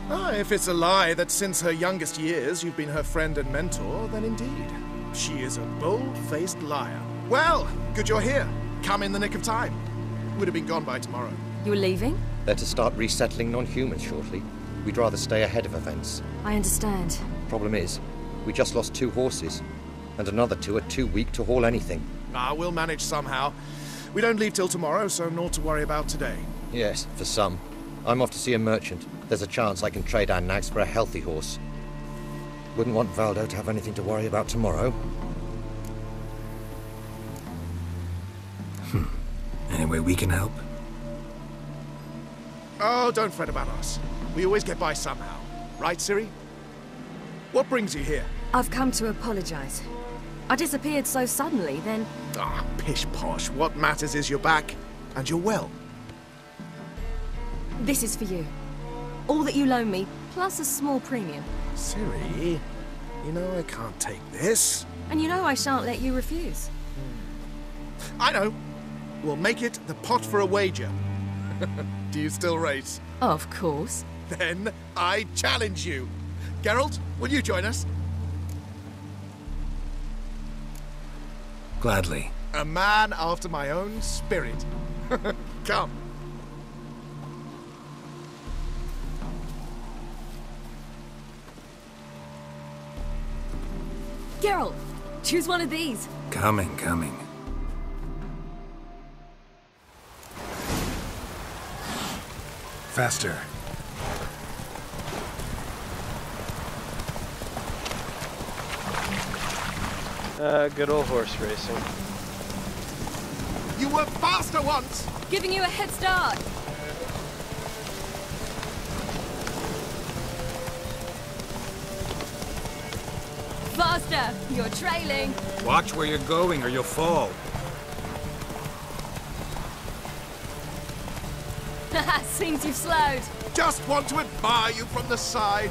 Ah, if it's a lie that since her youngest years you've been her friend and mentor, then indeed. She is a bold-faced liar. Well, good you're here. Come in the nick of time. Would have been gone by tomorrow. You're leaving? They're to start resettling non-humans shortly. We'd rather stay ahead of events. I understand. Problem is, we just lost 2 horses, and another 2 are too weak to haul anything. Ah, we'll manage somehow. We don't leave till tomorrow, so naught to worry about today. Yes, for some. I'm off to see a merchant. There's a chance I can trade our nags for a healthy horse. Wouldn't want Valdo to have anything to worry about tomorrow. Any way we can help? Oh, don't fret about us. We always get by somehow. Right, Ciri? What brings you here? I've come to apologize. I disappeared so suddenly, then... Ah, pish-posh. What matters is you're back, and you're well. This is for you. All that you loan me, plus a small premium. Ciri, you know I can't take this. And you know I shan't let you refuse. I know. We'll make it the pot for a wager. Do you still race? Of course. Then I challenge you. Geralt, will you join us? Gladly. A man after my own spirit. Come. Geralt, choose one of these. Coming. Faster. Good old horse racing. You were faster once! Giving you a head start. Faster! You're trailing. Watch where you're going or you'll fall. Seems you've slowed. Just want to admire you from the side.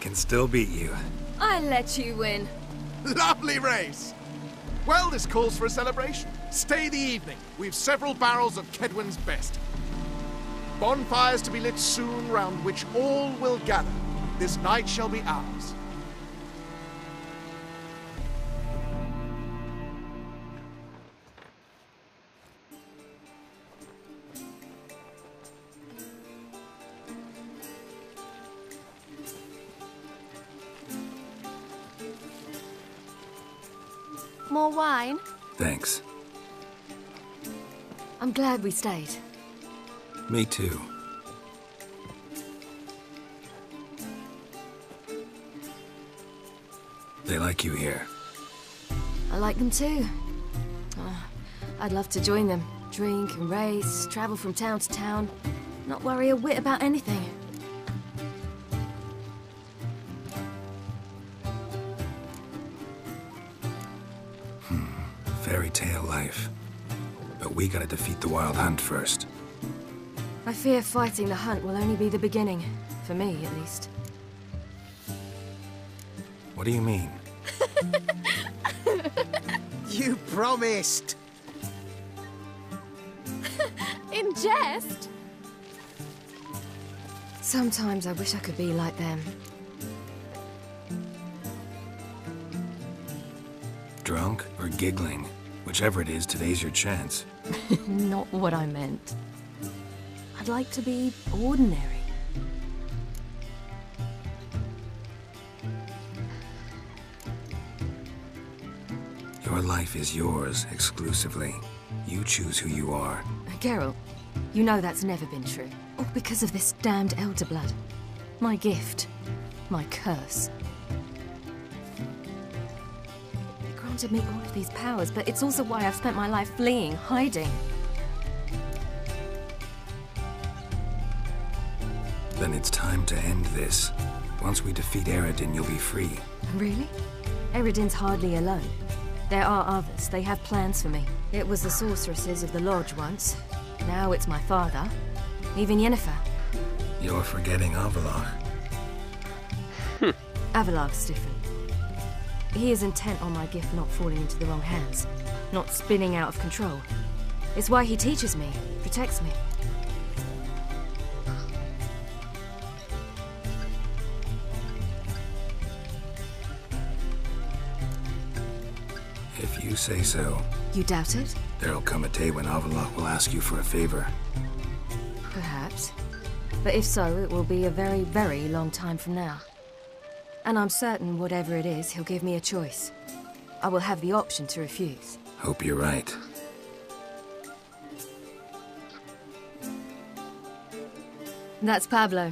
Can still beat you. I let you win. Lovely race! Well, this calls for a celebration. Stay the evening. We've several barrels of Kedwin's best. Bonfires to be lit soon, round which all will gather. This night shall be ours. More wine? Thanks. I'm glad we stayed. Me too. They like you here. I like them too. I'd love to join them. Drink and race, travel from town to town. Not worry a whit about anything. Fairy tale life. But we gotta defeat the Wild Hunt first. I fear fighting the hunt will only be the beginning. For me, at least. What do you mean? You promised! In jest? Sometimes I wish I could be like them. Drunk or giggling? Whichever it is, today's your chance. Not what I meant. I'd like to be ordinary. Your life is yours, exclusively. You choose who you are. Geralt, you know that's never been true. All because of this damned elder blood. My gift. My curse. granted me all of these powers, but it's also why I've spent my life fleeing, hiding. Then it's time to end this. Once we defeat Eredin, you'll be free. Really? Eredin's hardly alone. There are others. They have plans for me. It was the sorceresses of the Lodge once. Now it's my father. Even Yennefer. You're forgetting Avallac'h. Avallac'h's different. He is intent on my gift not falling into the wrong hands. Not spinning out of control. It's why he teaches me, protects me. If you say so. You doubt it? There'll come a day when Avallac'h will ask you for a favor. Perhaps. But if so, it will be a very, very long time from now. And I'm certain whatever it is, he'll give me a choice. I will have the option to refuse. Hope you're right. That's Pablo.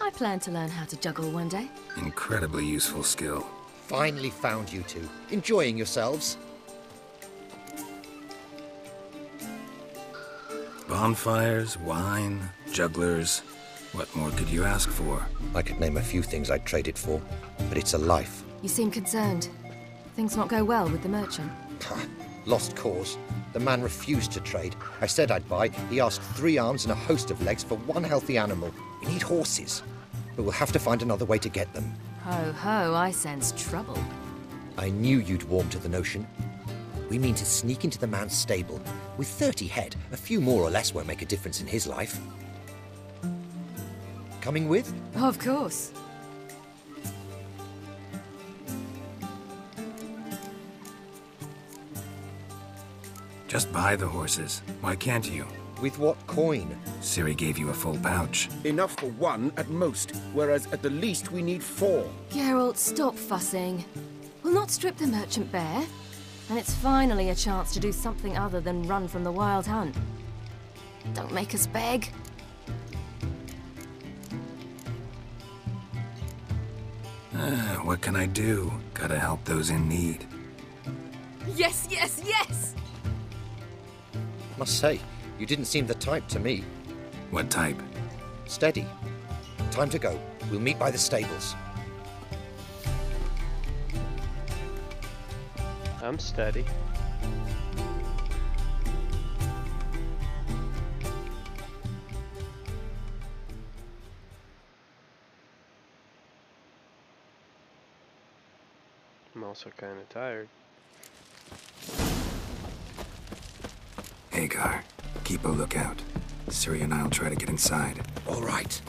I plan to learn how to juggle one day. Incredibly useful skill. Finally found you two. Enjoying yourselves? Bonfires, wine, jugglers. What more could you ask for? I could name a few things I'd trade it for, but it's a life. You seem concerned. Things not go well with the merchant. Lost cause. The man refused to trade. I said I'd buy. He asked 3 arms and a host of legs for 1 healthy animal. We need horses, but we'll have to find another way to get them. Ho ho, I sense trouble. I knew you'd warm to the notion. We mean to sneak into the man's stable. With 30 head, a few more or less won't make a difference in his life. Coming with? Of course. Just buy the horses. Why can't you? With what coin? Ciri gave you a full pouch. Enough for 1 at most, whereas at the least we need 4. Geralt, stop fussing. We'll not strip the merchant bare. And it's finally a chance to do something other than run from the wild hunt. Don't make us beg. What can I do? Gotta help those in need. Yes, yes, yes! Must say, you didn't seem the type to me. What type? Steady. Time to go. We'll meet by the stables. I'm steady. I'm also kind of tired. Hagar, keep a lookout. Ciri and I'll try to get inside. All right.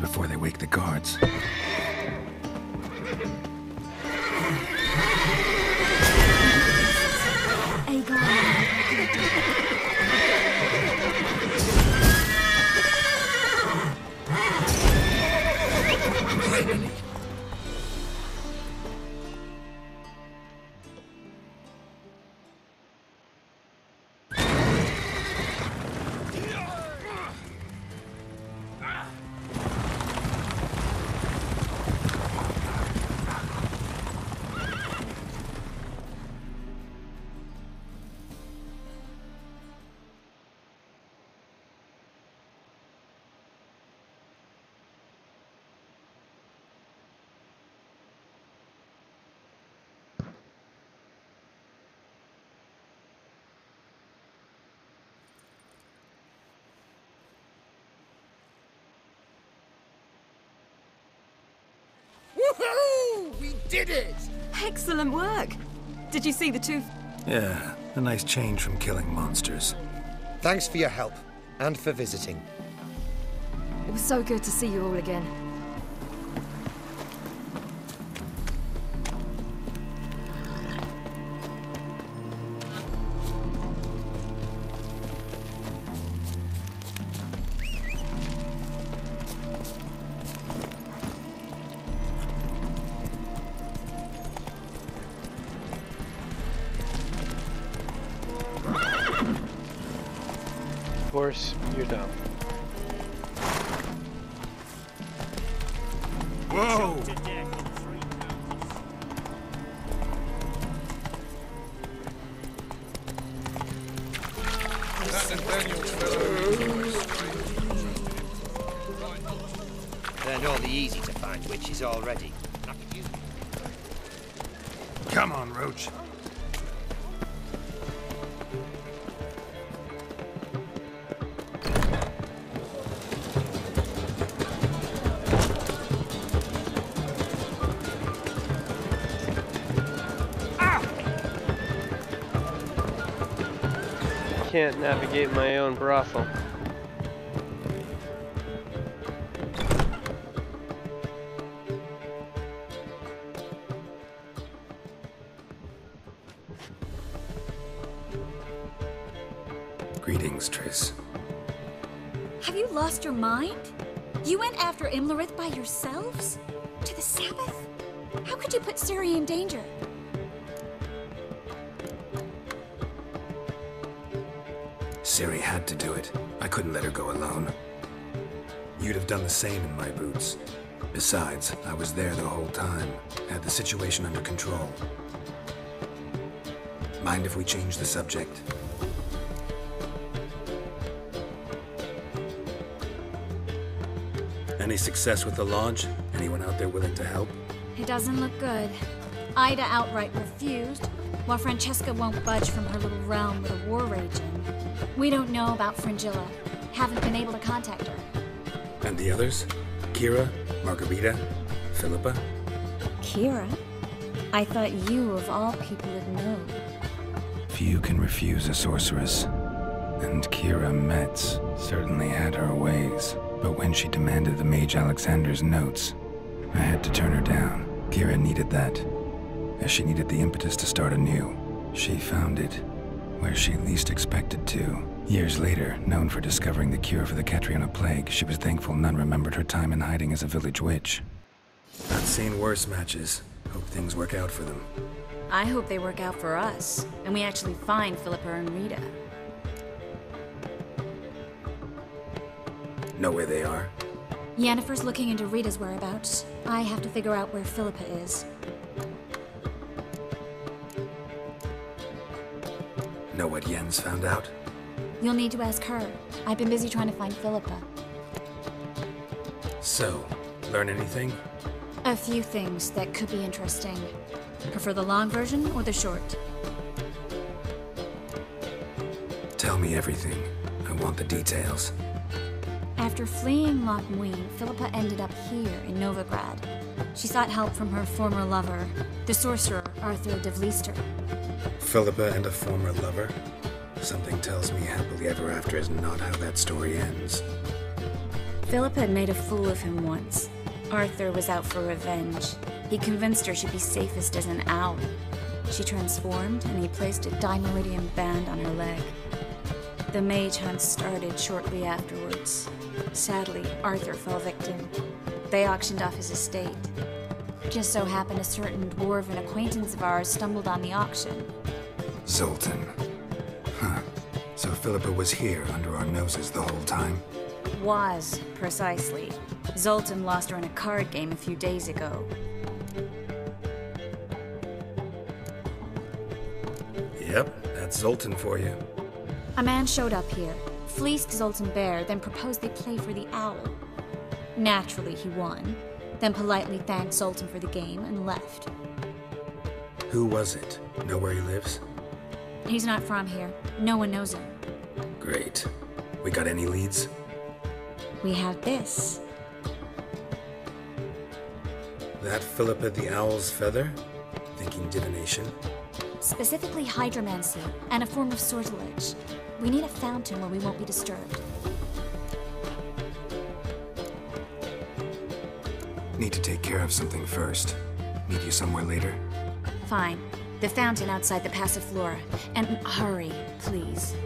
Before they wake the guards. did it! Excellent work. Did you see the two? Yeah, a nice change from killing monsters. Thanks for your help, and for visiting. It was so good to see you all again. Of course, you're dumb. Whoa! They're not the easy to find witches already. Come on, Roach. Can't navigate my own brothel. Greetings, Triss. Have you lost your mind? You went after Imlerith by yourselves? To the Sabbath? How could you put Ciri in danger? Ciri had to do it. I couldn't let her go alone. You'd have done the same in my boots. Besides, I was there the whole time. Had the situation under control. Mind if we change the subject? Any success with the lodge? Anyone out there willing to help? It doesn't look good. Ida outright refused, while Francesca won't budge from her little realm with a war raging. We don't know about Fringilla. Haven't been able to contact her. And the others? Kira? Margarita? Philippa? Kira? I thought you, of all people, would know. Few can refuse a sorceress. And Kira Metz certainly had her ways. But when she demanded the Mage Alexander's notes, I had to turn her down. Kira needed that, as she needed the impetus to start anew. She found it where she least expected to. Years later, known for discovering the cure for the Catriona plague, she was thankful none remembered her time in hiding as a village witch. I've seen worse matches. Hope things work out for them. I hope they work out for us, and we actually find Philippa and Rita. Know where they are? Yennefer's looking into Rita's whereabouts. I have to figure out where Philippa is. Know what Yen's found out? You'll need to ask her. I've been busy trying to find Philippa. So, learn anything? A few things that could be interesting. Prefer the long version or the short? Tell me everything. I want the details. After fleeing Loch Muin, Philippa ended up here in Novigrad. She sought help from her former lover, the sorcerer Arthur de Vlister. Philippa and a former lover? Something tells me happily ever after is not how that story ends. Philippa had made a fool of him once. Arthur was out for revenge. He convinced her she'd be safest as an owl. She transformed, and he placed a Dimeridium band on her leg. The mage hunt started shortly afterwards. Sadly, Arthur fell victim. They auctioned off his estate. Just so happened a certain dwarven acquaintance of ours stumbled on the auction. Zoltan. Huh. So Philippa was here under our noses the whole time? Was, precisely. Zoltan lost her in a card game a few days ago. Yep, that's Zoltan for you. A man showed up here, fleeced Zoltan bare, then proposed they play for the owl. Naturally, he won, then politely thanked Zoltan for the game and left. Who was it? Know where he lives? He's not from here. No one knows him. Great. We got any leads? We have this. That Philippa the Owl's feather? Thinking divination? Specifically hydromancy, and a form of sortilege. We need a fountain where we won't be disturbed. Need to take care of something first. Meet you somewhere later? Fine. The fountain outside the Passiflora. And hurry, please.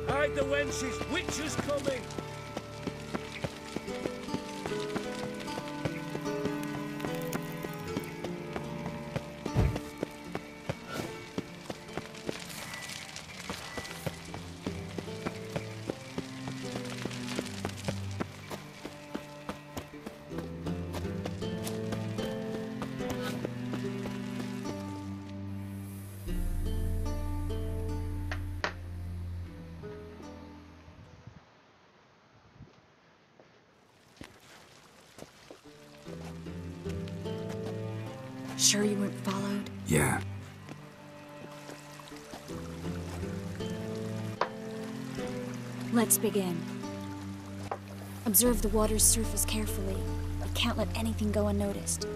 Hide the wenches! Witches coming! Sure you weren't followed? Yeah. Let's begin. Observe the water's surface carefully. We can't let anything go unnoticed.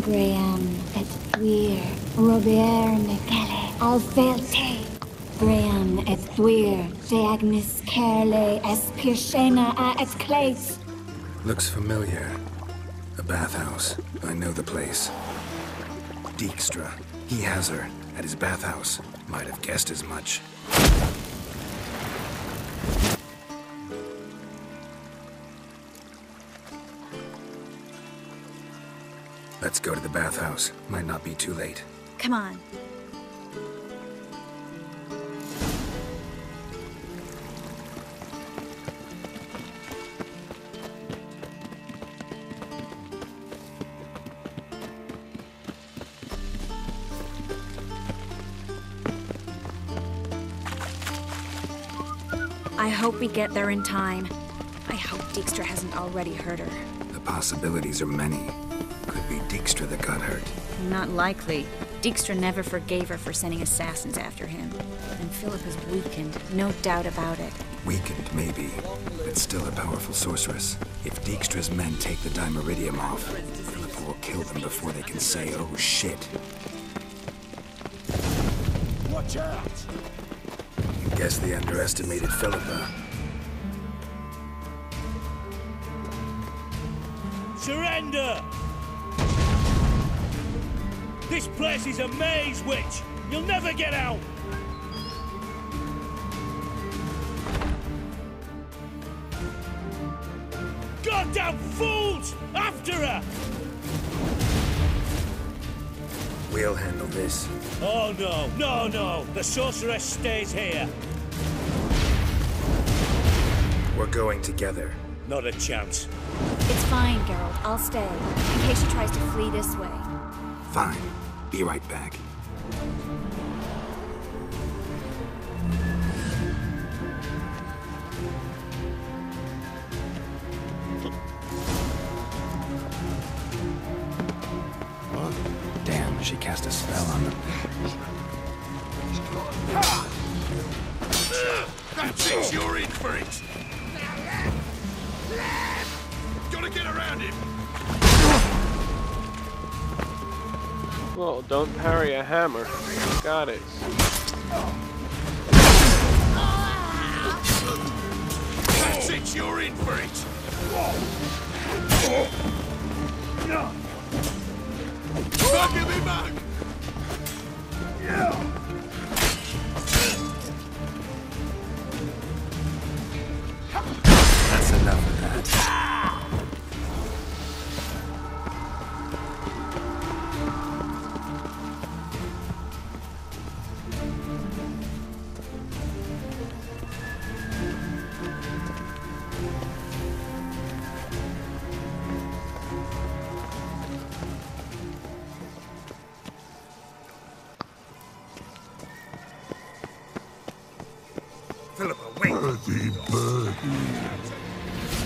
Graham et thuir, Robert Mekele, Alfelte. Graham et thuir, de Agnes Kerle, Espirshena a et Clace. Looks familiar. A bathhouse. I know the place. Dijkstra. He has her at his bathhouse. Might have guessed as much. Let's go to the bathhouse. Might not be too late. Come on. I hope we get there in time. I hope Dijkstra hasn't already hurt her. The possibilities are many. Could be Dijkstra that got hurt. Not likely. Dijkstra never forgave her for sending assassins after him. And Philip is weakened, no doubt about it. Weakened, maybe, but still a powerful sorceress. If Dijkstra's men take the Dimeridium off, Philippa will kill them before they can say, oh shit. Watch out! Guess they underestimated Philippa. Surrender! This place is a maze, witch! You'll never get out! Goddamn fools! After her! We'll handle this. Oh no, no, no! The sorceress stays here! We're going together. Not a chance. It's fine, Geralt. I'll stay, in case she tries to flee this way. Fine. Be right back. She cast a spell on them. That's it, you're in for it! Gotta get around him! Well, don't parry a hammer. Got it. That's it, you're in for it! Fucking me back! That's enough of that.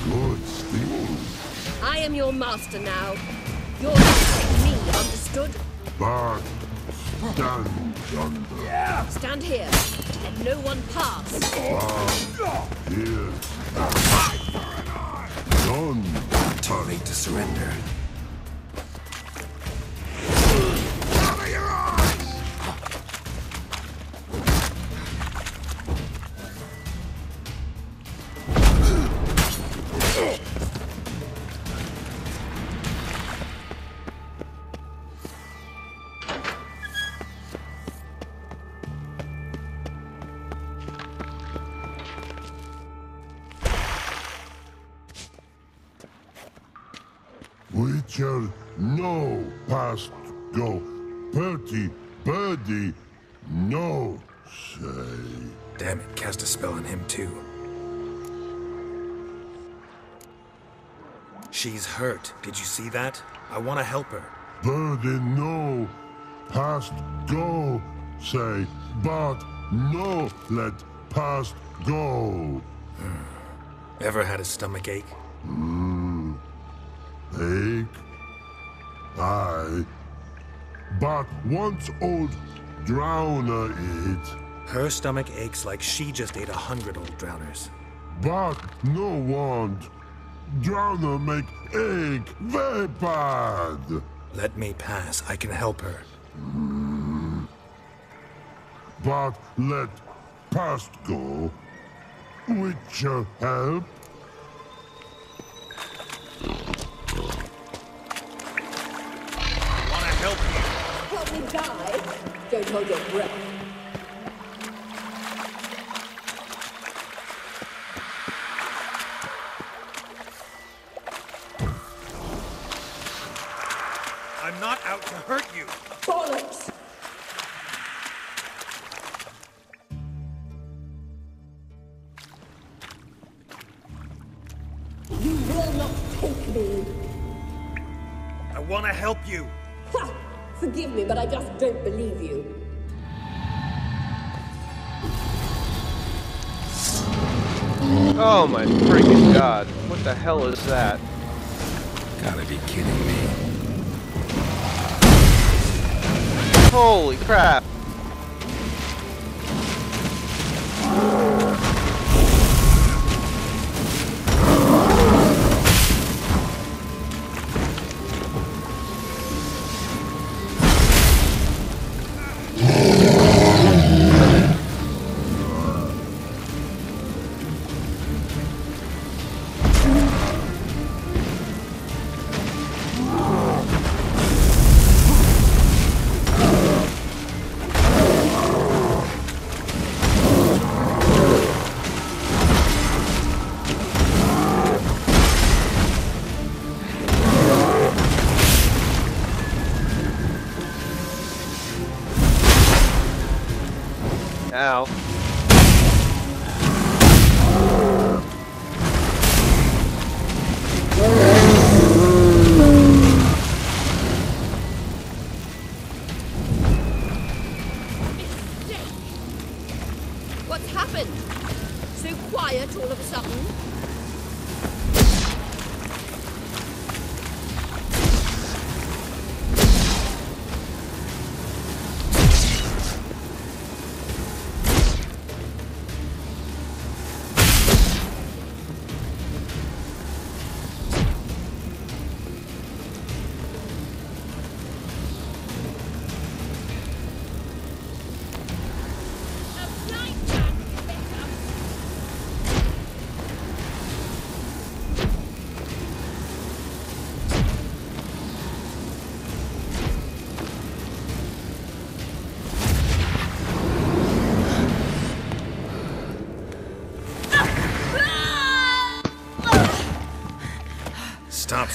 Good steam. I am your master now. You're not me, understood? But stand yonder. Stand here. Let no one pass. Here. None. Too late to surrender. Cover your eyes! Witcher, no past go. Bertie, birdie, no say. Damn it, cast a spell on him too. She's hurt. Did you see that? I want to help her. Birdie, no past go say, but no let past go. Ever had a stomach ache? Ache? Aye. But once old drowner eat. Her stomach aches like she just ate 100 old drowners. But no want. Drowner make ache very bad. Let me pass. I can help her. But let past go. Witcher help. Help me die. Don't hold your breath. I'm not out to hurt you. Bollocks! You will not take me. I want to help you. Ha! Forgive me, but I just don't believe you. Oh my freaking god. What the hell is that? Gotta be kidding me. Holy crap. Ow. What's happened? So quiet all of a sudden?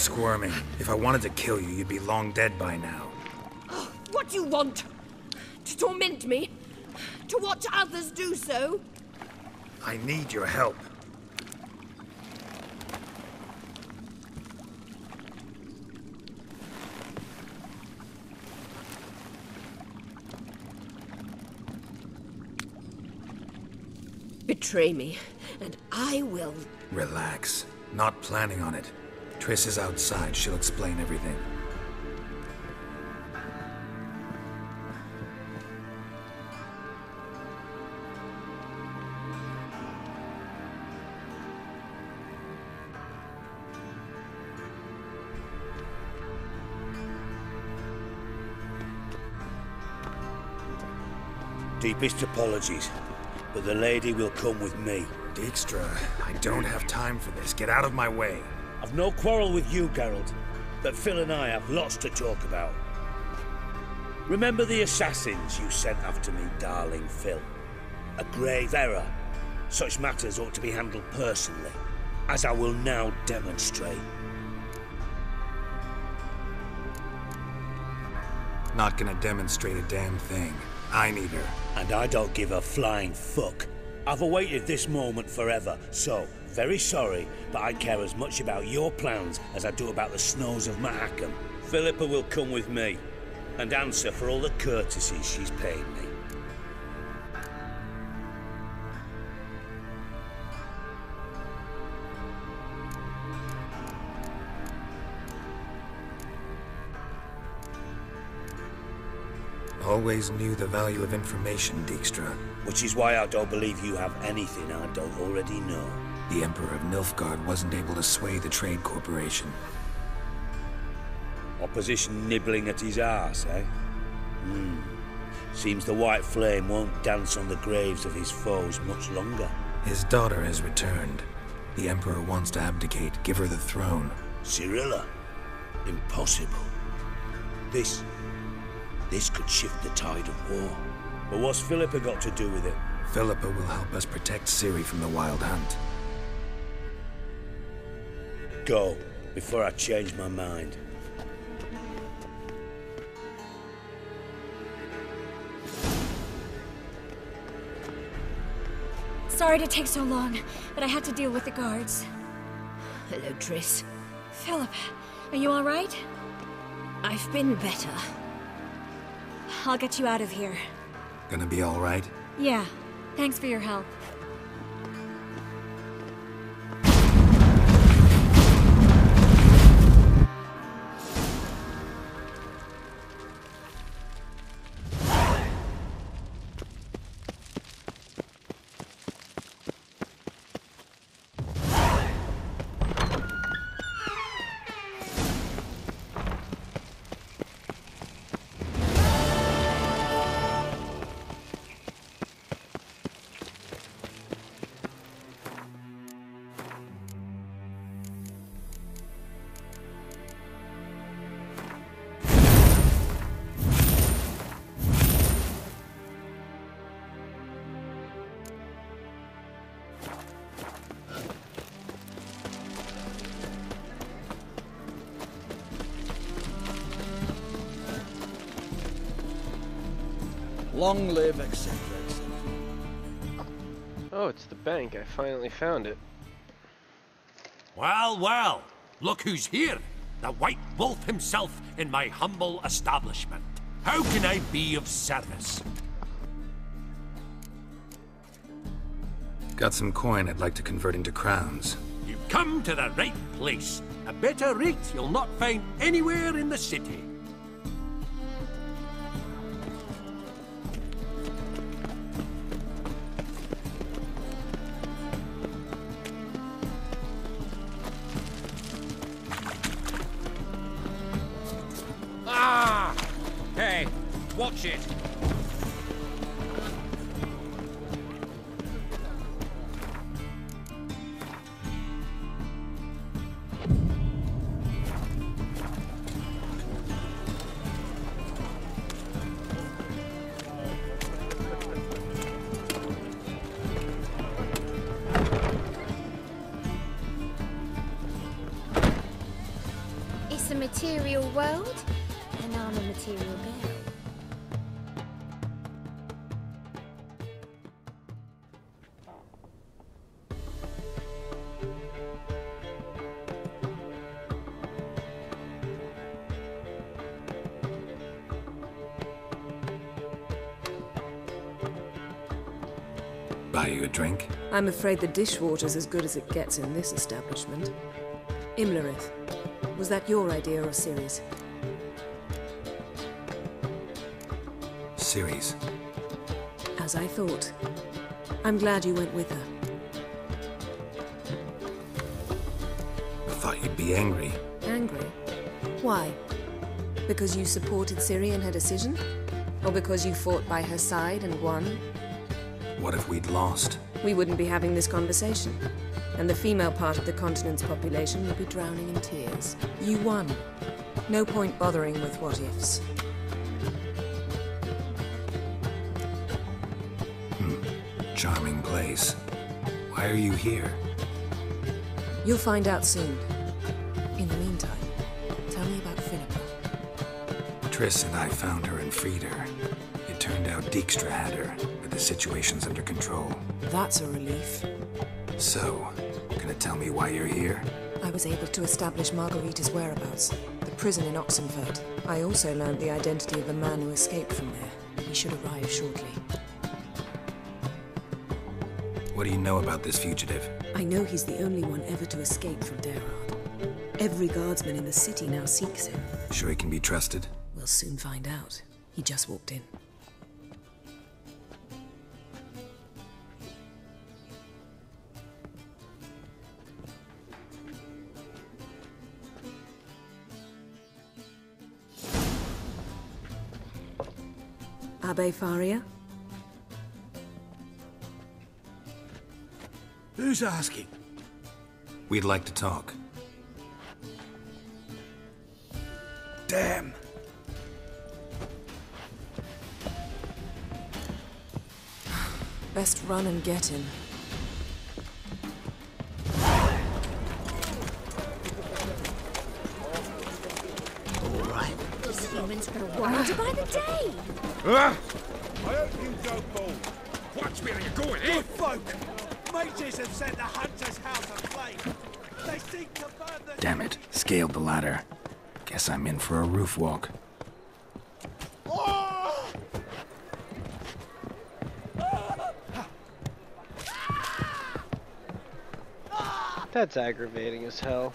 squirming. If I wanted to kill you, you'd be long dead by now. What do you want? To torment me? To watch others do so? I need your help. Betray me, and I will... Relax. Not planning on it. Triss is outside. She'll explain everything. Deepest apologies, but the lady will come with me. Dijkstra, I don't have time for this. Get out of my way. I've no quarrel with you, Geralt, but Phil and I have lots to talk about. Remember the assassins you sent after me, darling Phil? A grave error. Such matters ought to be handled personally, as I will now demonstrate. Not gonna demonstrate a damn thing. I need her. And I don't give a flying fuck. I've awaited this moment forever, so, very sorry, but I care as much about your plans as I do about the snows of Mahakam. Philippa will come with me, and answer for all the courtesies she's paid me. Always knew the value of information, Dijkstra. Which is why I don't believe you have anything I don't already know. The Emperor of Nilfgaard wasn't able to sway the Trade Corporation. Opposition nibbling at his arse, eh? Seems the White Flame won't dance on the graves of his foes much longer. His daughter has returned. The Emperor wants to abdicate, give her the throne. Cirilla? Impossible. This could shift the tide of war. But what's Philippa got to do with it? Philippa will help us protect Ciri from the Wild Hunt. Go, before I change my mind. Sorry to take so long, but I had to deal with the guards. Hello, Triss. Philippa, are you all right? I've been better. I'll get you out of here. Gonna be all right? Yeah. Thanks for your help. Long live, etc., etc. Oh, it's the bank. I finally found it. Well, well. Look who's here. The White Wolf himself in my humble establishment. How can I be of service? Got some coin I'd like to convert into crowns. You've come to the right place. A better rate you'll not find anywhere in the city. Hey, watch it. material world, and I'm a material girl. Buy you a drink? I'm afraid the dishwater's as good as it gets in this establishment. Imlerith, was that your idea or Ciri's? Ciri's. As I thought. I'm glad you went with her. I thought you'd be angry. Angry? Why? Because you supported Ciri in her decision? Or because you fought by her side and won? What if we'd lost? We wouldn't be having this conversation. And the female part of the continent's population would be drowning in tears. You won. No point bothering with what-ifs. Charming place. Why are you here? You'll find out soon. In the meantime, tell me about Philippa. Triss and I found her and freed her. It turned out Dijkstra had her, but the situation's under control. That's a relief. So, gonna tell me why you're here? I was able to establish Margarita's whereabouts, the prison in Oxenfurt. I also learned the identity of a man who escaped from there. He should arrive shortly. What do you know about this fugitive? I know he's the only one ever to escape from Derard. Every guardsman in the city now seeks him. Sure he can be trusted? We'll soon find out. He just walked in. Abbe Faria? Who's asking? We'd like to talk. Damn. Best run and get him. All right. These humans grow wilder by the day. I hope you don't move. Watch where you're going, Good folk! Mages have set the hunter's house aflame. They seek to burn the... Damn it. Scaled the ladder. Guess I'm in for a roof walk. That's aggravating as hell.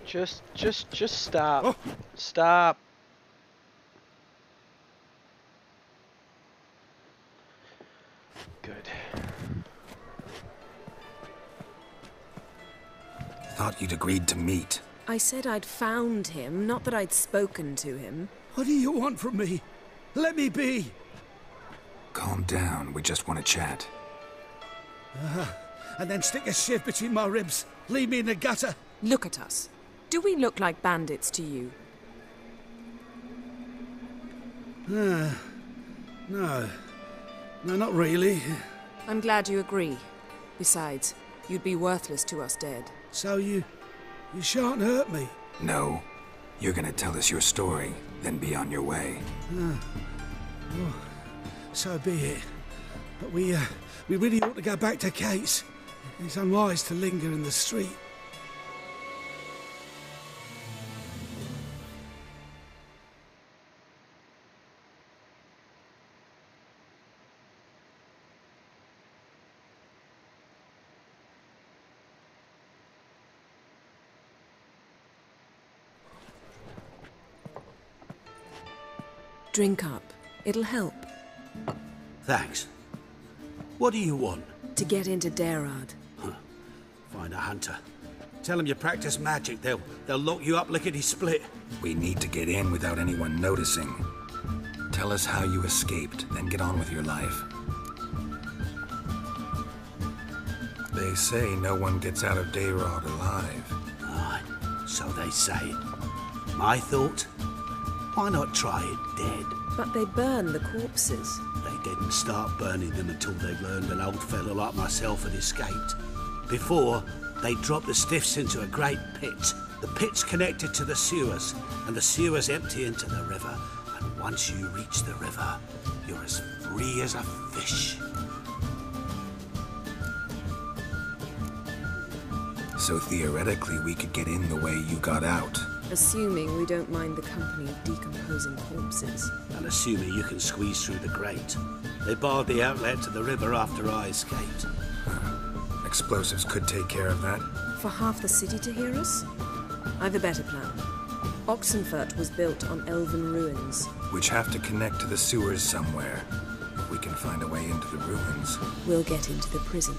Just stop. Oh. Stop. Good. Thought you'd agreed to meet. I said I'd found him, not that I'd spoken to him. What do you want from me? Let me be. Calm down. We just want to chat. And then stick a shiv between my ribs. Leave me in the gutter. Look at us. Do we look like bandits to you? No. No, not really. I'm glad you agree. Besides, you'd be worthless to us dead. So you shan't hurt me? No. You're gonna tell us your story, then be on your way. Oh, so be it. But we really ought to go back to Kate's. It's unwise to linger in the street. Drink up. It'll help. Thanks. What do you want? To get into Derard. Find a hunter. Tell them you practice magic. They'll lock you up lickety-split. We need to get in without anyone noticing. Tell us how you escaped, then get on with your life. They say no one gets out of Derard alive. Aye, so they say. My thought? Why not try it dead? But they burn the corpses. They didn't start burning them until they learned an old fellow like myself had escaped. Before, they drop the stiffs into a great pit. The pit's connected to the sewers, and the sewers empty into the river. And once you reach the river, you're as free as a fish. So theoretically, we could get in the way you got out. Assuming we don't mind the company of decomposing corpses. And assuming you can squeeze through the grate. They barred the outlet to the river after I escaped. Explosives could take care of that. For half the city to hear us? I've a better plan. Oxenfurt was built on elven ruins. Which have to connect to the sewers somewhere. If we can find a way into the ruins. We'll get into the prison.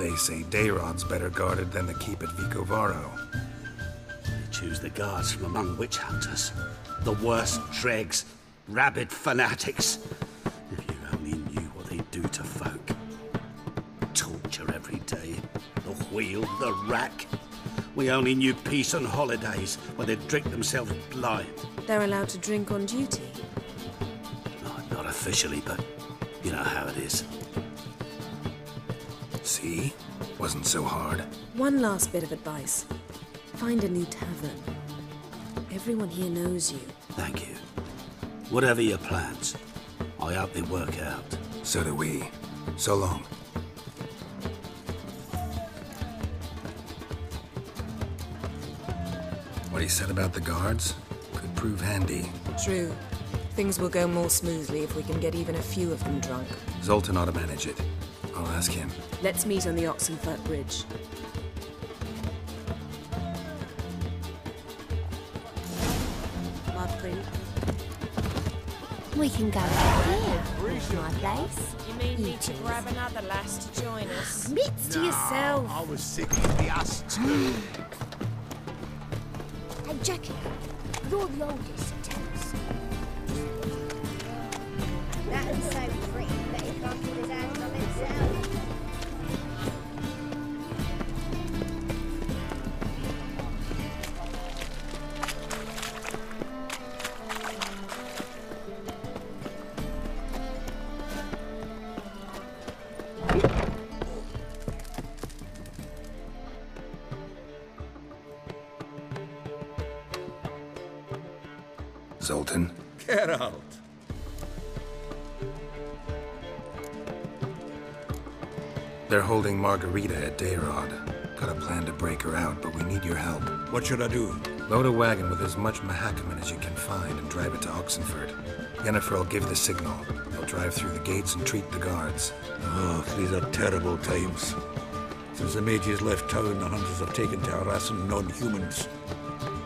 They say Dayrod's better guarded than the keep at Vicovaro. They choose the guards from among witch hunters. The worst dregs, rabid fanatics. If you only knew what they do to folk. Torture every day. The wheel, the rack. We only knew peace on holidays, when they'd drink themselves blind. They're allowed to drink on duty? No, not officially, but you know how it is. See? Wasn't so hard. One last bit of advice. Find a new tavern. Everyone here knows you. Thank you. Whatever your plans, I hope they work out. So do we. So long. What he said about the guards could prove handy. True. Things will go more smoothly if we can get even a few of them drunk. Zoltan ought to manage it. I'll ask him. Let's meet on the Oxenfurt Bridge. My prince. We can go here. My place. You mean need to grab another lass to join us? Admits to yourself. I was sick of the us too. Hey, Jackie, you're the oldest, so tell us. That was so pretty that he can't put his hands on himself. Zoltan? Get out. They're holding Margarita at Dayrod. Got a plan to break her out, but we need your help. What should I do? Load a wagon with as much Mahakaman as you can find and drive it to Oxenfurt. Yennefer will give the signal. They'll drive through the gates and treat the guards. Oh, these are terrible times. Since the mages left town, the hunters have taken to harassing non-humans.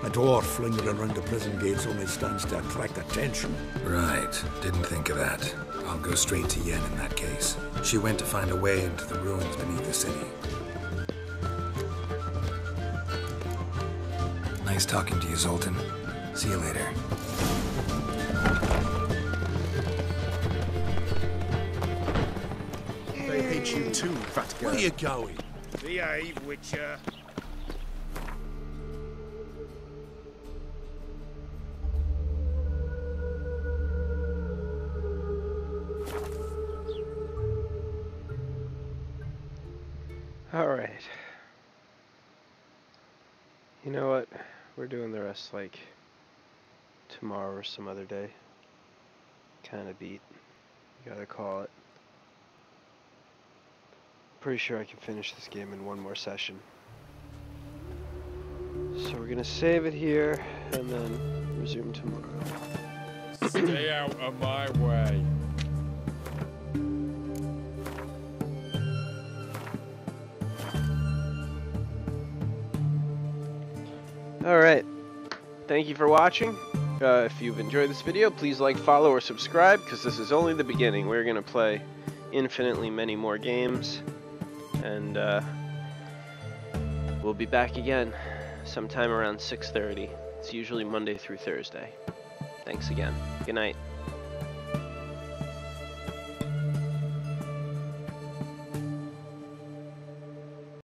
A dwarf lingering around the prison gates only stands to attract attention. Right. Didn't think of that. I'll go straight to Yen in that case. She went to find a way into the ruins beneath the city. Nice talking to you, Zoltan. See you later. They hate you too, fat girl. Where you going? Behave, Witcher. Alright. You know what? We're doing the rest like tomorrow or some other day. Kinda beat. You gotta call it. Pretty sure I can finish this game in one more session. So we're gonna save it here and then resume tomorrow. Stay out of my way. Alright, thank you for watching. If you've enjoyed this video, please like, follow, or subscribe, because this is only the beginning. We're going to play infinitely many more games, and we'll be back again sometime around 6:30. It's usually Monday through Thursday. Thanks again. Good night.